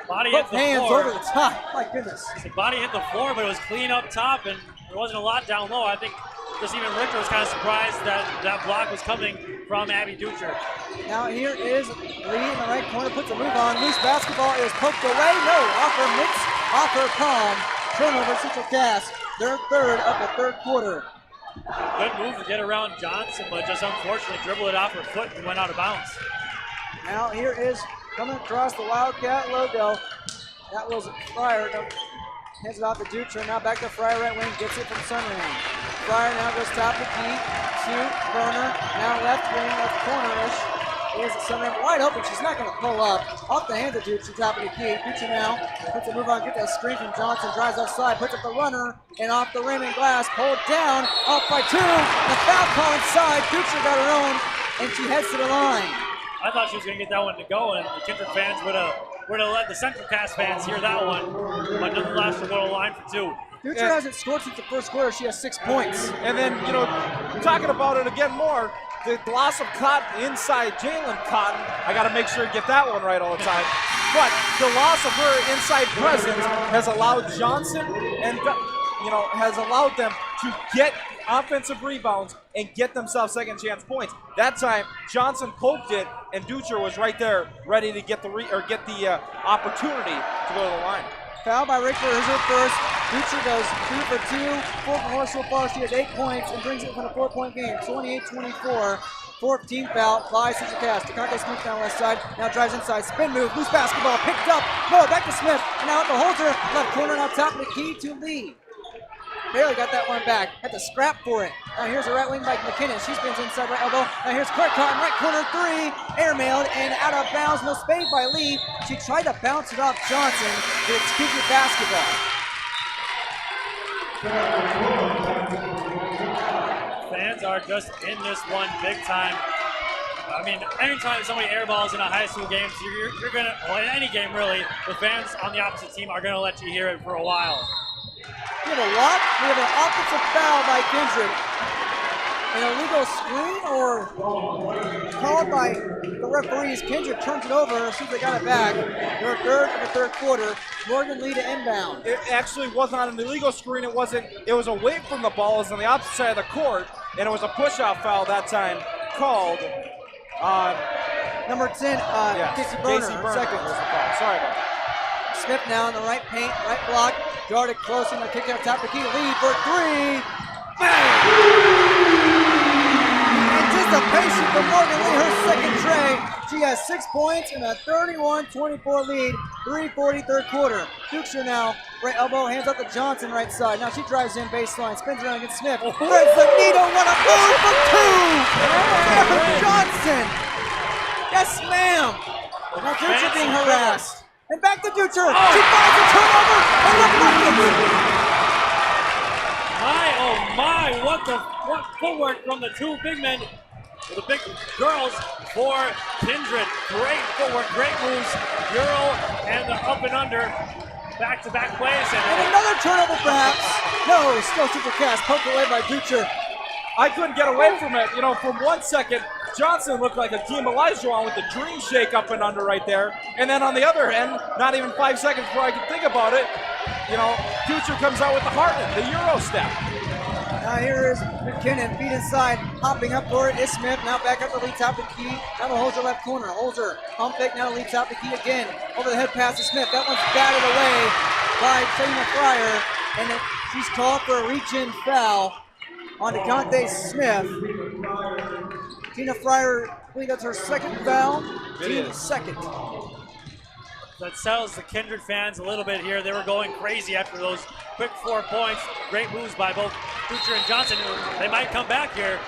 Body Both hit the hands floor. over the top. My goodness. The body hit the floor, but it was clean up top, and there wasn't a lot down low. I think just even Richter was kind of surprised that that block was coming from Abby Dutcher. Now here is Lee in the right corner, puts a move on. Loose basketball is poked away. No, off her mitts, off her palm. Turnover, Central Cass. Their third of the third quarter. Good move to get around Johnson, but just unfortunately dribbled it off her foot and went out of bounds. Now here is coming across the Wildcat logo. That was Fryer. Hands it off to Dutcher. Now back to Fryer right wing. Gets it from Sunrain. Fryer now goes top of key to Berner. Now left wing, left corner-ish. Is Sunrain wide open. She's not going to pull up. Off the hands of Dutcher, top of the key. Dutcher now puts a move on. Get that screen from Johnson. Drives outside. Puts up the runner. And off the rim and glass. Pulled down. Off by two. The foul call inside. Dutcher got her own. And she heads to the line. I thought she was going to get that one to go, and the Kindred fans would have let the Central Cass fans hear that one. But nonetheless, we'll go to line for two. Dutcher hasn't scored since the first quarter. She has 6 points. And then, talking about it again more, the loss of Cotton inside Jalen Cotton. I got to make sure to get that one right all the time. But the loss of her inside presence has allowed Johnson and, has allowed them to get offensive rebounds and get themselves second chance points. That time, Johnson poked it, and Dutcher was right there, ready to get the opportunity to go to the line. Foul by Richter is her first. Dutcher goes 2 for 2. 4 for 4 so far. She has 8 points and brings it within a 4-point game. 28-24. Fourth team foul by Central Cass. DeConte Smith down left side. Now drives inside. Spin move. Loose basketball. Picked up. No, back to Smith. And now at the holder. Left corner. Now top of the key to Lee. Barely got that one back. Had to scrap for it. Now here's a right wing by McKinnon. She spins inside right elbow. Now here's Clark Cotton, right corner three. Airmailed and out of bounds. No spade by Lee. She tried to bounce it off Johnson, but it's Kindred basketball. Fans are just in this one big time. I mean, anytime somebody airballs in a high school game, you're gonna, well, in any game really, the fans on the opposite team are gonna let you hear it for a while. We have a what? We have an offensive foul by Kindred. An illegal screen or called by the referees. Kindred turns it over as soon as they got it back. They're third of the third quarter. Morgan Lee to inbound. It actually was not an illegal screen. It was away from the ball. It was on the opposite side of the court, and it was a push-out foul that time called on number 10, Casey Berner. Second. Was the foul. Sorry about that. Smith now in the right paint, right block. Guarded close and the kick out top of the key. Lead for three. Bang! Anticipation for Morgan Lee, her second tray. She has 6 points and a 31-24 lead. 3:40 third quarter. Dukeshire now, right elbow, hands up to Johnson right side. Now she drives in baseline, spins around against Smith. Threads the needle, what a move for two! Evan Johnson! Yes, ma'am! Now Dukeshire being harassed. And back to Dutcher. Oh. She finds a turnover and the bucket. My, oh my, what footwork from the two big men. the big girls for Kindred. Great footwork, great moves. Euro and the up and under. Back-to-back plays. And another turnover perhaps. No, still super cast. Poked away by Ducher. I couldn't get away from it. You know, for 1 second, Johnson looked like a Team Elijah with the dream shake up and under right there. And then on the other end, not even 5 seconds before I could think about it, you know, Ducher comes out with the Hartman, the Euro step. Now here is McKinnon, feet inside, hopping up for it is Smith. Now back up to lead top of the key. Now to Holzer left corner. Holzer, pump fake, now leads top of the key again. Over the head pass to Smith. That one's batted away by Tina Fryer. And she's called for a reach-in foul on DeConte Smith. Tina Fryer, I believe that's her second foul. Team's second. That settles the Kindred fans a little bit here. They were going crazy after those quick 4 points. Great moves by both Ducher and Johnson. They might come back here.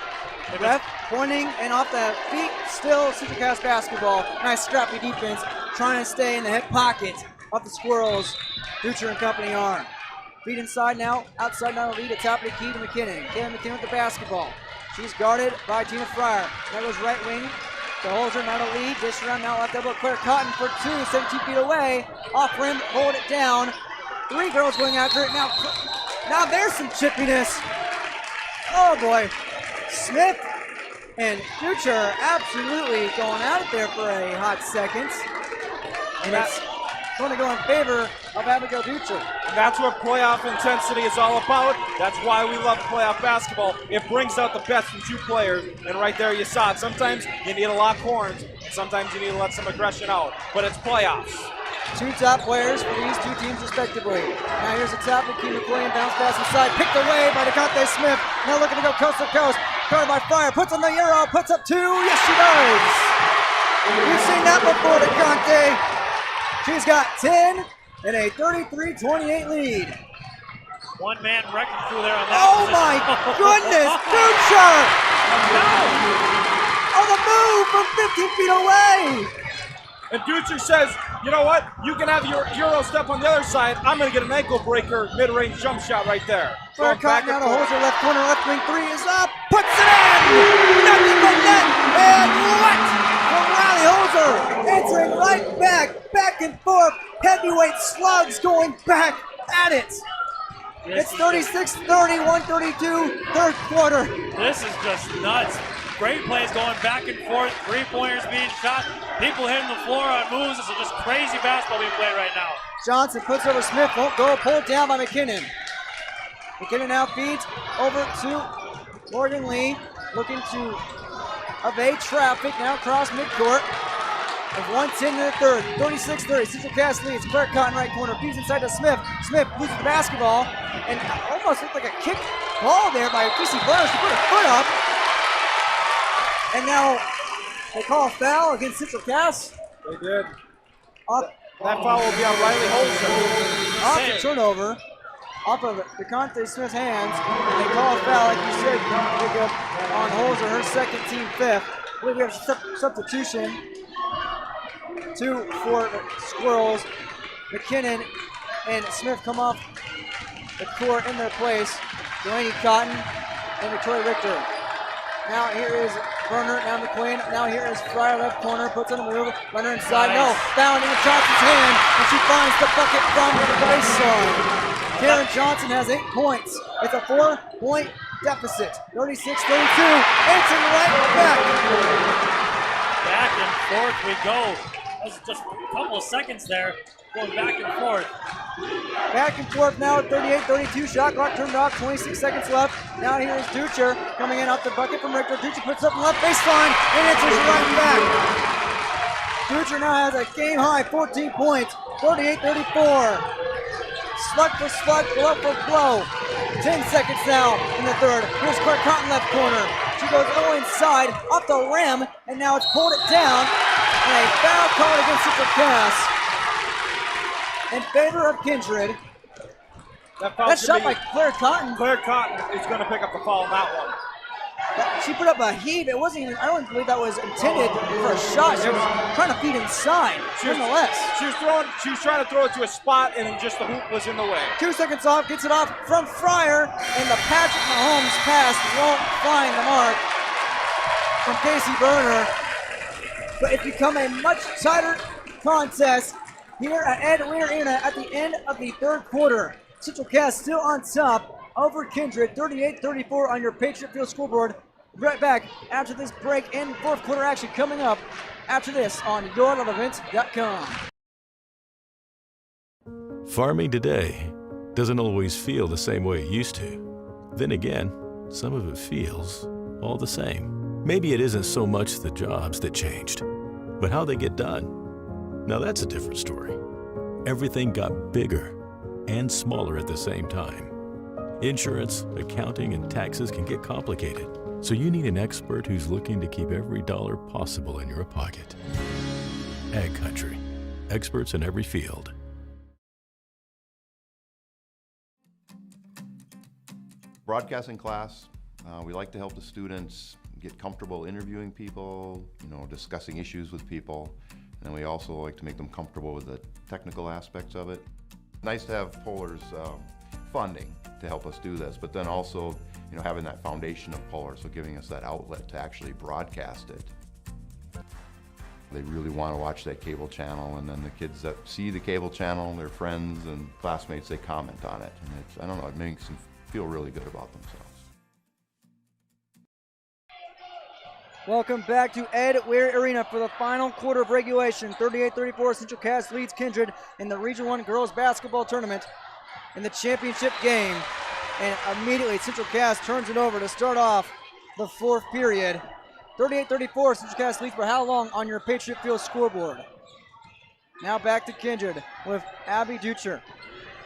Ref pointing and off the feet, still Supercast basketball. Nice scrappy defense, trying to stay in the hip pocket of the Squirrels. Ducher and company are. Feet inside now, outside now, lead at top of the key to McKinnon. McKinnon with the basketball. She's guarded by Tina Fryer. That goes right wing to Holzer, now to lead. Dish around now, left elbow, Claire Cotton for two, 17 feet away. Off rim, hold it down. Three girls going after it. Now there's some chippiness. Oh boy. Smith and Ducher absolutely going out there for a hot second. And it's going to go in favor of Abigail Ducher. And that's what playoff intensity is all about. That's why we love playoff basketball. It brings out the best in two players, and right there you saw it. Sometimes you need to lock horns, sometimes you need to let some aggression out, but it's playoffs. Two top players for these two teams respectively. Now here's the top of Key McQueen, bounce pass inside, picked away by DeConte Smith. Now looking to go coast to coast. Guarded by Fryer, puts on the Euro, puts up two. Yes, she does. We've seen that before, DeConte. She's got 10 and a 33-28 lead. One-man wrecking crew there on that. Oh my goodness, Ducher! On the move from 15 feet away. And Ducher says, you know what? You can have your Euro step on the other side. I'm going to get an ankle breaker mid-range jump shot right there. Fair cut now to Holzer, left corner, left wing three is up. Puts it in! Nothing but net! And what? From Riley Holzer, answering right back and forth. Heavyweight slugs going back at it. It's 36-30, 132, third quarter. This is just nuts. Great plays going back and forth. Three-pointers being shot. People hitting the floor on moves. This is just crazy basketball being played right now. Johnson puts over Smith. Won't go. Pulled down by McKinnon. McKinnon now feeds over to Morgan Lee. Looking to evade traffic. Now across midcourt. Of 1:10 in the third. 36-30. Central Cass leads. Claire Cotton right corner. Feeds inside to Smith. Smith loses the basketball. And almost looked like a kick ball there by Chrissy Burns. She put her foot up. And now they call a foul against Central Cass. They did. That foul will be on Riley Holzer. Off the turnover. Off of DeConte Smith's hands. And they call a foul, like you said, Jacob, on Holzer, her second, team fifth. I believe we have substitution. Two for the Squirrels. McKinnon and Smith come off the court in their place. Delaney Cotton and Victoria Richter. Now here is Berner, now McQueen. Now here is Fryer, left corner, puts on the move. Runner inside, no. Found in Johnson's hand, and she finds the bucket from the baseline. Karen Johnson has 8 points. It's a 4-point deficit. 36-32. Answering right back. Back and forth we go. That's just a couple of seconds there, going back and forth. Back and forth now at 38-32. Shot clock turned off, 26 seconds left. Now here is Ducher coming in off the bucket from Richter. Ducher puts up the left baseline and answers right back. Ducher now has a game high 14 points, 38-34. Slug for slug, blow for blow. 10 seconds now in the third. Here's Claire Cotton left corner. She goes low inside, off the rim, and now it's pulled it down. And a foul called against Central Cass in favor of Kindred. That shot by Claire Cotton. Claire Cotton is going to pick up the foul on that one. She put up a heave. It wasn't even, I don't believe that was intended for a shot. She was trying to feed inside, nonetheless. She was trying to throw it to a spot, and then just the hoop was in the way. 2 seconds off, gets it off from Fryer, and the Patrick Mahomes pass won't find the mark. from Casey Berner. But it's become a much tighter contest here at Ed Weir Arena at the end of the third quarter. Central Cass still on top over Kindred, 38-34 on your Patriot Field scoreboard. Right back after this break and fourth quarter action coming up after this on yourloveevents.com. Farming today doesn't always feel the same way it used to. Then again, some of it feels all the same. Maybe it isn't so much the jobs that changed, but how they get done. Now that's a different story. Everything got bigger and smaller at the same time. Insurance, accounting, and taxes can get complicated, so you need an expert who's looking to keep every dollar possible in your pocket. Ag Country, experts in every field. Broadcasting class, we like to help the students get comfortable interviewing people, discussing issues with people, and we also like to make them comfortable with the technical aspects of it. Nice to have Polar's funding to help us do this, but then also, having that foundation of Polar, so giving us that outlet to actually broadcast it. They really want to watch that cable channel, and then the kids that see the cable channel, their friends and classmates, they comment on it, and I don't know, it makes them feel really good about themselves. Welcome back to Ed Weir Arena for the final quarter of regulation. 38-34, Central Cass leads Kindred in the Region 1 girls basketball tournament in the championship game. And immediately Central Cass turns it over to start off the fourth period. 38-34, Central Cass leads for how long on your Patriot Field scoreboard? Now back to Kindred with Abby Ducher.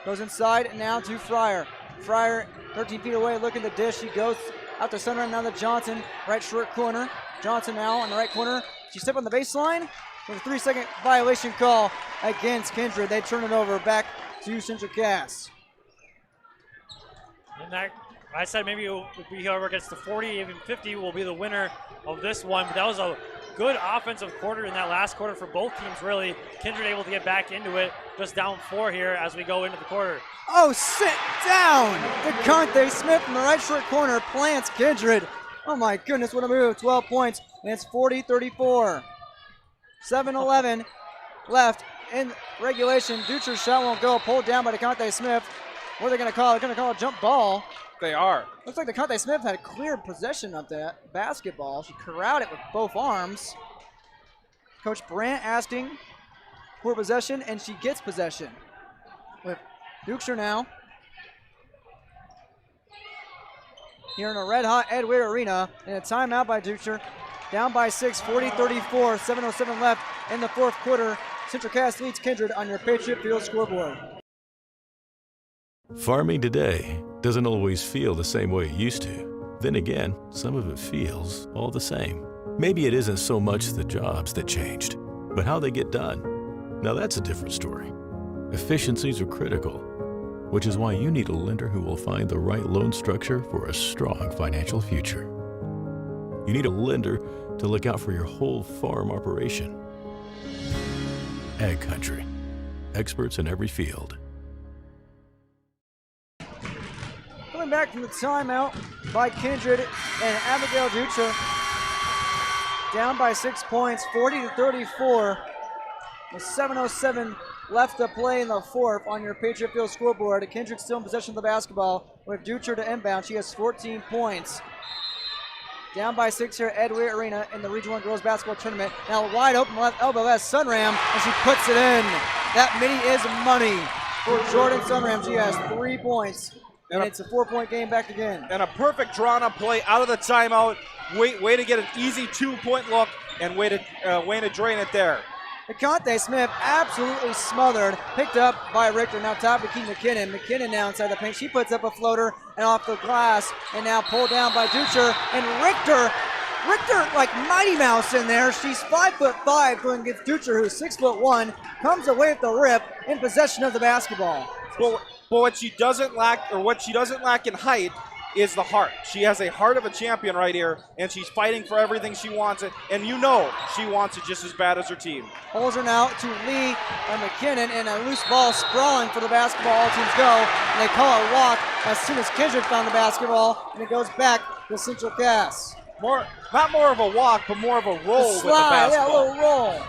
Goes inside and now to Fryer. Fryer 13 feet away looking to dish. She goes out to center and now to Johnson, right short corner. Johnson now on the right corner. She stepped on the baseline with a 3-second violation call against Kindred. They turn it over back to Central Cass. And that, I said maybe whoever gets to 40, even 50 will be the winner of this one. But that was a good offensive quarter in that last quarter for both teams, really. Kindred able to get back into it, just down 4 here as we go into the quarter. Oh, sit down! DeConte Smith from the right short corner plants Kindred. Oh my goodness, what a move. 12 points, and it's 40-34. 7-11 left in regulation. Ducher's shot won't go. Pulled down by DeConte Smith. What are they going to call? They're going to call a jump ball. They are. Looks like DeConte Smith had clear possession of that basketball. She corralled it with both arms. Coach Brandt asking for possession, and she gets possession. With Ducher now. Here in a red-hot Ed Weir Arena, and a timeout by Ducher. Down by 6, 40-34, 7:07 left in the fourth quarter. Central Cass leads Kindred on your Patriot Field scoreboard. Farming today doesn't always feel the same way it used to. Then again, some of it feels all the same. Maybe it isn't so much the jobs that changed, but how they get done. Now that's a different story. Efficiencies are critical, which is why you need a lender who will find the right loan structure for a strong financial future. You need a lender to look out for your whole farm operation. Ag Country, experts in every field. Coming back from the timeout by Kindred and Abigail Ducher. Down by 6 points, 40-34. With 7:07 left to play in the fourth on your Patriot Field scoreboard. Kindred still in possession of the basketball with Ducher to inbound. She has 14 points. Down by 6 here at Ed Weir Arena in the Region 1 Girls Basketball Tournament. Now wide open left elbow as Sunram, and she puts it in. That mini is money for Jordan Sunram. She has 3 points, and it's a 4-point game back again. And a perfect drawn-up play out of the timeout. Way to get an easy 2-point look, and way to drain it there. DeConte Smith absolutely smothered, picked up by Richter, now top to Keith McKinnon. McKinnon now inside the paint. She puts up a floater and off the glass, and now pulled down by Ducher. And Richter like Mighty Mouse in there. She's 5'5", going against Ducher, who's 6'1", comes away with the rip in possession of the basketball. Well, what she doesn't lack in height is the heart. She has a heart of a champion right here, and she's fighting for everything she wants it, and you know she wants it just as bad as her team. Holds her now to Lee and McKinnon, and a loose ball sprawling for the basketball. All teams go, and they call it a walk as soon as Kindred found the basketball, and it goes back to Central Cass. not more of a walk, but more of a roll with the basketball. Yeah, a little roll.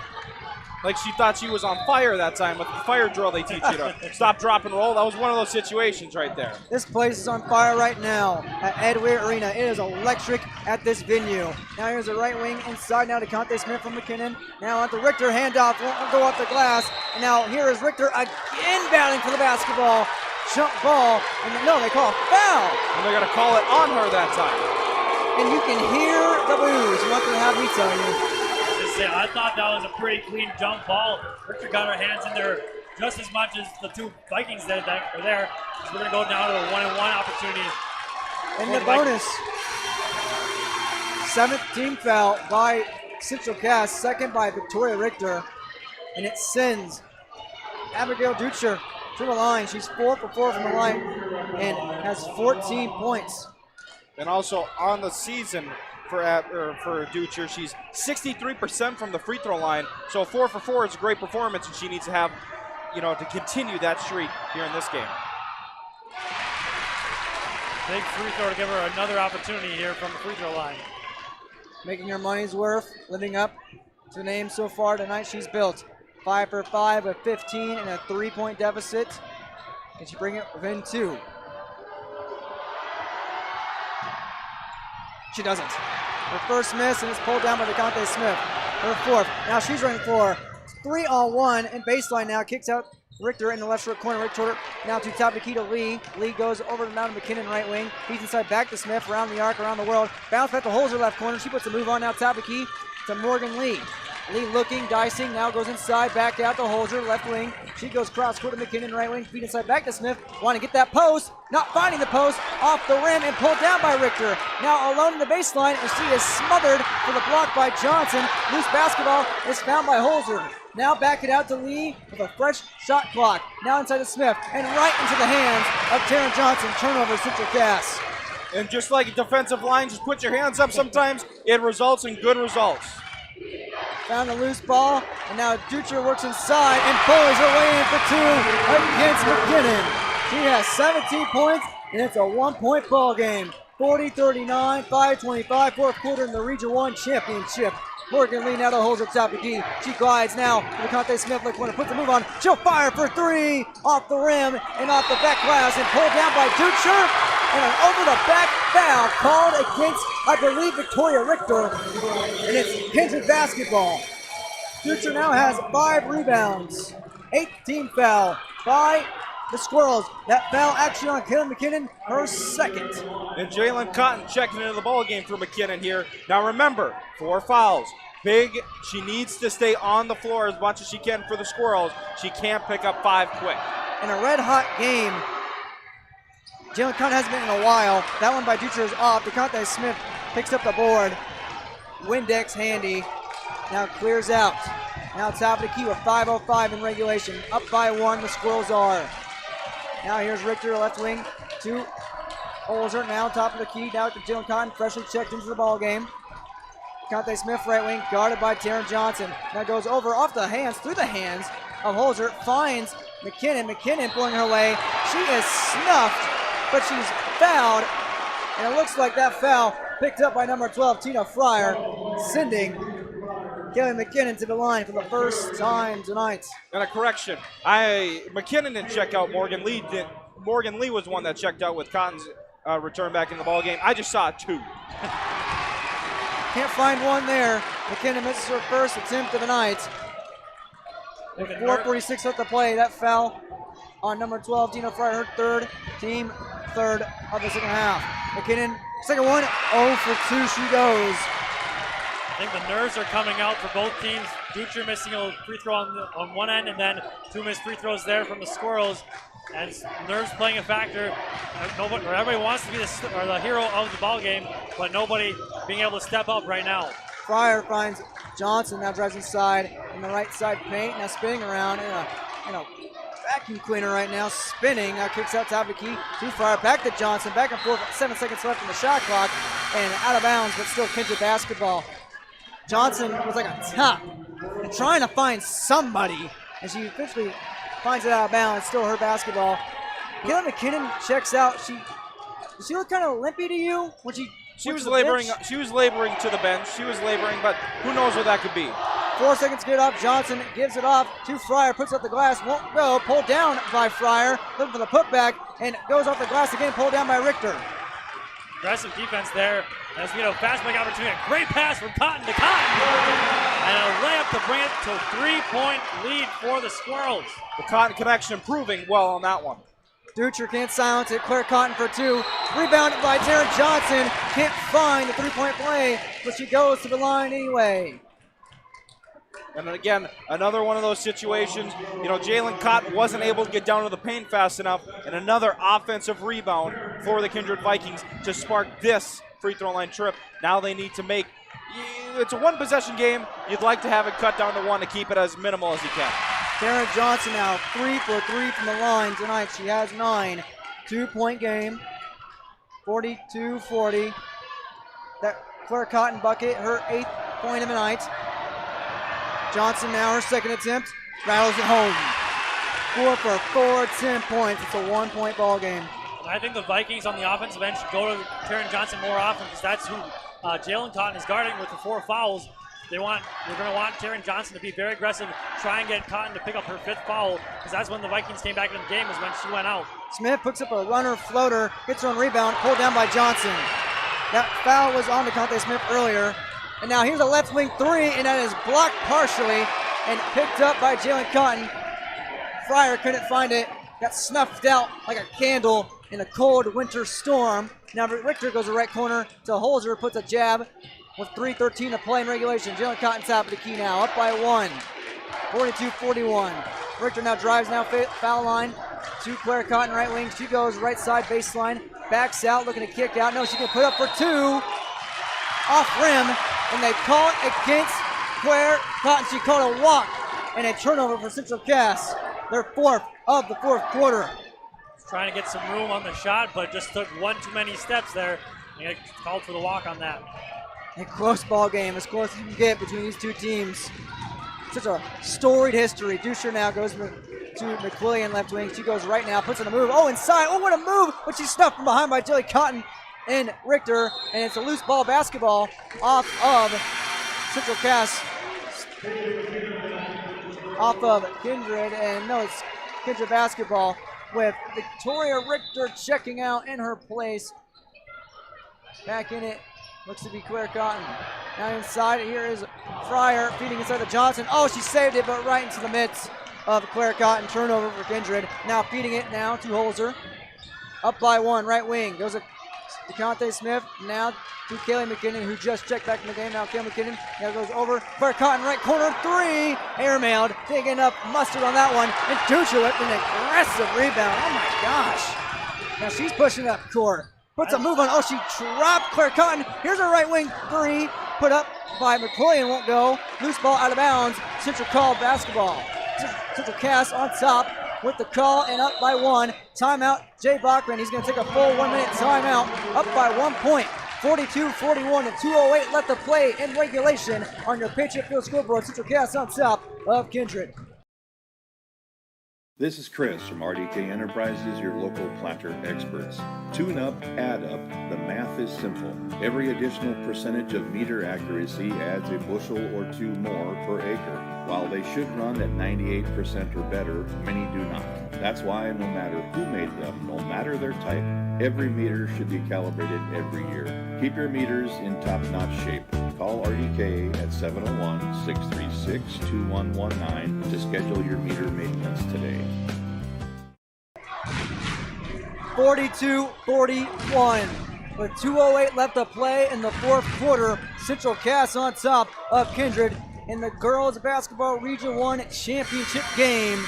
Like she thought she was on fire that time with the fire drill they teach you to stop, drop, and roll. That was one of those situations right there. This place is on fire right now at Edward Arena. It is electric at this venue. Now here's the right wing inside now to Conte Smith from McKinnon. Now on to Richter, handoff, won't go off the glass. And now here is Richter again battling for the basketball. Jump ball, and no, they call a foul. And they're going to call it on her that time. And you can hear the boos. You're not going to have me tell you. I thought that was a pretty clean jump ball. Richter got her hands in there just as much as the two Vikings that are there. So we're going to go down to a 1-and-1 opportunity. And the bonus. 7th team foul by Central Cass, second by Victoria Richter. And it sends Abigail Dutcher to the line. She's 4 for 4 from the line and has 14 points. And also on the season, for Dutcher, she's 63% from the free throw line. So 4 for 4 is a great performance, and she needs to have, to continue that streak here in this game. Big free throw to give her another opportunity here from the free throw line. Making her money's worth, living up to the name so far tonight she's built. 5 for 5 with 15 and a 3-point deficit. Can she bring it within 2? She doesn't. Her first miss, and it's pulled down by DeConte Smith. Her fourth. Now she's running for 3-on-1, and baseline now kicks out Richter in the left short corner. Richter now to top the key to Lee. Lee goes over to Mountain McKinnon right wing. He's inside back to Smith, around the arc, around the world. Bounce back to Holzer left corner. She puts a move on now, top the key to Morgan Lee. Lee looking, dicing, now goes inside, back out to Holzer, left wing. She goes cross court to McKinnon, right wing, feed inside back to Smith. Want to get that post, not finding the post, off the rim and pulled down by Richter. Now alone in the baseline, and she is smothered for the block by Johnson. Loose basketball is found by Holzer. Now back it out to Lee with a fresh shot clock. Now inside to Smith, and right into the hands of Taryn Johnson. Turnover, Central Cass. And just like a defensive line, just put your hands up sometimes, it results in good results. Found a loose ball, and now Dutcher works inside and pulls her way in for 2 against McKinnon. She has 17 points, and it's a 1-point ball game. 40-39, 5:25, fourth quarter in the Region 1 championship. Morgan Lee now to hold her top of key. She glides now to DeConte Smith, left corner, puts the move on. She'll fire for 3, off the rim and off the back glass, and pulled down by Dutcher. And an over-the-back foul called against, I believe, Victoria Richter. And it's Kindred basketball. Dutcher now has 5 rebounds. 8th-team foul by the Squirrels. That foul actually on Kayla McKinnon, her second. And Jalen Cotton checking into the ball game for McKinnon here. Now remember, 4 fouls. Big, she needs to stay on the floor as much as she can for the Squirrels. She can't pick up 5 quick. In a red-hot game, Jalen Cotton hasn't been in a while. That one by Dutcher is off. DeConte Smith picks up the board. Windex handy. Now clears out. Now top of the key with 5:05 in regulation. Up by 1, the Squirrels are. Now here's Richter, left wing, to Holzer. Now top of the key, down to Jalen Cotton, freshly checked into the ball game. DeConte Smith, right wing, guarded by Taryn Johnson. Now goes over, off the hands, through the hands of Holzer. Finds McKinnon. McKinnon pulling her way. She is snuffed, but she's fouled. And it looks like that foul picked up by number 12, Tina Fryer, sending Kelly McKinnon to the line for the first time tonight. And a correction. McKinnon didn't check out. Morgan Lee did. Morgan Lee was one that checked out with Cotton's return back in the ball game. I just saw 2. Can't find one there. McKinnon misses her first attempt of the night. With 4:46 left to play, that foul on number 12, Tina Fryer, her third, team third of the second half. McKinnon, second one, 0 for 2 she goes. I think the nerves are coming out for both teams. Dutcher missing a free throw on one end, and then 2 missed free throws there from the Squirrels. And nerves playing a factor. Everybody wants to be the hero of the ball game, but nobody being able to step up right now. Fryer finds Johnson, now drives inside in the right side paint, now spinning around in a vacuum cleaner right now, spinning, now kicks out top of the key to Fryer, back to Johnson, back and forth, 7 seconds left in the shot clock, and out of bounds, but still Kindred basketball. Johnson was like a top and trying to find somebody, and she eventually finds it out of bounds. Still her basketball. Kayla McKinnon checks out. Does she look kind of limpy to you when she She was laboring to the bench. She was laboring, but who knows what that could be. 4 seconds to get up. Johnson gives it off to Fryer, puts up the glass, won't go. Pulled down by Fryer, looking for the putback, and goes off the glass again, pulled down by Richter. Aggressive defense there. As we know, fast break opportunity. A great pass from Cotton to Cotton. And a layup to bring it to a 3-point lead for the Squirrels. The Cotton connection improving well on that one. Dutcher can't silence it. Claire Cotton for 2. Rebounded by Taryn Johnson. Can't find the 3-point play, but she goes to the line anyway. And then again, another one of those situations, Jalen Cotton wasn't able to get down to the paint fast enough, and another offensive rebound for the Kindred Vikings to spark this free throw line trip. Now they need to make, it's a one-possession game. You'd like to have it cut down to 1 to keep it as minimal as you can. Taryn Johnson now 3 for 3 from the line tonight. She has 9. 2-point game, 42-40. That Claire Cotton bucket, her 8th point of the night. Johnson now her second attempt, rattles it home. 4 for 4, 10 points. It's a 1-point ball game. I think the Vikings on the offensive end should go to Taryn Johnson more often because that's who Jalen Cotton is guarding with the 4 fouls. We're going to want Taryn Johnson to be very aggressive, try and get Cotton to pick up her 5th foul because that's when the Vikings came back in the game is when she went out. Smith puts up a runner floater, gets her on rebound, pulled down by Johnson. That foul was on DeConte Smith earlier. And now here's a left wing 3, and that is blocked partially and picked up by Jalen Cotton. Fryer couldn't find it, got snuffed out like a candle in a cold winter storm. Now Richter goes to the right corner to Holzer, puts a jab with 3:13 to play in regulation. Jalen Cotton top of the key now, up by 1, 42-41. Richter now drives foul line to Claire Cotton, right wing. She goes right side baseline, backs out, looking to kick out. No, she can put up for 2, off rim, and they call it against Claire Cotton. She called a walk and a turnover for Central Cass. Their 4th of the 4th quarter. Trying to get some room on the shot, but just took one too many steps there. And called for the walk on that. A close ball game, as close as you can get between these two teams. Such a storied history. Dusher now goes to McQuillian left wing. She goes right now, puts in a move. Oh, inside. Oh, what a move! But she's stuffed from behind by Jilly Cotton and Richter, and it's a loose ball basketball off of Central Cass. Off of Kindred, and no, it's Kindred basketball with Victoria Richter checking out in her place. Back in it, looks to be Claire Cotton. Now inside, here is Fryer feeding inside the Johnson. Oh, she saved it, but right into the midst of Claire Cotton. Turnover for Kindred. Now feeding it now to Holzer. Up by 1, right wing. Goes to DeConte Smith. Now to Kaylee McKinnon, who just checked back in the game. Now Kaylee McKinnon now goes over. Claire Cotton, right corner, 3. Airmailed. Digging up mustard on that one. And Ducha with an aggressive rebound. Oh my gosh. Now she's pushing up court. Puts a move on. Oh, she dropped Claire Cotton. Here's her right wing 3. Put up by McQuillian, won't go. Loose ball out of bounds. Central call basketball. Central Cass on top with the call and up by 1. Timeout, Jay Bachman. He's going to take a full 1-minute timeout. Up by 1 point. 42-41 and 2:08 left to play in regulation on your Patriot Field scoreboard. Central Cass on top of Kindred. This is Chris from RDK Enterprises, your local planter experts. Tune up, add up. The math is simple. Every additional percentage of meter accuracy adds a bushel or 2 more per acre. While they should run at 98% or better, many do not. That's why no matter who made them, no matter their type, every meter should be calibrated every year. Keep your meters in top-notch shape. Call RDK at 701-636-2119 to schedule your meter maintenance today. 42-41 with 2:08 left to play in the 4th quarter. Central Cass on top of Kindred in the girls basketball Region 1 championship game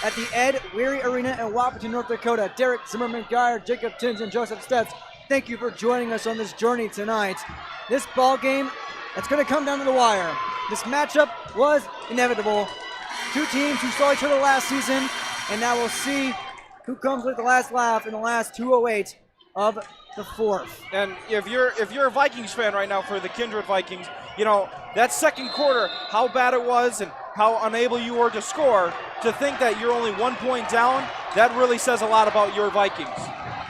at the Ed Weary Arena in Wahpeton, North Dakota. Derek Zimmerman, Geyer, Jacob Tins, and Joseph Stetz, thank you for joining us on this journey tonight. This ball game, it's going to come down to the wire. This matchup was inevitable. 2 teams who saw each other last season, and now we'll see who comes with the last laugh in the last 2:08 of the 4th. And if you're a Vikings fan right now for the Kindred Vikings, you know, that second quarter, how bad it was and how unable you were to score, to think that you're only 1 point down, that really says a lot about your Vikings.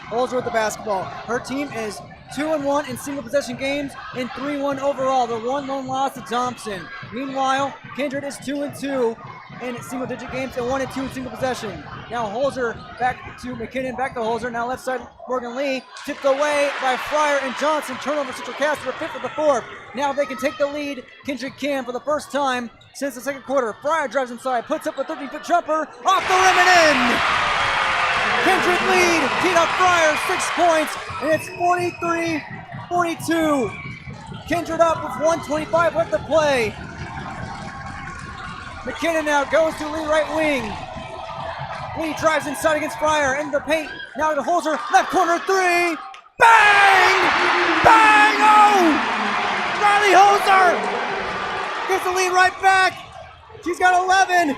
Holzer with the basketball. Her team is 2-1 in single possession games and 3-1 overall. The one lone loss to Thompson. Meanwhile, Kindred is 2-2 in single digit games and 1-2 in single possession. Now Holzer back to McKinnon, back to Holzer. Now left side, Morgan Lee tipped away by Fryer and Johnson. Turnover Central Cass for 5th of the 4th. Now they can take the lead. Kindred can for the first time since the second quarter. Fryer drives inside, puts up a 13-foot jumper off the rim and in. Kindred lead, Tina Fryer 6 points, and it's 43-42. Kindred up with 1:25 left to play. McKinnon now goes to Lee right wing. Lee drives inside against Fryer, in the paint, now to Holzer, left corner 3. Bang! Bang! Oh! Riley Holzer gets the lead right back. She's got 11.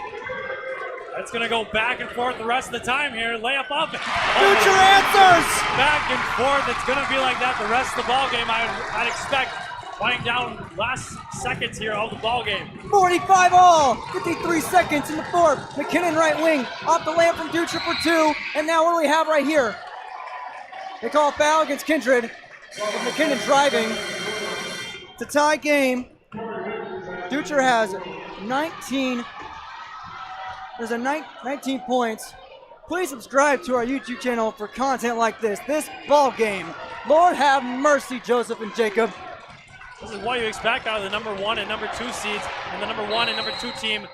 It's going to go back and forth the rest of the time here. Layup up. Future answers. Back and forth. It's going to be like that the rest of the ball game. I'd expect winding down last seconds here of the ball game. 45 all. 53 seconds in the 4th. McKinnon right wing. Off the layup from Dutra for 2. And now what do we have right here? They call a foul against Kindred. With McKinnon driving. It's a tie game. Dutra has 19. There's a 19 points. Please subscribe to our YouTube channel for content like this. This ball game. Lord have mercy, Joseph and Jacob. This is what you expect out of the number 1 and number 2 seeds and the number 1 and number 2 team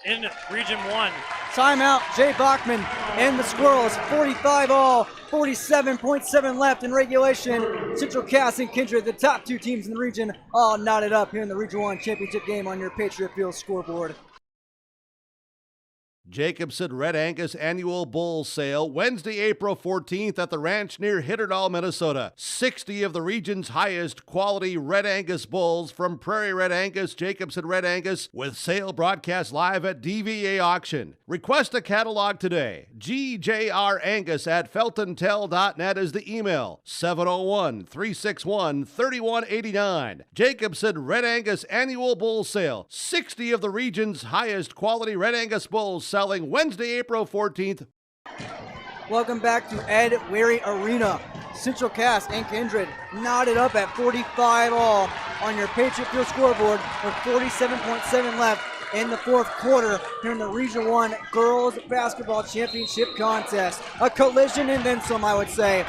in Region 1. Timeout, Jay Bachman and the Squirrels. 45 all, 47.7 left in regulation. Central Cass and Kindred, the top 2 teams in the region, all knotted up here in the Region 1 championship game on your Patriot Field scoreboard. Jacobson Red Angus Annual Bull Sale, Wednesday, April 14th at the ranch near Hitterdall, Minnesota. 60 of the region's highest quality Red Angus bulls from Prairie Red Angus, Jacobson Red Angus, with sale broadcast live at DVA Auction. Request a catalog today. gjrangus@feltontel.net is the email. 701-361-3189. Jacobson Red Angus Annual Bull Sale. 60 of the region's highest quality Red Angus bulls selling Wednesday, April 14th. Welcome back to Ed Weary Arena. Central Cass and Kindred knotted up at 45 all on your Patriot Field scoreboard with 47.7 left in the 4th quarter here in the Region 1 Girls Basketball Championship Contest. A collision and then some, I would say.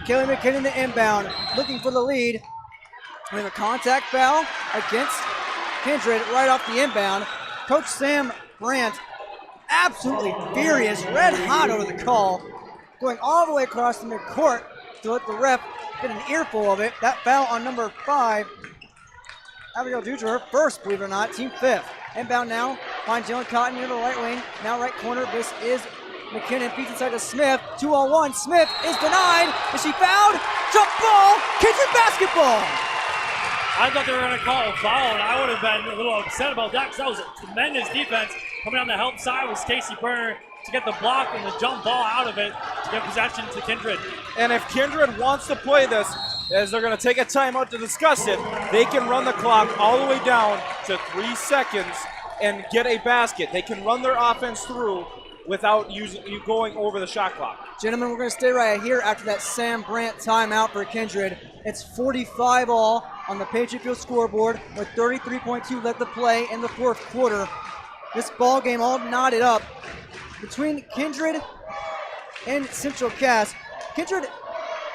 Kelly McKinnon the inbound, looking for the lead. We have a contact foul against Kindred right off the inbound. Coach Sam Brandt absolutely furious, red hot over the call, going all the way across the midcourt to let the ref get an earful of it. That foul on number 5, Abigail Dutra, her first, believe it or not, team 5th. Inbound now, finds Jalen Cotton near the right wing, now right corner. This is McKinnon, feeds inside to Smith, 2-on-1, Smith is denied. Is she fouled? Jump ball, Kindred basketball. I thought they were going to call a foul, and I would have been a little upset about that because that was a tremendous defense. Coming on the help side was Casey Burner to get the block and the jump ball out of it to get possession to Kindred. And if Kindred wants to play this, as they're going to take a timeout to discuss it, they can run the clock all the way down to 3 seconds and get a basket. They can run their offense through without you going over the shot clock. Gentlemen, we're going to stay right here after that Sam Brandt timeout for Kindred. It's 45 all on the Patriot Field scoreboard with 33.2 left to play in the 4th quarter. This ball game all knotted up between Kindred and Central Cass. Kindred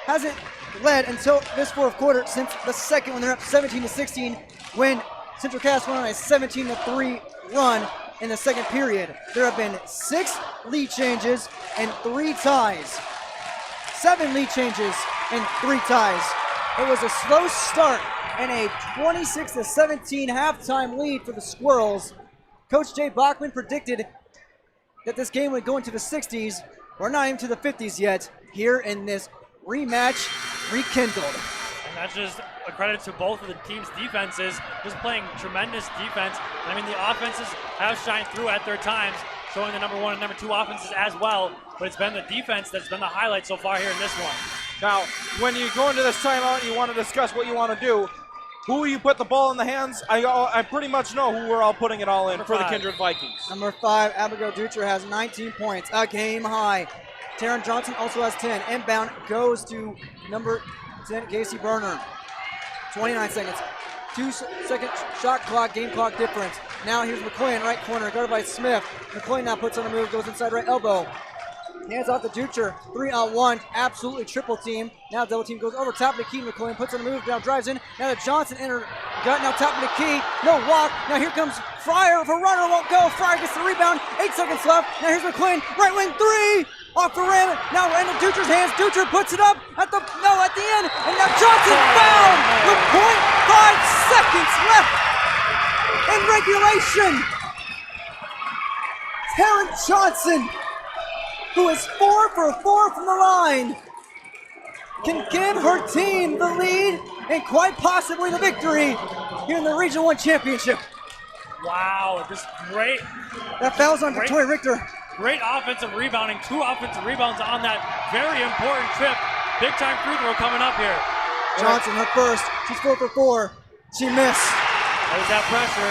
hasn't led until this 4th quarter since the second when they're up 17-16 when Central Cass went on a 17-3 run in the second period. There have been 6 lead changes and 3 ties. 7 lead changes and 3 ties. It was a slow start and a 26-17 halftime lead for the Squirrels. Coach Jay Bachman predicted that this game would go into the 60s. We're not even to the 50s yet here in this rematch rekindled. And that's just a credit to both of the team's defenses, just playing tremendous defense. I mean, the offenses have shined through at their times, showing the number 1 and number 2 offenses as well, but it's been the defense that's been the highlight so far here in this one. Now, when you go into this timeout and you want to discuss what you want to do, who you put the ball in the hands, I pretty much know who we're all putting it all in for the Kindred Vikings. Number 5, Abigail Dutra has 19 points, a game high. Taryn Johnson also has 10. Inbound goes to number Superintendent Casey Berner. 29 seconds. 2-second shot clock, game clock difference. Now here's McCoy in right corner, guarded by Smith. McCoy now puts on the move, goes inside right elbow. Hands off to Ducher, 3-on-1, absolutely triple team. Now double team goes over top of the key. McCoy puts on the move, now drives in. Now to Johnson, gut, now top of the key. No walk. Now here comes Fryer. If a runner won't go, Fryer gets the rebound. 8 seconds left. Now here's McCoy, right wing three. Off the rim. Now into Ducher's hands. Ducher puts it up at the end. And now Johnson fouled with 0.5 seconds left in regulation. Taryn Johnson, who is 4 for 4 from the line, can give her team the lead and quite possibly the victory here in the Region 1 Championship. Wow, just great. That foul's on Victoria Richter. Great offensive rebounding, 2 offensive rebounds on that very important trip. Big time free throw coming up here. Johnson, her first. She's 4 for 4. She missed. There's that pressure.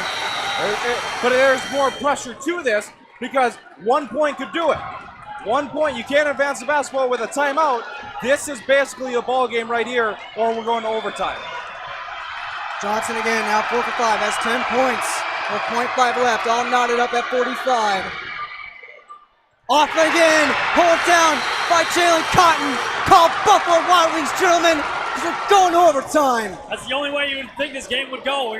But there's more pressure to this because 1 point could do it. 1 point, you can't advance the basketball with a timeout. This is basically a ball game right here, or we're going to overtime. Johnson again, now 4 for 5, has 10 points. With 0.5 left, all knotted up at 45. Off again, pulled down by Jalen Cotton. Called Buffalo Wild Wings, gentlemen. They're going to overtime. That's the only way you would think this game would go.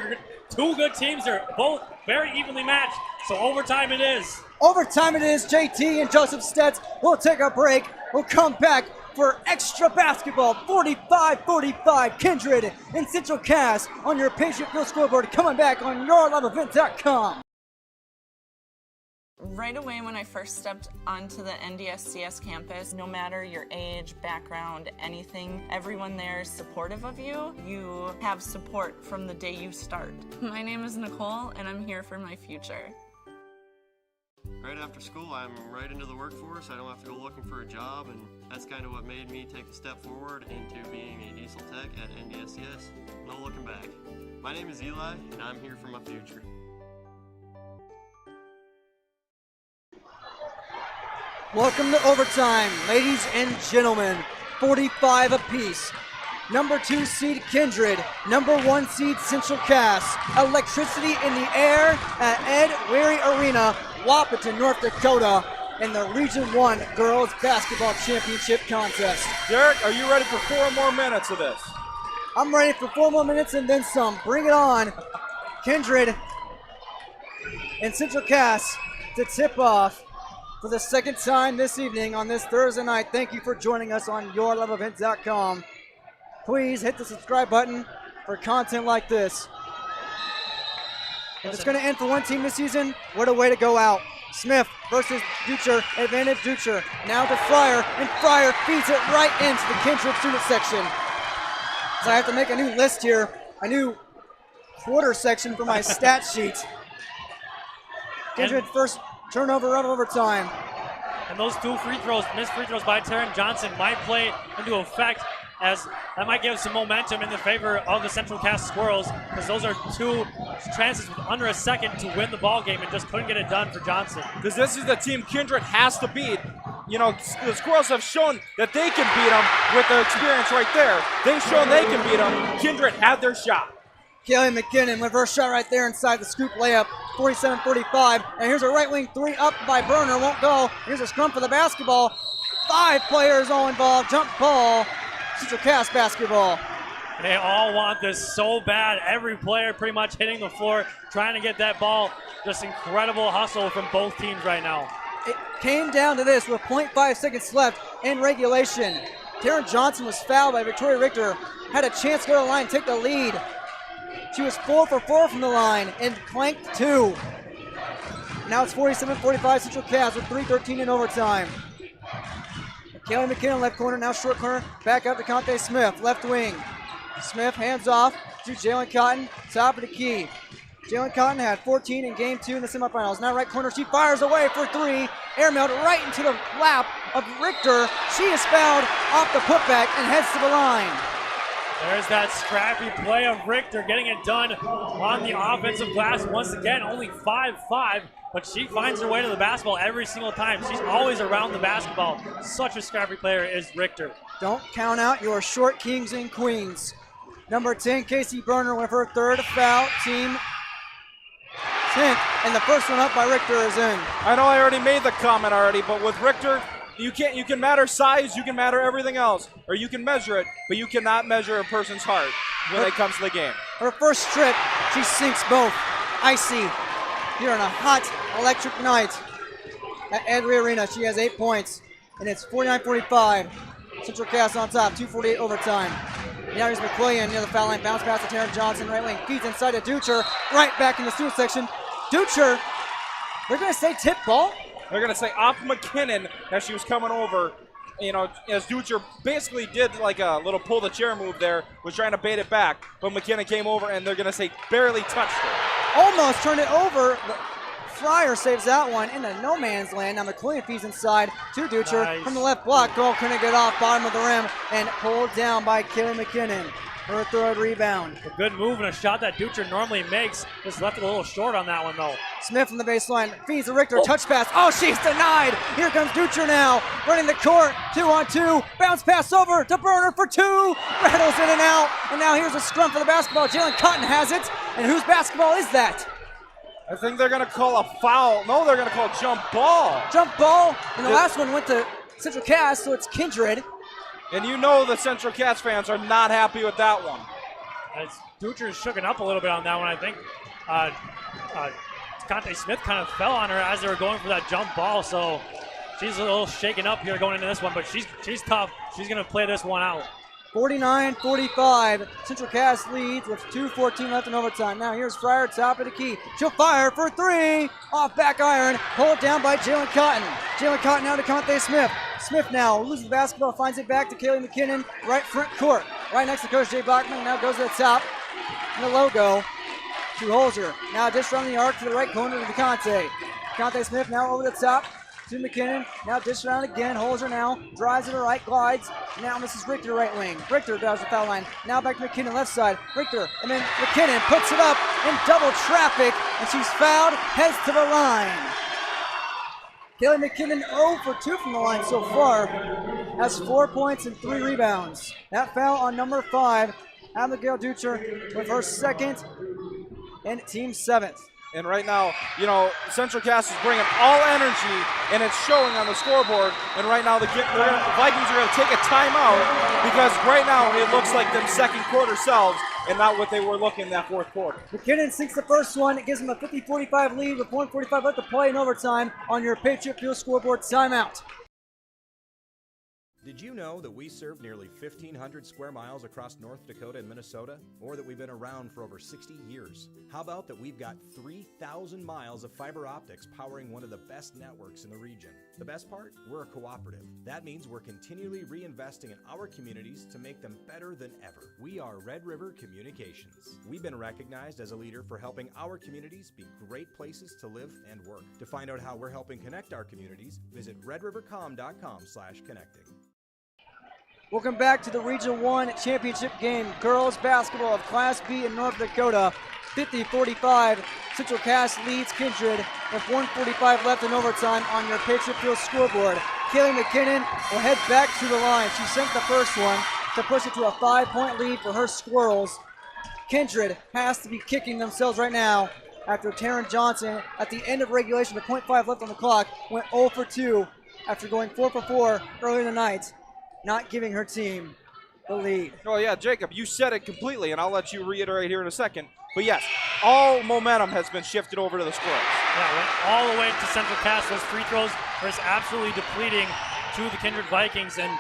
Two good teams are both very evenly matched, so overtime it is. Overtime it is. JT and Joseph Stets will take a break. We'll come back for extra basketball. 45-45, Kindred and Central Cass on your Patriot Field scoreboard. Coming back on yourloveevent.com. Right away when I first stepped onto the NDSCS campus, no matter your age, background, anything, everyone there is supportive of you. You have support from the day you start. My name is Nicole and I'm here for my future. Right after school, I'm right into the workforce. I don't have to go looking for a job, and that's kind of what made me take a step forward into being a diesel tech at NDSCS. No looking back. My name is Eli, and I'm here for my future. Welcome to overtime, ladies and gentlemen. 45 apiece. Number 2 seed Kindred, number 1 seed Central Cass. Electricity in the air at Ed Weary Arena, Wapaton, North Dakota, in the Region 1 Girls Basketball Championship Contest. Derek, are you ready for 4 more minutes of this? I'm ready for 4 more minutes and then some. Bring it on. Kindred and Central Cass to tip off for the second time this evening on this Thursday night. Thank you for joining us on yourloveevent.com. Please hit the subscribe button for content like this. If it's going to end for one team this season, what a way to go out. Smith versus Ducher, advantage Ducher. Now to Fryer, and Fryer feeds it right into the Kindred student section. So I have to make a new list here, a new quarter section for my stat sheet. Kindred first turnover of overtime. And those 2 free throws, missed free throws by Taryn Johnson, might play into effect, as that might give some momentum in the favor of the Central Cass Squirrels, because those are 2 chances with under a second to win the ball game and just couldn't get it done for Johnson. Because this is the team Kindred has to beat. You know, the Squirrels have shown that they can beat them with the experience right there. They've shown they can beat them. Kindred had their shot. Kelly McKinnon, reverse shot right there inside the scoop layup, 47-45. And here's a right wing 3 up by Berner, won't go. Here's a scrum for the basketball. 5 players all involved, jump ball. Central Cass basketball. They all want this so bad. Every player pretty much hitting the floor, trying to get that ball. Just incredible hustle from both teams right now. It came down to this with 0.5 seconds left in regulation. Taryn Johnson was fouled by Victoria Richter. Had a chance to go to the line and take the lead. She was 4 for 4 from the line and clanked 2. Now it's 47-45 Central Cass with 3:13 in overtime. Kelly McKinnon left corner, now short corner, back out to Conte Smith, left wing. Smith hands off to Jalen Cotton, top of the key. Jalen Cotton had 14 in game 2 in the semifinals. Now right corner, she fires away for 3. Airmailed right into the lap of Richter. She is fouled off the putback and heads to the line. There's that scrappy play of Richter getting it done on the offensive glass. Once again, only 5'5", but she finds her way to the basketball every single time. She's always around the basketball. Such a scrappy player is Richter. Don't count out your short kings and queens. Number 10, Casey Berner with her third foul, team 10th, and the first one up by Richter is in. I know I already made the comment already, but with Richter, you can measure size, you can measure everything else, or you can measure it, but you cannot measure a person's heart when it comes to the game. Her first trip, she sinks both. Icy here on a hot electric night at Edry Arena. She has 8 points, and it's 49-45. Central Cass on top, 2:48 overtime. Now here's McQuillian near the foul line. Bounce pass to Taryn Johnson, right wing. Feeds inside to Ducher, right back in the student section. Ducher, they're going to say tip ball? They're going to say off McKinnon as she was coming over. You know, as Ducher basically did like a little pull the chair move there, was trying to bait it back, but McKinnon came over and they're going to say barely touched her. Almost turned it over. Fryer saves that one into no man's land. Now McQuillian feeds inside to Ducher from the left block. Goal couldn't get off, bottom of the rim, and pulled down by Kaylee McKinnon. Her third rebound. A good move and a shot that Ducher normally makes. Just left it a little short on that one, though. Smith from the baseline feeds to Richter. Touch pass. Oh, she's denied. Here comes Ducher now. Running the court. 2-on-2. Bounce pass over to Berner for two. Rattles in and out. And now here's a scrum for the basketball. Jalen Cotton has it. And whose basketball is that? I think they're going to call a foul. No, they're going to call jump ball. Jump ball. And the last one went to Central Cass, so it's Kindred. And you know the Central Cats fans are not happy with that one. Ducher's shooken up a little bit on that one, I think. Conte Smith kind of fell on her as they were going for that jump ball, so she's a little shaken up here going into this one, but she's tough. She's going to play this one out. 49-45. Central Cass leads with 2:14 left in overtime. Now here's Fryer, top of the key. She'll fire for three. Off back iron. Pulled down by Jalen Cotton. Jalen Cotton now to Conte Smith. Smith now loses the basketball, finds it back to Kaylee McKinnon. Right front court. Right next to Coach Jay Bachman. Now goes to the top. And the logo to Holzer. Now dish around the arc to the right corner to Conte. Conte Smith now over the top to McKinnon. Now dish around again. Holzer now drives to the right, glides. Now this is Richter right wing. Richter drives the foul line. Now back to McKinnon left side. Richter and then McKinnon puts it up in double traffic and she's fouled, heads to the line. Kaylee McKinnon 0 for 2 from the line so far. Has 4 points and 3 rebounds. That foul on number 5, Abigail Ducher with her second and team 7th. And right now, you know, Central Cass is bringing all energy, and it's showing on the scoreboard. And right now, the Vikings are going to take a timeout because right now it looks like them second quarter selves and not what they were looking in that fourth quarter. McKinnon sinks the first one. It gives them a 50-45 lead with 1:45 left to play in overtime on your Patriot Field scoreboard timeout. Did you know that we serve nearly 1,500 square miles across North Dakota and Minnesota? Or that we've been around for over 60 years? How about that we've got 3,000 miles of fiber optics powering one of the best networks in the region? The best part? We're a cooperative. That means we're continually reinvesting in our communities to make them better than ever. We are Red River Communications. We've been recognized as a leader for helping our communities be great places to live and work. To find out how we're helping connect our communities, visit redrivercom.com/connecting. Welcome back to the Region 1 Championship game. Girls basketball of Class B in North Dakota. 50-45. Central Cass leads Kindred with 1:45 left in overtime on your Patriot Field scoreboard. Kaylee McKinnon will head back to the line. She sent the first one to push it to a 5-point lead for her Squirrels. Kindred has to be kicking themselves right now after Taryn Johnson, at the end of regulation with 0.5 left on the clock, went 0 for 2 after going 4 for 4 earlier in the night, not giving her team the lead. Oh, yeah, Jacob, you said it completely, and I'll let you reiterate here in a second. But, yes, all momentum has been shifted over to the Squirrels. Yeah, went all the way to Central Cass. Those free throws are just absolutely depleting to the Kindred Vikings, and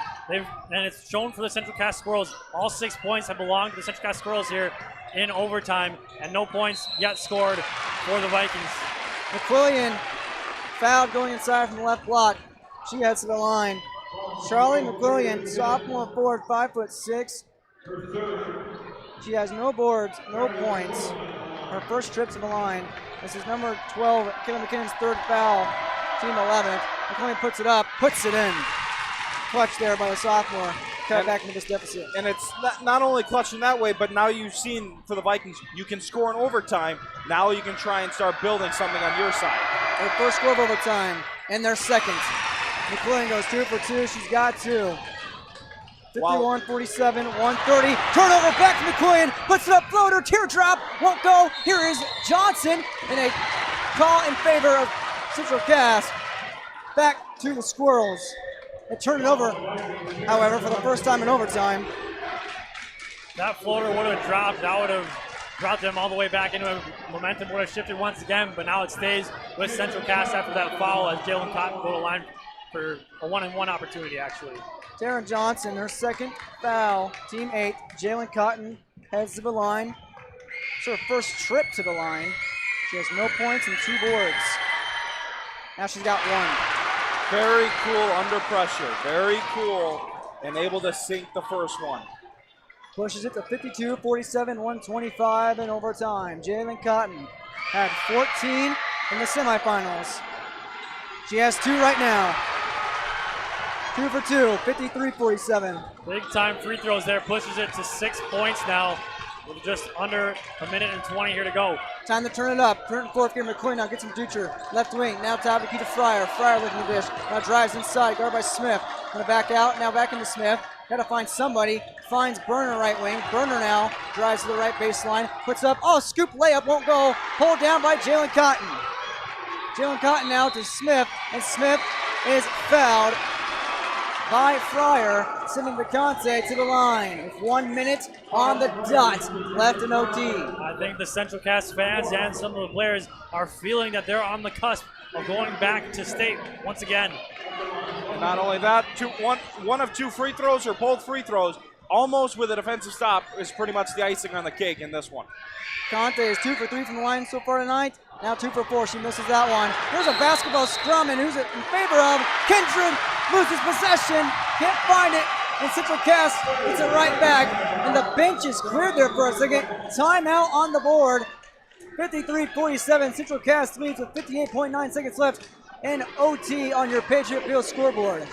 it's shown for the Central Cass Squirrels. All 6 points have belonged to the Central Cass Squirrels here in overtime, and no points yet scored for the Vikings. McQuillian fouled going inside from the left block. She heads to the line. Charlie McQuillian, sophomore forward, 5'6". She has no boards, no points. Her first trip to the line. This is number 12, Kaylee McKinnon's third foul, team 11th. McQuillian puts it up, puts it in. clutch there by the sophomore. Cut back into this deficit. And it's not only clutch in that way, but now you've seen for the Vikings, you can score in overtime. Now you can try and start building something on your side. Their first score of overtime and their second. McClellan goes 2 for 2. She's got 2. 51, 47, 130. Turnover back to McClellan. Puts it up, floater, teardrop. Won't go. Here is Johnson. And a call in favor of Central Cass. Back to the Squirrels. They turn it over, however, for the first time in overtime. That floater would have dropped. That would have brought them all the way back into it. Momentum would have shifted once again, but now it stays with Central Cass after that foul as Jalen Cotton go to line for a 1-and-1 opportunity, actually. Taryn Johnson, her second foul. Team 8. Jalen Cotton heads to the line. It's her first trip to the line. She has no points and 2 boards. Now she's got 1. Very cool under pressure. Very cool and able to sink the first one. Pushes it to 52, 47, 125 in overtime. Jalen Cotton had 14 in the semifinals. She has 2 right now. 2 for 2, 53, 47. Big time free throws there. Pushes it to 6 points now with just under a minute and 20 here to go. Time to turn it up. Current fourth game, McCoy now gets some Ducher. Left wing, now top to Keita Fryer. Fryer looking to dish. Now drives inside, guarded by Smith. Gonna back out, now back into Smith. Gotta find somebody. Finds Burner right wing. Burner now drives to the right baseline. Puts up, oh, scoop layup, won't go. Pulled down by Jalen Cotton. Jalen Cotton now to Smith, and Smith is fouled by Fryer, sending Vicante to the line with 1 minute on the dot left in OT. I think the Central Cass fans and some of the players are feeling that they're on the cusp of going back to state once again. And not only that, one of 2 free throws or both free throws, almost with a defensive stop, is pretty much the icing on the cake in this one. Conte is 2 for 3 from the line so far tonight. Now 2 for 4. She misses that one. Here's a basketball scrum, and who's it in favor of? Kindred loses possession. Can't find it. And Central Cass gets it right back. And the bench is cleared there for a second. Timeout on the board. 53-47. Central Cass leads with 58.9 seconds left. And OT on your Patriot Field scoreboard.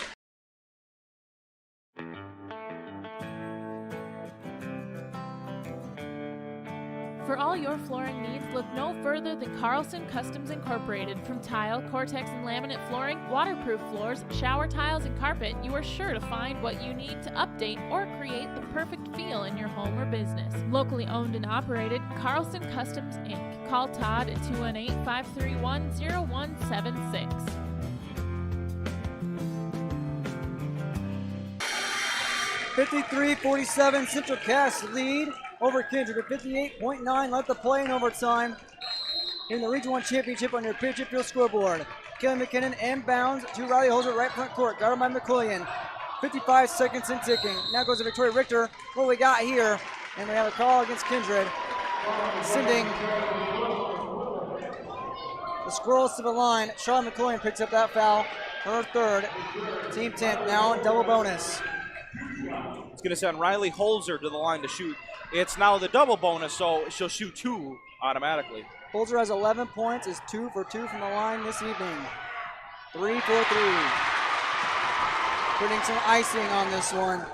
For all your flooring needs, look no further than Carlson Customs Incorporated. From tile, Cortex and laminate flooring, waterproof floors, shower tiles, and carpet, you are sure to find what you need to update or create the perfect feel in your home or business. Locally owned and operated, Carlson Customs Inc. Call Todd at 218-531-0176. (53-47) Central Cass lead over Kindred at 58.9 left to play in overtime in the Region 1 Championship on your Patriot Field scoreboard. Kelly McKinnon inbounds to Riley Holzer right front court, guarded by McCullion. 55 seconds in ticking. Now goes to Victoria Richter. What we got here? And we have a call against Kindred, sending the Squirrels to the line. Charlotte McCullion picks up that foul, her third. Team 10th now in double bonus. It's going to send Riley Holzer to the line to shoot. It's now the double bonus, so she'll shoot 2 automatically. Holzer has 11 points, is 2 for 2 from the line this evening. 3 for 3. Putting some icing on this one.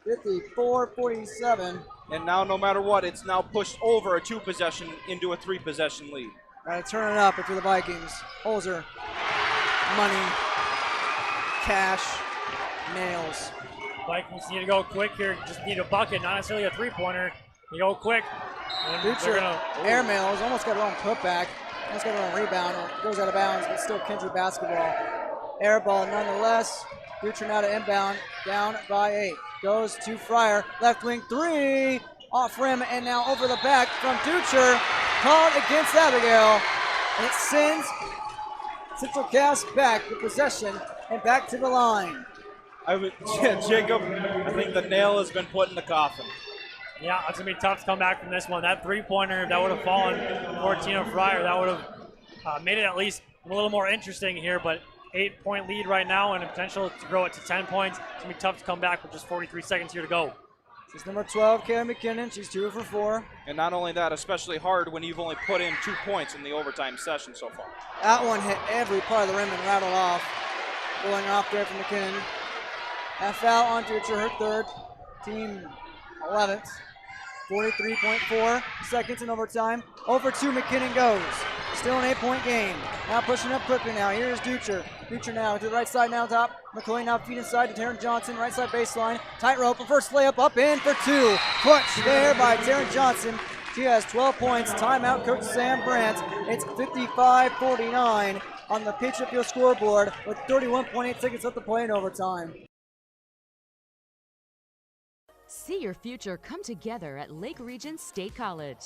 54-47. And now, no matter what, it's now pushed over a 2-possession into a 3-possession lead. Got to turn it up for the Vikings. Holzer, money, cash, nails. Vikings need to go quick here. Just need a bucket, not necessarily a three-pointer. You go quick. Future air mails, almost got her own putback. Almost got her own rebound. Goes out of bounds, but still Kindred basketball. Air ball nonetheless. Future now to inbound. Down by 8. Goes to Fryer. Left wing 3. Off rim and now over the back from Ducher. Called against Abigail. And it sends Central Cass back with possession and back to the line. Jacob, I think the nail has been put in the coffin. Yeah, it's going to be tough to come back from this one. That three-pointer, that would have fallen for Tina Fryer. That would have made it at least a little more interesting here, but 8-point lead right now and a potential to grow it to 10 points. It's going to be tough to come back with just 43 seconds here to go. This is number 12, Kayla McKinnon. She's 2 for 4. And not only that, especially hard when you've only put in 2 points in the overtime session so far. That one hit every part of the rim and rattled off. Going off there from McKinnon. A foul on Dutcher, her third, team 11th. 43.4 seconds in overtime. Over 2, McKinnon goes. Still an 8-point game. Now pushing up quickly now. Here's Dutcher. Dutcher now to the right side now top. McCoy now feed inside to Taryn Johnson. Right side baseline. Tight rope. Her first layup up in for 2. Clutch there by Taryn Johnson. She has 12 points. Timeout, Coach Sam Brandt. It's 55-49 on the Patriot Field scoreboard with 31.8 seconds left to play in overtime. See your future come together at Lake Region State College.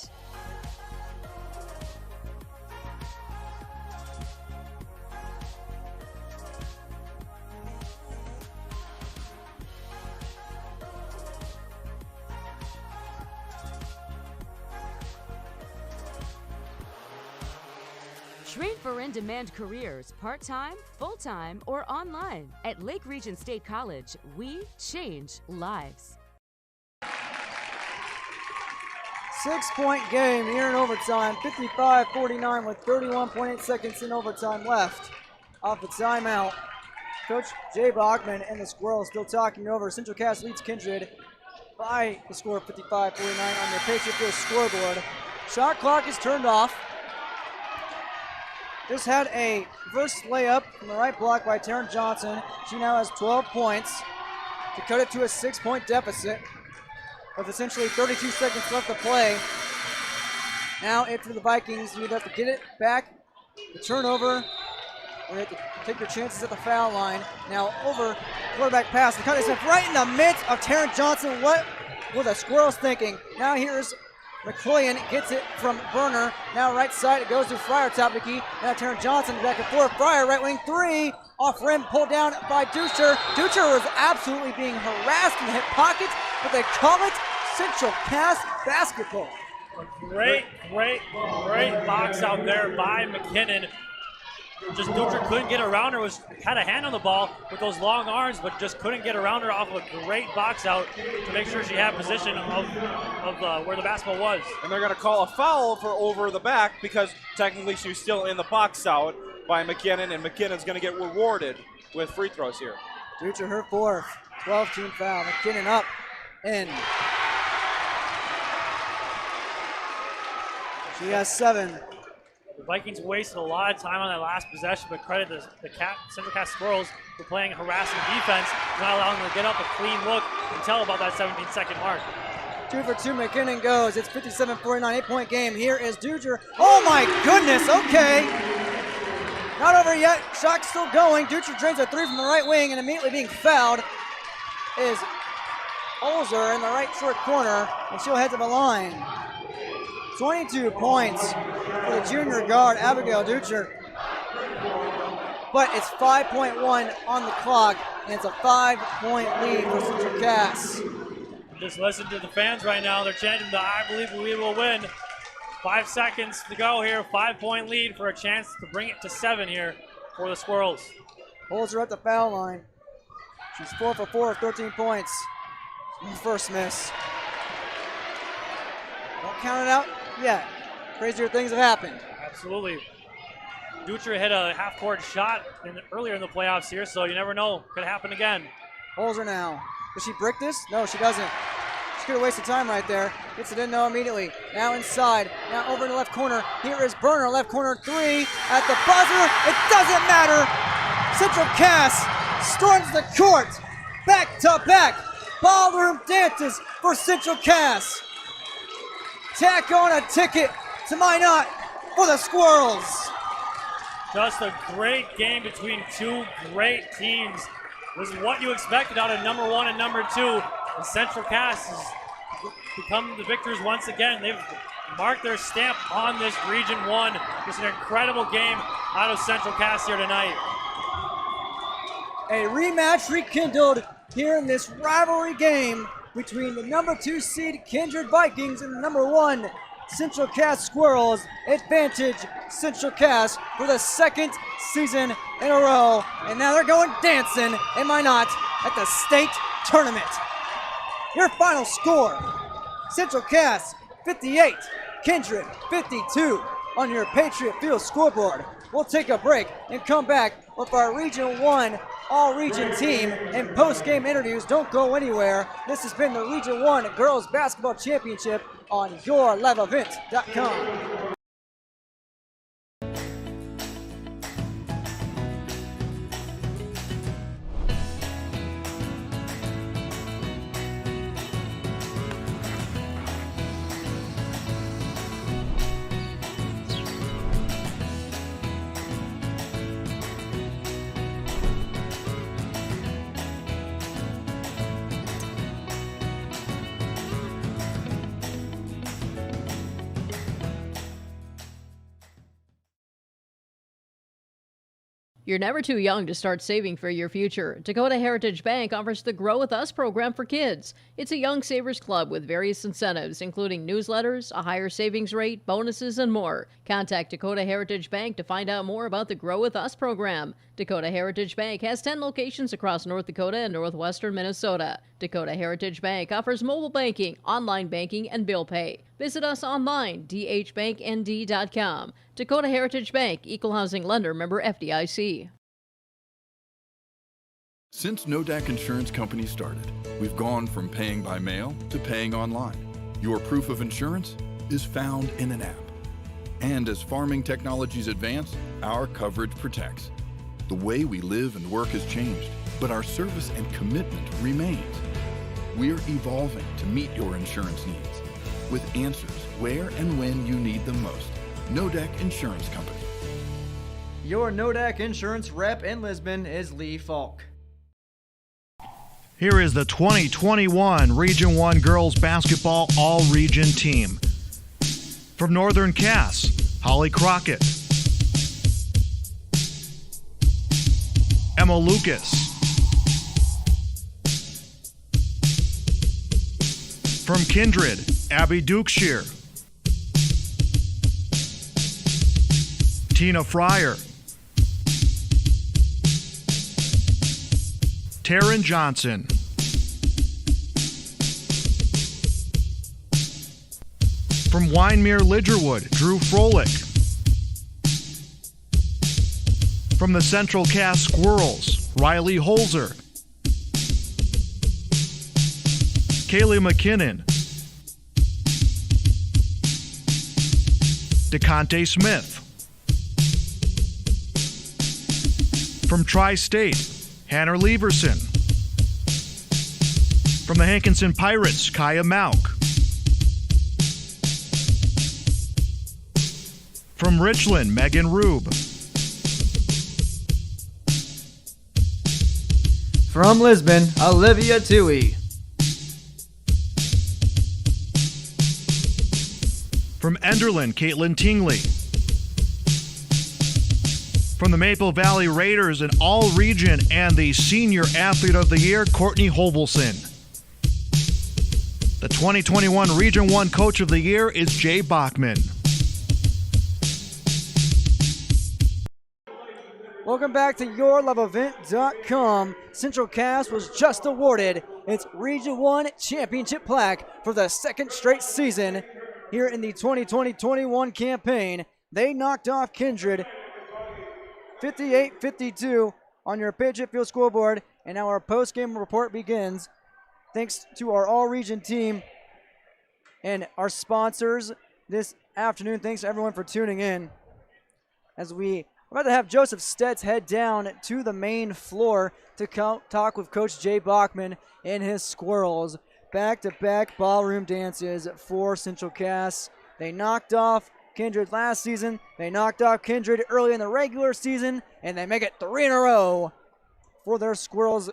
Train for in-demand careers, part-time, full-time, or online. At Lake Region State College, we change lives. 6-point game here in overtime, 55-49 with 31.8 seconds in overtime left. Off the timeout, Coach Jay Bachman and the Squirrels still talking over. Central Cass leads Kindred by the score of 55-49 on the Patriot Field scoreboard. Shot clock is turned off. Just had a reverse layup from the right block by Taryn Johnson. She now has 12 points to cut it to a 6-point deficit with essentially 32 seconds left to play. Now if for the Vikings, you have to get it back, the turnover, or you have to take your chances at the foul line. Now over, quarterback pass, the cut is right in the midst of Taryn Johnson. What were the Squirrels thinking? Now here's McCloyan, gets it from Burner. Now right side, it goes to Fryer, top of the key. Now Taryn Johnson back and forth. Fryer, right wing 3. Off rim, pulled down by Dutcher. Dutcher was absolutely being harassed in the hip pocket, but they call it Central Cass basketball. Great box out there by McKinnon. Just Dutcher couldn't get around her, had a hand on the ball with those long arms, but just couldn't get around her off of a great box out to make sure she had position of where the basketball was. And they're going to call a foul for over the back because technically she was still in the box out by McKinnon, and McKinnon's going to get rewarded with free throws here. Dutcher, her fourth, 12-team foul. McKinnon up, in. She has 7. The Vikings wasted a lot of time on that last possession, but credit the Central Cass Squirrels for playing harassing defense, not allowing them to get up a clean look until about that 17-second mark. 2 for 2, McKinnon goes. It's 57-49, 8-point game. Here is Dutcher. Oh my goodness, okay. Not over yet, shot still going. Dutcher drains a 3 from the right wing, and immediately being fouled is Olzer in the right short corner, and she'll head to the line. 22 points for the junior guard, Abigail Dutcher. But it's 5.1 on the clock, and it's a 5-point lead for Central Cass. Just listen to the fans right now. They're chanting the "I believe we will win." 5 seconds to go here. 5-point lead for a chance to bring it to 7 here for the Squirrels. Holds her at the foul line. She's 4 for 4 with 13 points. First miss. Don't count it out yet. Crazier things have happened. Absolutely. Dutcher hit a half-court shot earlier in the playoffs here, so you never know. Could happen again. Holds her now. Does she brick this? No, she doesn't. She could have wasted time right there. Gets it in though immediately. Now inside. Now over in the left corner. Here is Burner, left corner 3 at the buzzer. It doesn't matter. Central Cass storms the court. Back to back. Ballroom dances for Central Cass. Tack on a ticket to my knot for the Squirrels. Just a great game between two great teams. This is what you expected out of number 1 and number 2. And Central Cass has become the victors once again. They've marked their stamp on this Region 1. Just an incredible game out of Central Cass here tonight. A rematch rekindled here in this rivalry game between the number 2 seed Kindred Vikings and the number 1 Central Cass Squirrels. Advantage Central Cass for the 2nd season in a row. And now they're going dancing, am I not, at the state tournament. Your final score, Central Cass 58, Kindred 52 on your Patriot Field scoreboard. We'll take a break and come back with our Region 1 all-region team and post-game interviews. Don't go anywhere. This has been the Region 1 Girls Basketball Championship on yourliveevent.com. You're never too young to start saving for your future. Dakota Heritage Bank offers the Grow With Us program for kids. It's a young savers club with various incentives, including newsletters, a higher savings rate, bonuses, and more. Contact Dakota Heritage Bank to find out more about the Grow With Us program. Dakota Heritage Bank has 10 locations across North Dakota and northwestern Minnesota. Dakota Heritage Bank offers mobile banking, online banking, and bill pay. Visit us online, dhbanknd.com. Dakota Heritage Bank, Equal Housing Lender, member FDIC. Since Nodak Insurance Company started, we've gone from paying by mail to paying online. Your proof of insurance is found in an app. And as farming technologies advance, our coverage protects. The way we live and work has changed, but our service and commitment remains. We're evolving to meet your insurance needs with answers where and when you need them most. Nodak Insurance Company. Your Nodak Insurance rep in Lisbon is Lee Falk. Here is the 2021 Region 1 Girls Basketball All-Region team. From Northern Cass, Holly Crockett, Emma Lucas, from Kindred, Abby Dukeshire, Tina Fryer, Taryn Johnson, from Winemere Lidgerwood, Drew Froelich, from the Central Cass Squirrels, Riley Holzer, Kaylee McKinnon, DeConte Smith, from Tri-State, Hannah Leverson, from the Hankinson Pirates, Kaya Mauk, from Richland, Megan Rube, From Lisbon, Olivia Toohey. from Enderlin, Caitlin Tingley, from the Maple Valley Raiders and All-Region and the Senior Athlete of the Year, Courtney Hovelson. The 2021 Region 1 Coach of the Year is Jay Bachman. Welcome back to yourliveevent.com. Central Cass was just awarded its Region 1 championship plaque for the second straight season here in the 2020-21 campaign. They knocked off Kindred 58-52 on your Patriot Field scoreboard, and now our post-game report begins. Thanks to our all-region team and our sponsors this afternoon. Thanks to everyone for tuning in. As we're about to have Joseph Stetz head down to the main floor to talk with Coach Jay Bachman and his Squirrels. Back-to-back ballroom dances for Central Cass. They knocked off Kindred last season. They knocked off Kindred early in the regular season, and they make it 3 in a row for their Squirrels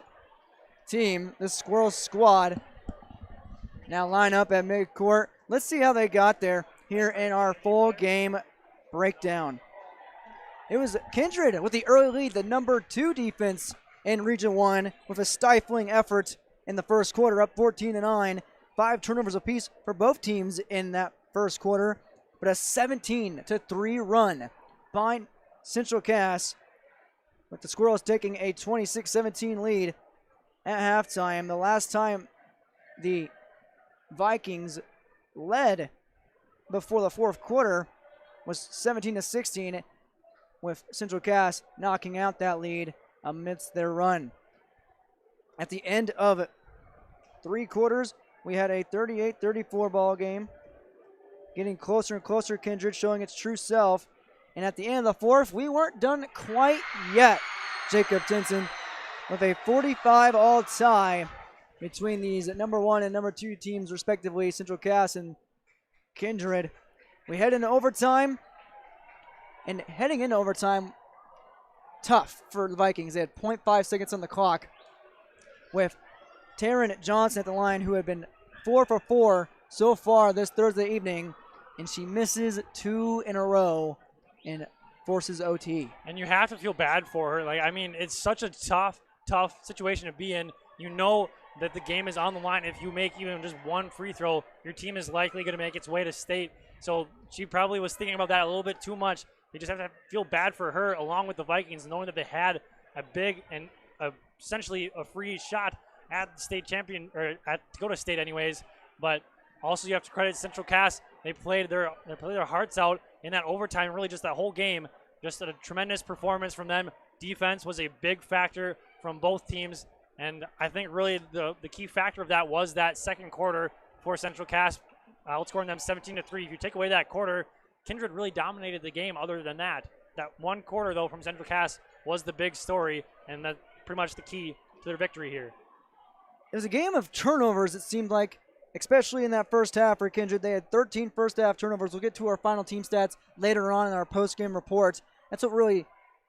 team, the Squirrels squad. Now line up at midcourt. Let's see how they got there here in our full game breakdown. It was Kindred with the early lead, the number 2 defense in Region 1 with a stifling effort in the first quarter, up 14-9. 5 turnovers apiece for both teams in that first quarter, but a 17-3 run by Central Cass, with the Squirrels taking a 26-17 lead at halftime. The last time the Vikings led before the fourth quarter was 17-16, with Central Cass knocking out that lead amidst their run. At the end of 3 quarters, we had a 38-34 ball game. Getting closer and closer, Kindred showing its true self. And at the end of the fourth, we weren't done quite yet. Jacob Tinson with a 45-all tie between these number 1 and number 2 teams, respectively, Central Cass and Kindred. We head into overtime. And heading into overtime, tough for the Vikings. They had 0.5 seconds on the clock with Taryn Johnson at the line, who had been 4 for 4 so far this Thursday evening, and she misses 2 in a row and forces OT. And you have to feel bad for her. Like, I mean, it's such a tough situation to be in. You know that the game is on the line. If you make even just one free throw, your team is likely going to make its way to state. So she probably was thinking about that a little bit too much. You just have to feel bad for her, along with the Vikings, knowing that they had a big and essentially a free shot at the state champion, or at Dakota State anyways. But also you have to credit Central Cass. They played their hearts out in that overtime, really just that whole game. Just a tremendous performance from them. Defense was a big factor from both teams, and I think really the key factor of that was that second quarter for Central Cass, outscoring them 17-3. If you take away that quarter, Kindred really dominated the game. Other than that one quarter, though, from Central Cass was the big story, and that's pretty much the key to their victory here. It was a game of turnovers, it seemed like, especially in that first half for Kindred. They had 13 first-half turnovers. We'll get to our final team stats later on in our post-game report. That's what really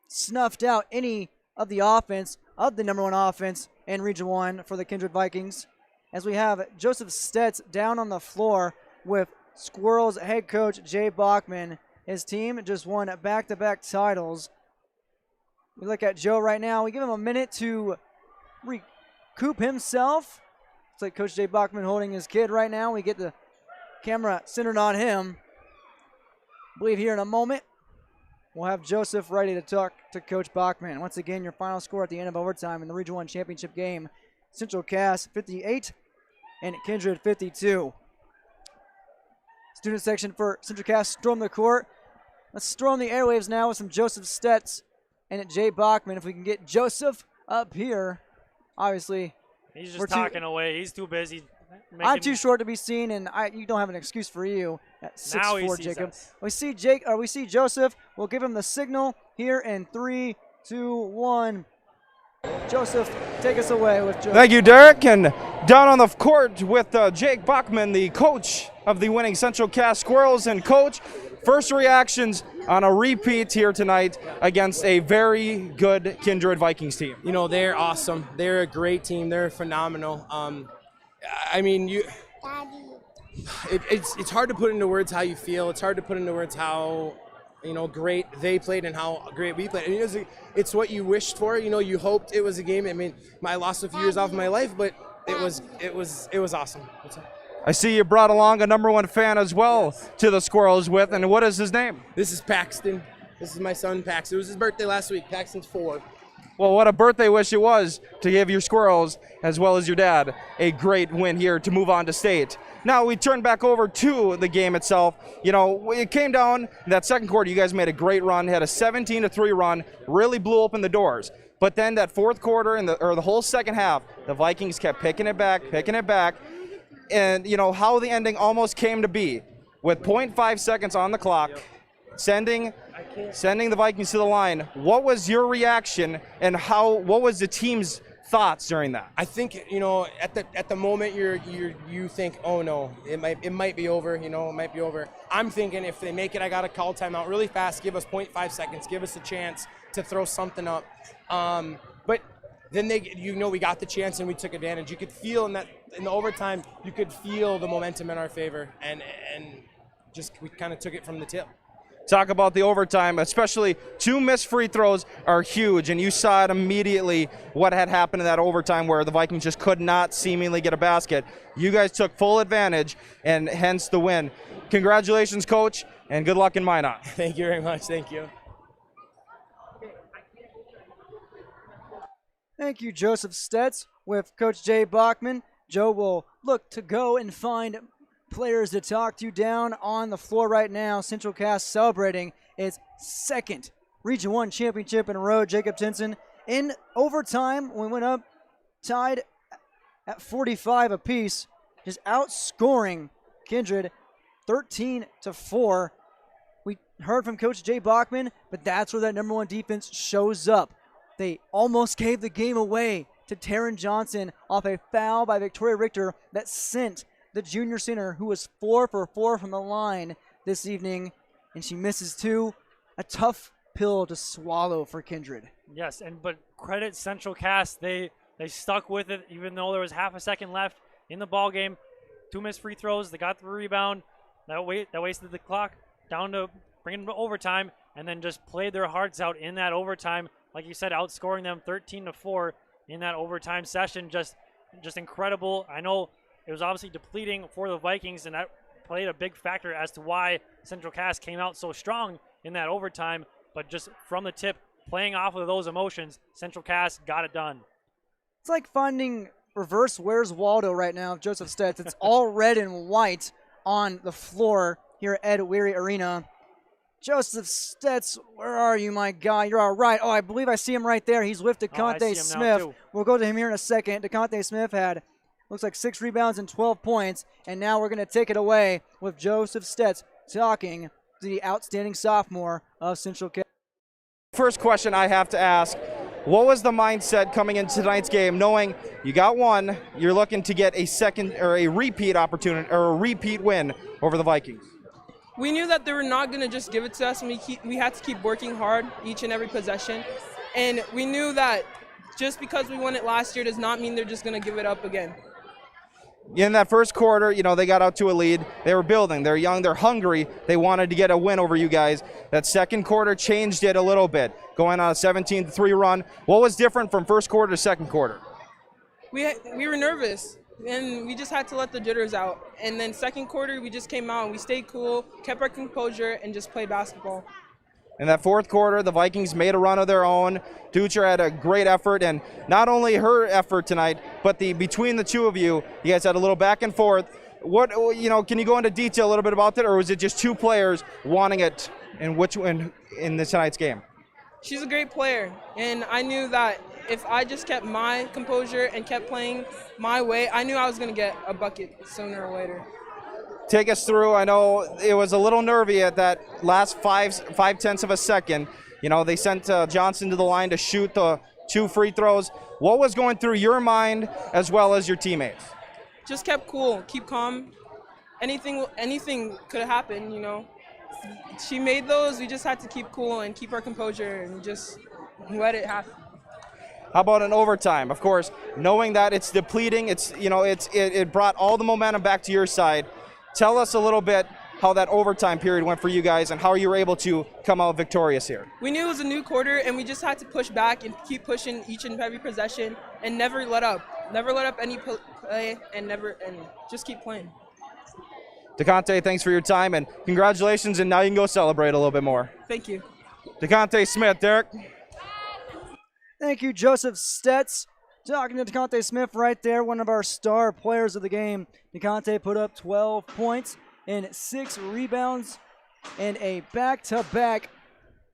snuffed out any of the offense, of the number 1 offense in Region 1 for the Kindred Vikings, as we have Joseph Stetz down on the floor with Squirrels head coach Jay Bachman. His team just won back-to-back titles. We look at Joe right now. We give him a minute to recoup himself. It's like Coach Jay Bachman holding his kid right now. We get the camera centered on him. I believe here in a moment, we'll have Joseph ready to talk to Coach Bachman. Once again, your final score at the end of overtime in the Region 1 championship game: Central Cass 58 and Kindred 52. Student section for Central Cass storm the court. Let's storm the airwaves now with some Joseph Stetz and Jay Bachman. If we can get Joseph up here, obviously. He's just talking away. He's too busy. I'm too short to be seen, and you don't have an excuse for you at 6'4", Jacob. We see Joseph. We'll give him the signal here in 3, 2, 1. Joseph, take us away with Joseph. Thank you, Derek. And down on the court with Jake Bachman, the coach of the winning Central Cass Squirrels. And coach, first reactions on a repeat here tonight against a very good Kindred Vikings team. You know, they're awesome. They're a great team. They're phenomenal. I mean, it's hard to put into words how you feel. It's hard to put into words how, great they played and how great we played. I mean, it's what you wished for. You hoped it was a game. I mean, I lost a few years off of my life, but it was awesome. I see you brought along a number 1 fan as well to the Squirrels with, and what is his name? This is Paxton. This is my son, Paxton. It was his birthday last week. Paxton's 4. Well, what a birthday wish it was to give your Squirrels, as well as your dad, a great win here to move on to state. Now we turn back over to the game itself. It came down in that second quarter. You guys made a great run, had a 17-3 run, really blew open the doors. But then that fourth quarter and the whole second half, the Vikings kept picking it back. And how the ending almost came to be, with 0.5 seconds on the clock, sending the Vikings to the line. What was your reaction, and what was the team's thoughts during that? I think at the moment you think, oh no, it might be over. It might be over. I'm thinking if they make it, I gotta call timeout really fast. Give us 0.5 seconds. Give us a chance to throw something up. But then we got the chance and we took advantage. You could feel in the overtime, you could feel the momentum in our favor, and just we kind of took it from the tip. Talk about the overtime, especially 2 missed free throws are huge, and you saw it immediately what had happened in that overtime where the Vikings just could not seemingly get a basket. You guys took full advantage, and hence the win. Congratulations, Coach, and good luck in Minot. Thank you very much. Thank you. Thank you, Joseph Stetz, with Coach Jay Bachman. Joe will look to go and find players to talk to down on the floor right now. Central Cass celebrating its second Region 1 championship in a row. Jacob Tinson In overtime, we went up, tied at 45 apiece, just outscoring Kindred 13-4. We heard from Coach Jay Bachman, but that's where that number one defense shows up. They almost gave the game away to Taryn Johnson off a foul by Victoria Richter that sent the junior center, who was 4 for 4 from the line this evening, and she misses 2. A tough pill to swallow for Kindred. Yes, but credit Central Cass. They stuck with it even though there was half a second left in the ball game. 2 missed free throws. They got the rebound. That wasted the clock down to bringing them to overtime, and then just played their hearts out in that overtime. Like you said, outscoring them 13-4 in that overtime session. Just incredible. I know it was obviously depleting for the Vikings, and that played a big factor as to why Central Cass came out so strong in that overtime. But just from the tip, playing off of those emotions, Central Cass got it done. It's like finding reverse Where's Waldo right now of Joseph Stets. It's all red and white on the floor here at Ed Weary Arena. Joseph Stets, where are you, my guy? You're all right. Oh, I believe I see him right there. He's with DeConte Smith. We'll go to him here in a second. DeConte Smith had, looks like 6 rebounds and 12 points, and now we're going to take it away with Joseph Stets talking to the outstanding sophomore of Central Cass. First question I have to ask, what was the mindset coming into tonight's game, knowing you got one, you're looking to get a second or a repeat opportunity or a repeat win over the Vikings? We knew that they were not going to just give it to us, and we had to keep working hard each and every possession. And we knew that just because we won it last year does not mean they're just going to give it up again. In that first quarter, they got out to a lead. They were building. They're young. They're hungry. They wanted to get a win over you guys. That second quarter changed it a little bit, going on a 17-3 run. What was different from first quarter to second quarter? We were nervous, and we just had to let the jitters out. And then second quarter, we just came out, and we stayed cool, kept our composure, and just played basketball. In that fourth quarter, the Vikings made a run of their own. Ducher had a great effort, and not only her effort tonight, but between the two of you guys had a little back and forth. What can you go into detail a little bit about that, or was it just two players wanting it in tonight's game? She's a great player, and I knew that if I just kept my composure and kept playing my way, I knew I was going to get a bucket sooner or later. Take us through. I know it was a little nervy at that last 5/10 of a second. They sent Johnson to the line to shoot the 2 free throws. What was going through your mind as well as your teammates? Just kept cool, keep calm. Anything could have happened, She made those. We just had to keep cool and keep our composure and just let it happen. How about an overtime? Of course, knowing that it's depleting, it brought all the momentum back to your side. Tell us a little bit how that overtime period went for you guys and how you were able to come out victorious here. We knew it was a new quarter, and we just had to push back and keep pushing each and every possession and never let up. Never let up any play and just keep playing. DeConte, thanks for your time, and congratulations, and now you can go celebrate a little bit more. Thank you. DeConte Smith, Derek. Thank you, Joseph Stets. Talking to DeConte Smith right there, one of our star players of the game. DeConte put up 12 points and 6 rebounds and a back-to-back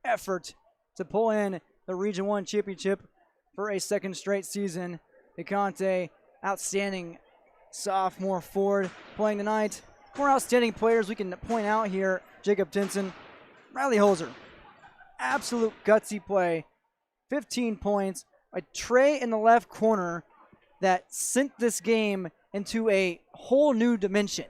effort to pull in the Region 1 championship for a second straight season. DeConte, outstanding sophomore forward playing tonight. More outstanding players we can point out here. Jacob Tinson, Riley Holzer. Absolute gutsy play. 15 points. A tray in the left corner that sent this game into a whole new dimension.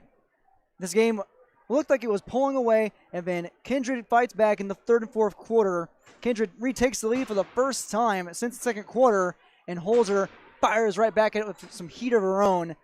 This game looked like it was pulling away, and then Kindred fights back in the third and fourth quarter. Kindred retakes the lead for the first time since the second quarter, and Holzer fires right back at it with some heat of her own.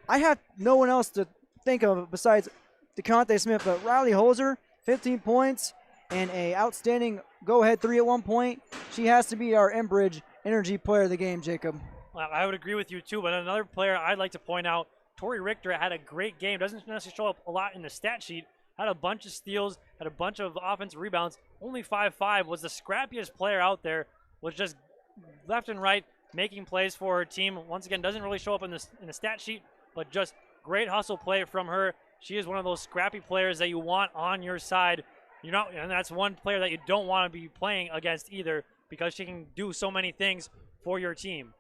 I have no one else to think of besides DeConte Smith, but Riley Holzer, 15 points, and a outstanding go-ahead 3 at one point. She has to be our Enbridge Energy player of the game, Jacob. Well, I would agree with you too, but another player I'd like to point out, Tori Richter had a great game. Doesn't necessarily show up a lot in the stat sheet. Had a bunch of steals, had a bunch of offensive rebounds. Only 5'5", was the scrappiest player out there. Was just left and right making plays for her team. Once again, doesn't really show up in the stat sheet, but just great hustle play from her. She is one of those scrappy players that you want on your side. And that's one player that you don't want to be playing against either. because she can do so many things for your team.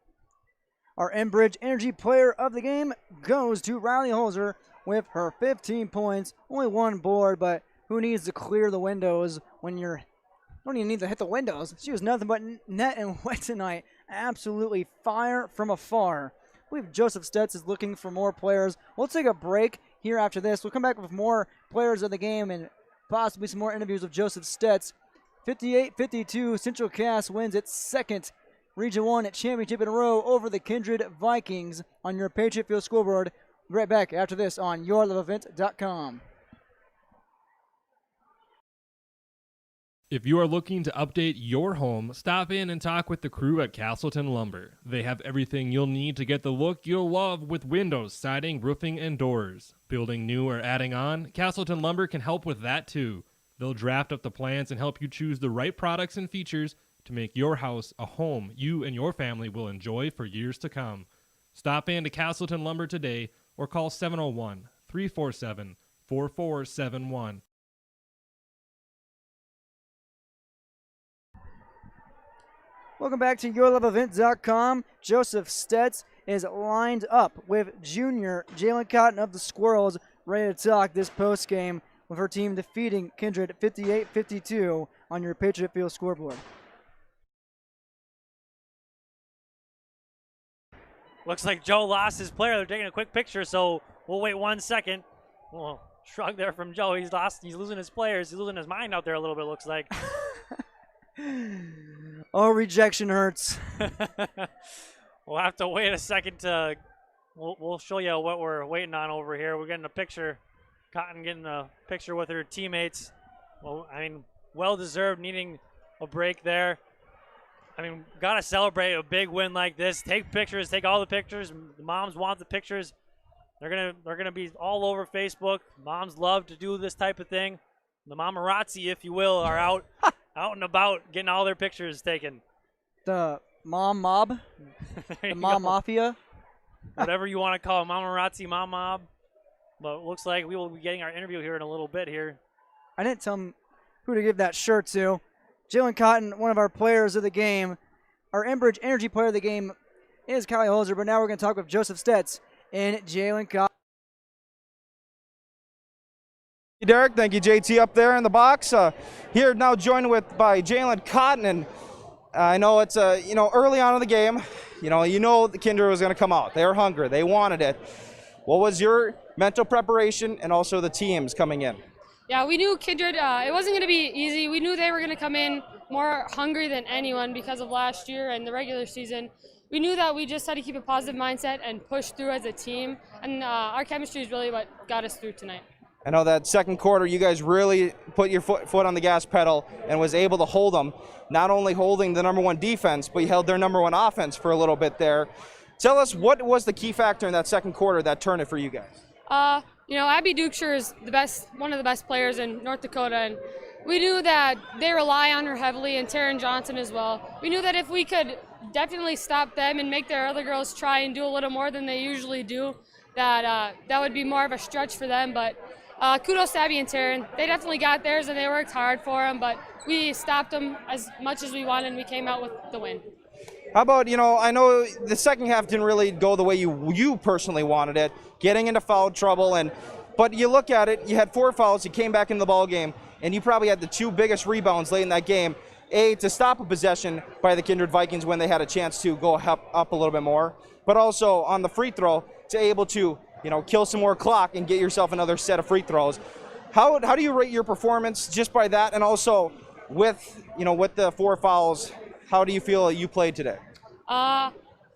Our Enbridge Energy Player of the Game goes to Riley Holzer with her 15 points. Only one board, but who needs to clear the windows when you're... Don't even need to hit the windows. She was nothing but net and wet tonight. Absolutely fire from afar. I believe Joseph Stetz is looking for more players. We'll take a break here after this. We'll come back with more players of the game and possibly some more interviews with Joseph Stetz. 58-52, Central Cass wins its second Region 1 championship in a row over the Kindred Vikings on your Patriot Field scoreboard. We'll be right back after this on yourloveevent.com. If you are looking to update your home, stop in and talk with the crew at Castleton Lumber. They have everything you'll need to get the look you'll love with windows, siding, roofing, and doors. Building new or adding on, Castleton Lumber can help with that too. They'll draft up the plans and help you choose the right products and features to make your house a home you and your family will enjoy for years to come. Stop in to Castleton Lumber today or call 701-347-4471. Welcome back to yourloveevent.com. Joseph Stetz is lined up with junior Jalen Cotton of the Squirrels, ready to talk this post game with her team defeating Kindred 58-52 on your Patriot Field scoreboard. Looks like Joe lost his player. They're taking a quick picture, so we'll wait 1 second. Well, shrug there from Joe. He's losing his players. He's losing his mind out there a little bit, looks like. Oh, rejection hurts. We'll have to wait a second to. We'll show you what we're waiting on over here. We're getting a picture. Cotton getting a picture with her teammates. Well, I mean, well deserved, needing a break there. I mean, gotta celebrate a big win like this. Take pictures. Take all the pictures. The moms want the pictures. They're gonna be all over Facebook. Moms love to do this type of thing. The mamarazzi, if you will, are out and about getting all their pictures taken. The mom mob? The mom mafia? Whatever you want to call it, mamarazzi, mom mob. But it looks like we will be getting our interview here in a little bit here. I didn't tell him who to give that shirt to. Jalen Cotton, one of our players of the game. Our Enbridge Energy Player of the game is Kylie Holzer, but now we're going to talk with Joseph Stetz and Jalen Cotton. Derek, thank you, JT, up there in the box. Here now joined by Jalen Cotton, and I know it's early on in the game. You know the Kindred was going to come out. They were hungry. They wanted it. What was your mental preparation and also the teams coming in? Yeah, we knew Kindred. It wasn't going to be easy. We knew they were going to come in more hungry than anyone because of last year and the regular season. We knew that we just had to keep a positive mindset and push through as a team, and our chemistry is really what got us through tonight. I know that second quarter you guys really put your foot on the gas pedal and was able to hold them, not only holding the number one defense, but you held their number one offense for a little bit there. Tell us, what was the key factor in that second quarter that turned it for you guys? Abby Dukeshire is one of the best players in North Dakota, and we knew that they rely on her heavily, and Taryn Johnson as well. We knew that if we could definitely stop them and make their other girls try and do a little more than they usually do, that would be more of a stretch for them, but kudos to Abby and Taryn. They definitely got theirs and they worked hard for them, but we stopped them as much as we wanted and we came out with the win. How about, I know the second half didn't really go the way you personally wanted it, getting into foul trouble, but you look at it, you had 4 fouls, you came back into the ball game, and you probably had the 2 biggest rebounds late in that game. To stop a possession by the Kindred Vikings when they had a chance to go up a little bit more, but also on the free throw to able to kill some more clock and get yourself another set of free throws. How do you rate your performance just by that, and also with the 4 fouls? How do you feel you played today?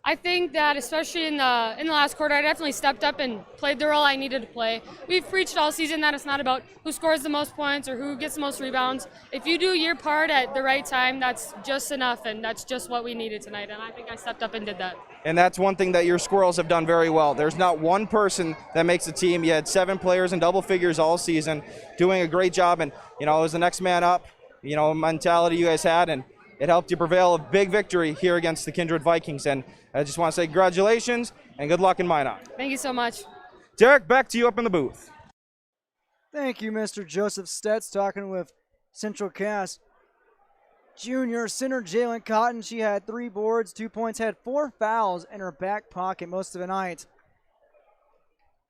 I think that especially in the last quarter, I definitely stepped up and played the role I needed to play. We've preached all season that it's not about who scores the most points or who gets the most rebounds. If you do your part at the right time, that's just enough, and that's just what we needed tonight, and I think I stepped up and did that. And that's one thing that your Squirrels have done very well. There's not one person that makes a team. You had 7 players in double figures all season, doing a great job, and it was the next man up, mentality you guys had, and it helped you prevail a big victory here against the Kindred Vikings. And I just want to say congratulations and good luck in Minot. Thank you so much. Derek, back to you up in the booth. Thank you, Mr. Joseph Stetz, talking with Central Cass. junior center Jalen Cotton. She had 3 boards, 2 points, had 4 fouls in her back pocket most of the night.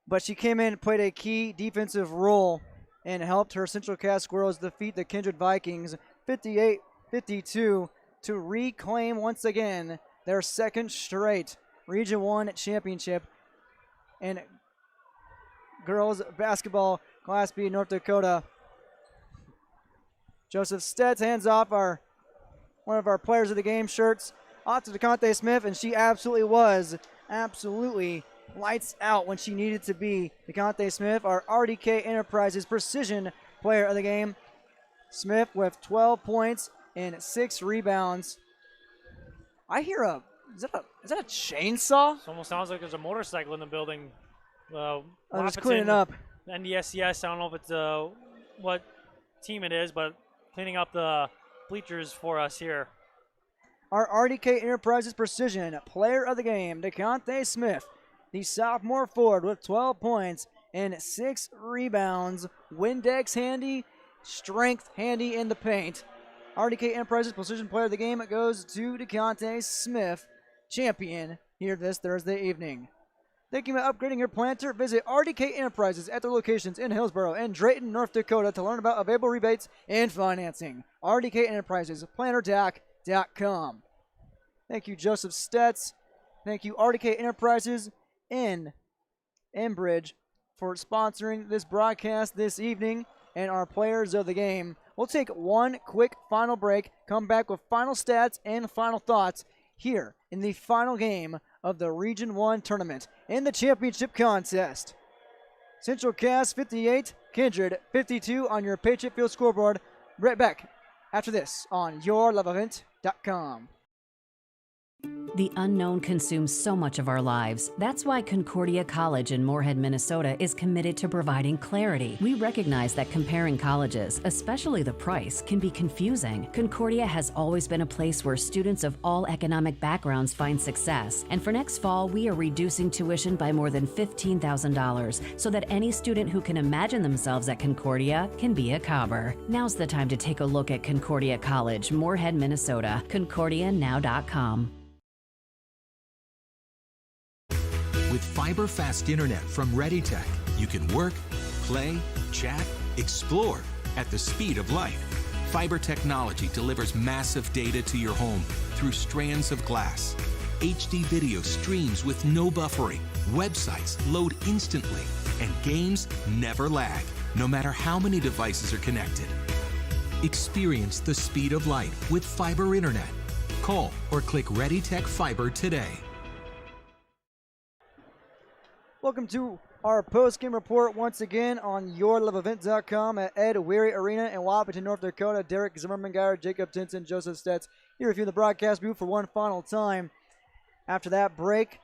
But she came in and played a key defensive role and helped her Central Cass Squirrels defeat the Kindred Vikings 58-52 to reclaim once again their second straight Region 1 championship in girls basketball Class B North Dakota. Joseph Stets hands off one of our players of the game shirts off to DeConte Smith, and she absolutely was lights out when she needed to be. DeConte Smith, our RDK Enterprises Precision Player of the Game. Smith with 12 points and 6 rebounds. I hear is that a chainsaw? It almost sounds like there's a motorcycle in the building. I was cleaning up. NDSCS, I don't know if it's what team it is, but cleaning up the bleachers for us here. Our RDK Enterprises Precision Player of the Game, DeConte Smith, the sophomore forward with 12 points and 6 rebounds. Windex handy, strength handy in the paint. RDK Enterprises Precision Player of the Game goes to DeConte Smith, champion here this Thursday evening. Thinking about upgrading your planter? Visit RDK Enterprises at their locations in Hillsboro and Drayton, North Dakota to learn about available rebates and financing. RDK Enterprises, planterdoc.com. Thank you, Joseph Stets. Thank you, RDK Enterprises in Enbridge, for sponsoring this broadcast this evening and our players of the game. We'll take one quick final break, come back with final stats and final thoughts here in the final game of the Region 1 tournament in the championship contest. Central Cass 58, Kindred 52 on your Patriot Field scoreboard. Right back after this on yourloveevent.com. The unknown consumes so much of our lives. That's why Concordia College in Moorhead, Minnesota is committed to providing clarity. We recognize that comparing colleges, especially the price, can be confusing. Concordia has always been a place where students of all economic backgrounds find success. And for next fall, we are reducing tuition by more than $15,000 so that any student who can imagine themselves at Concordia can be a Cobber. Now's the time to take a look at Concordia College, Moorhead, Minnesota. ConcordiaNow.com. With fiber-fast internet from ReadyTech, you can work, play, chat, explore at the speed of light. Fiber technology delivers massive data to your home through strands of glass. HD video streams with no buffering. Websites load instantly, and games never lag, no matter how many devices are connected. Experience the speed of light with fiber internet. Call or click ReadyTech Fiber today. Welcome to our post-game report once again on yourloveevent.com at Ed Weary Arena in Wapaton, North Dakota. Derek Zimmerman, Jacob Tinson, Joseph Stets here with you in the broadcast booth for one final time. After that break,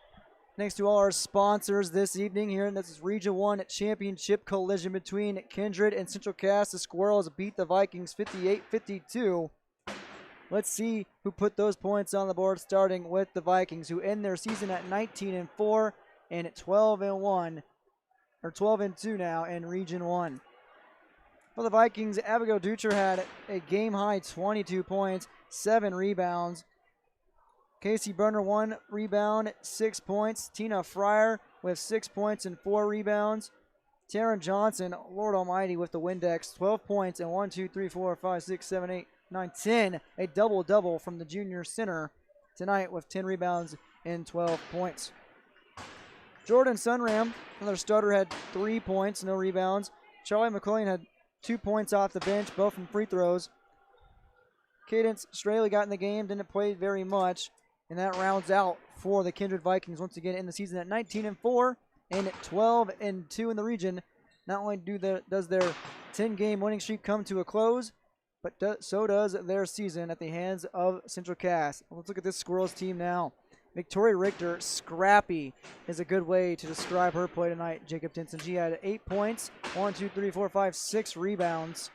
thanks to all our sponsors this evening here, and this is Region 1 championship collision between Kindred and Central Cass. The Squirrels beat the Vikings 58-52. Let's see who put those points on the board, starting with the Vikings, who end their season at 19-4. And at 12-1, or 12-2 now in Region 1. For the Vikings, Abigail Ducher had a game-high 22 points, 7 rebounds. Casey Burner, 1 rebound, 6 points. Tina Fryer with 6 points and 4 rebounds. Taryn Johnson, Lord Almighty, with the Windex, 12 points and 1, 2, 3, 4, 5, 6, 7, 8, 9, 10. A double-double from the junior center tonight with 10 rebounds and 12 points. Jordan Sunram, another starter, had 3 points, no rebounds. Charlie McClellan had 2 points off the bench, both from free throws. Cadence Straley got in the game, didn't play very much, and that rounds out for the Kindred Vikings once again in the season at 19-4 and at 12-2 in the region. Not only does their 10-game winning streak come to a close, but so does their season at the hands of Central Cass. Let's look at this Squirrels team now. Victoria Richter, scrappy, is a good way to describe her play tonight, Jacob Tinson. She had 8 points, 1, 2, 3, 4, 5, 6 rebounds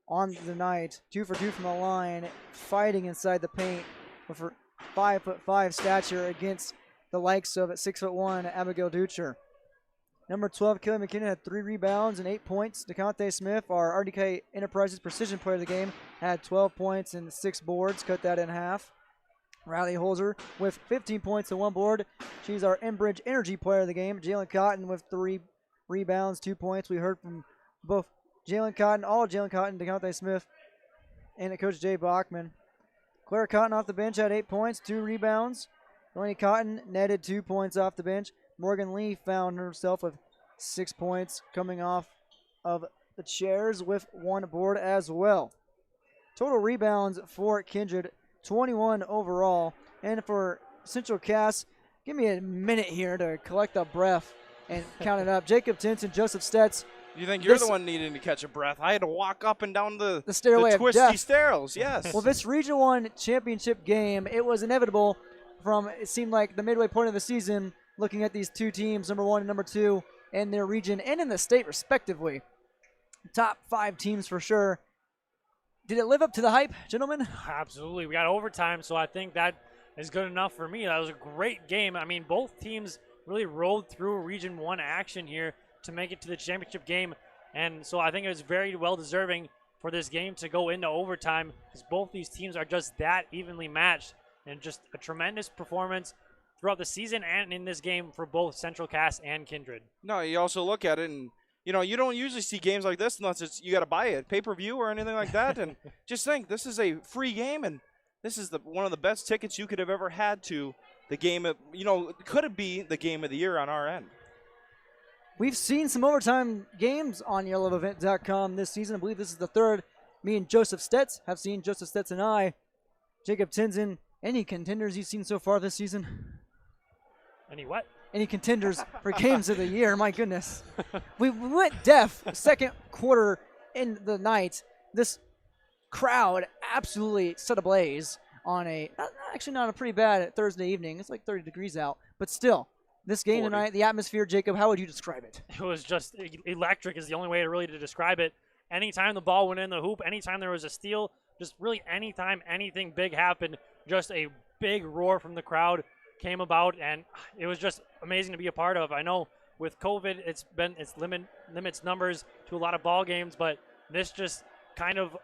on the night. 2 for 2 from the line, fighting inside the paint with her 5'5" stature against the likes of 6'1" Abigail Ducher. Number 12, Kelly McKinnon, had 3 rebounds and 8 points. DeConte Smith, our RDK Enterprises Precision Player of the Game, had 12 points and 6 boards, cut that in half. Riley Holzer with 15 points and 1 board. She's our Enbridge Energy player of the game. Jalen Cotton with 3 rebounds, 2 points. We heard from both Jalen Cotton, all Jalen Cotton, DeConte Smith, and Coach Jay Bachman. Claire Cotton off the bench had 8 points, 2 rebounds. Delaney Cotton netted 2 points off the bench. Morgan Lee found herself with 6 points coming off of the chairs with 1 board as well. Total rebounds for Kindred, 21 overall. And for Central Cass, give me a minute here to collect a breath and count it up. Jacob Tinson, Joseph Stetz. You think you're the one needing to catch a breath? I had to walk up and down the stairway the of twisty death. stairs, yes. Well, this Region 1 championship game, it was inevitable from, it seemed like, the midway point of the season, looking at these two teams, number 1 and number 2, in their region and in the state, respectively. Top 5 teams for sure. Did it live up to the hype, gentlemen? Absolutely. We got overtime, so I think that is good enough for me. That was a great game. I mean, both teams really rolled through Region 1 action here to make it to the championship game. And so I think it was very well deserving for this game to go into overtime, because both these teams are just that evenly matched, and just a tremendous performance throughout the season and in this game for both Central Cass and Kindred. No, you also look at it and, you know, you don't usually see games like this unless you got to buy it, pay-per-view or anything like that. And just think, this is a free game, and this is one of the best tickets you could have ever had to the game. Could it be the game of the year on our end? We've seen some overtime games on YellowEvent.com this season. I believe this is the third. Me and Joseph Stetz have seen. Joseph Stetz and I. Jacob Tinson, any contenders you've seen so far this season? Any what? Any contenders for games of the year? My goodness. We went deaf second quarter in the night. This crowd absolutely set ablaze on actually not a pretty bad Thursday evening. It's like 30 degrees out, but still. This game 40. tonight, the atmosphere, Jacob, how would you describe it? It was just electric is the only way to describe it. Anytime the ball went in the hoop, anytime there was a steal, just really anytime anything big happened, just a big roar from the crowd came about, and it was just amazing to be a part of. I know with COVID, it's limits numbers to a lot of ball games, but this just kind of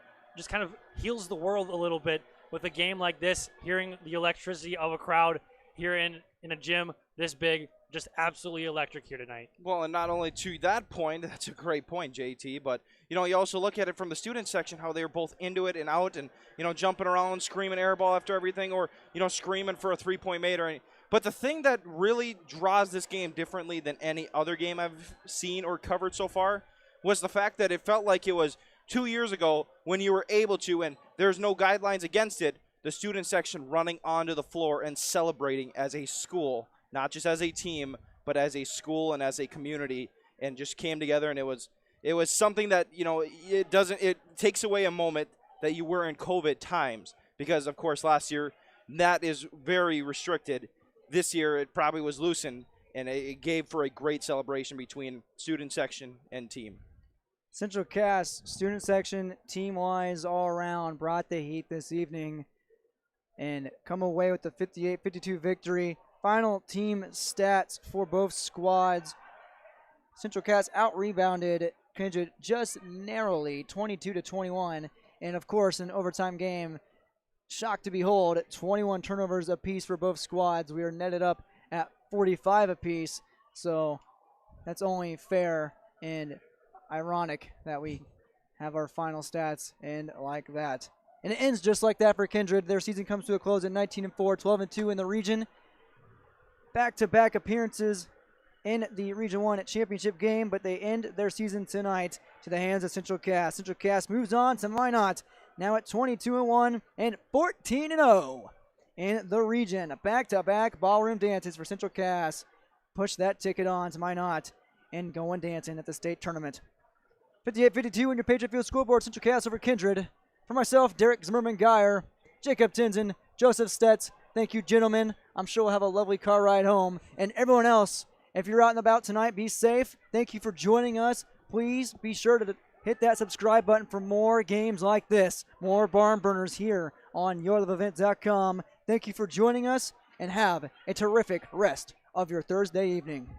heals the world a little bit with a game like this, hearing the electricity of a crowd here in a gym this big, just absolutely electric here tonight. Well, and not only to that point, that's a great point, JT, but, you also look at it from the student section, how they were both into it and out and, jumping around, screaming air ball after everything, or, screaming for a three-point made or anything. But the thing that really draws this game differently than any other game I've seen or covered so far was the fact that it felt like it was 2 years ago when you were able to, and there's no guidelines against it, the student section running onto the floor and celebrating as a school, not just as a team, but as a school and as a community, and just came together. And it was something that, it takes away a moment that you were in COVID times, because of course last year that is very restricted. This year it probably was loosened, and it gave for a great celebration between student section and team. Central Cass, student section, team-wise, all around, brought the heat this evening and come away with the 58-52 victory. Final team stats for both squads. Central Cass out-rebounded Kindred just narrowly, 22-21. And, of course, an overtime game, shock to behold, 21 turnovers apiece for both squads. We are netted up at 45 apiece. So that's only fair and ironic that we have our final stats end like that. And it ends just like that for Kindred. Their season comes to a close at 19-4, 12-2 in the region. Back-to-back appearances in the Region 1 championship game, but they end their season tonight to the hands of Central Cass. Central Cass moves on to Minot, now at 22-1 and 14-0 in the region. Back-to-back ballroom dances for Central Cass. Push that ticket on to Minot and going dancing at the state tournament. 58-52 in your Patriot Field scoreboard. Central Cass over Kindred. For myself, Derek Zimmerman-Geyer, Jacob Tinson, Joseph Stetz, thank you, gentlemen. I'm sure we'll have a lovely car ride home. And everyone else, if you're out and about tonight, be safe. Thank you for joining us. Please be sure to hit that subscribe button for more games like this, more barn burners here on YourLiveEvent.com. Thank you for joining us, and have a terrific rest of your Thursday evening.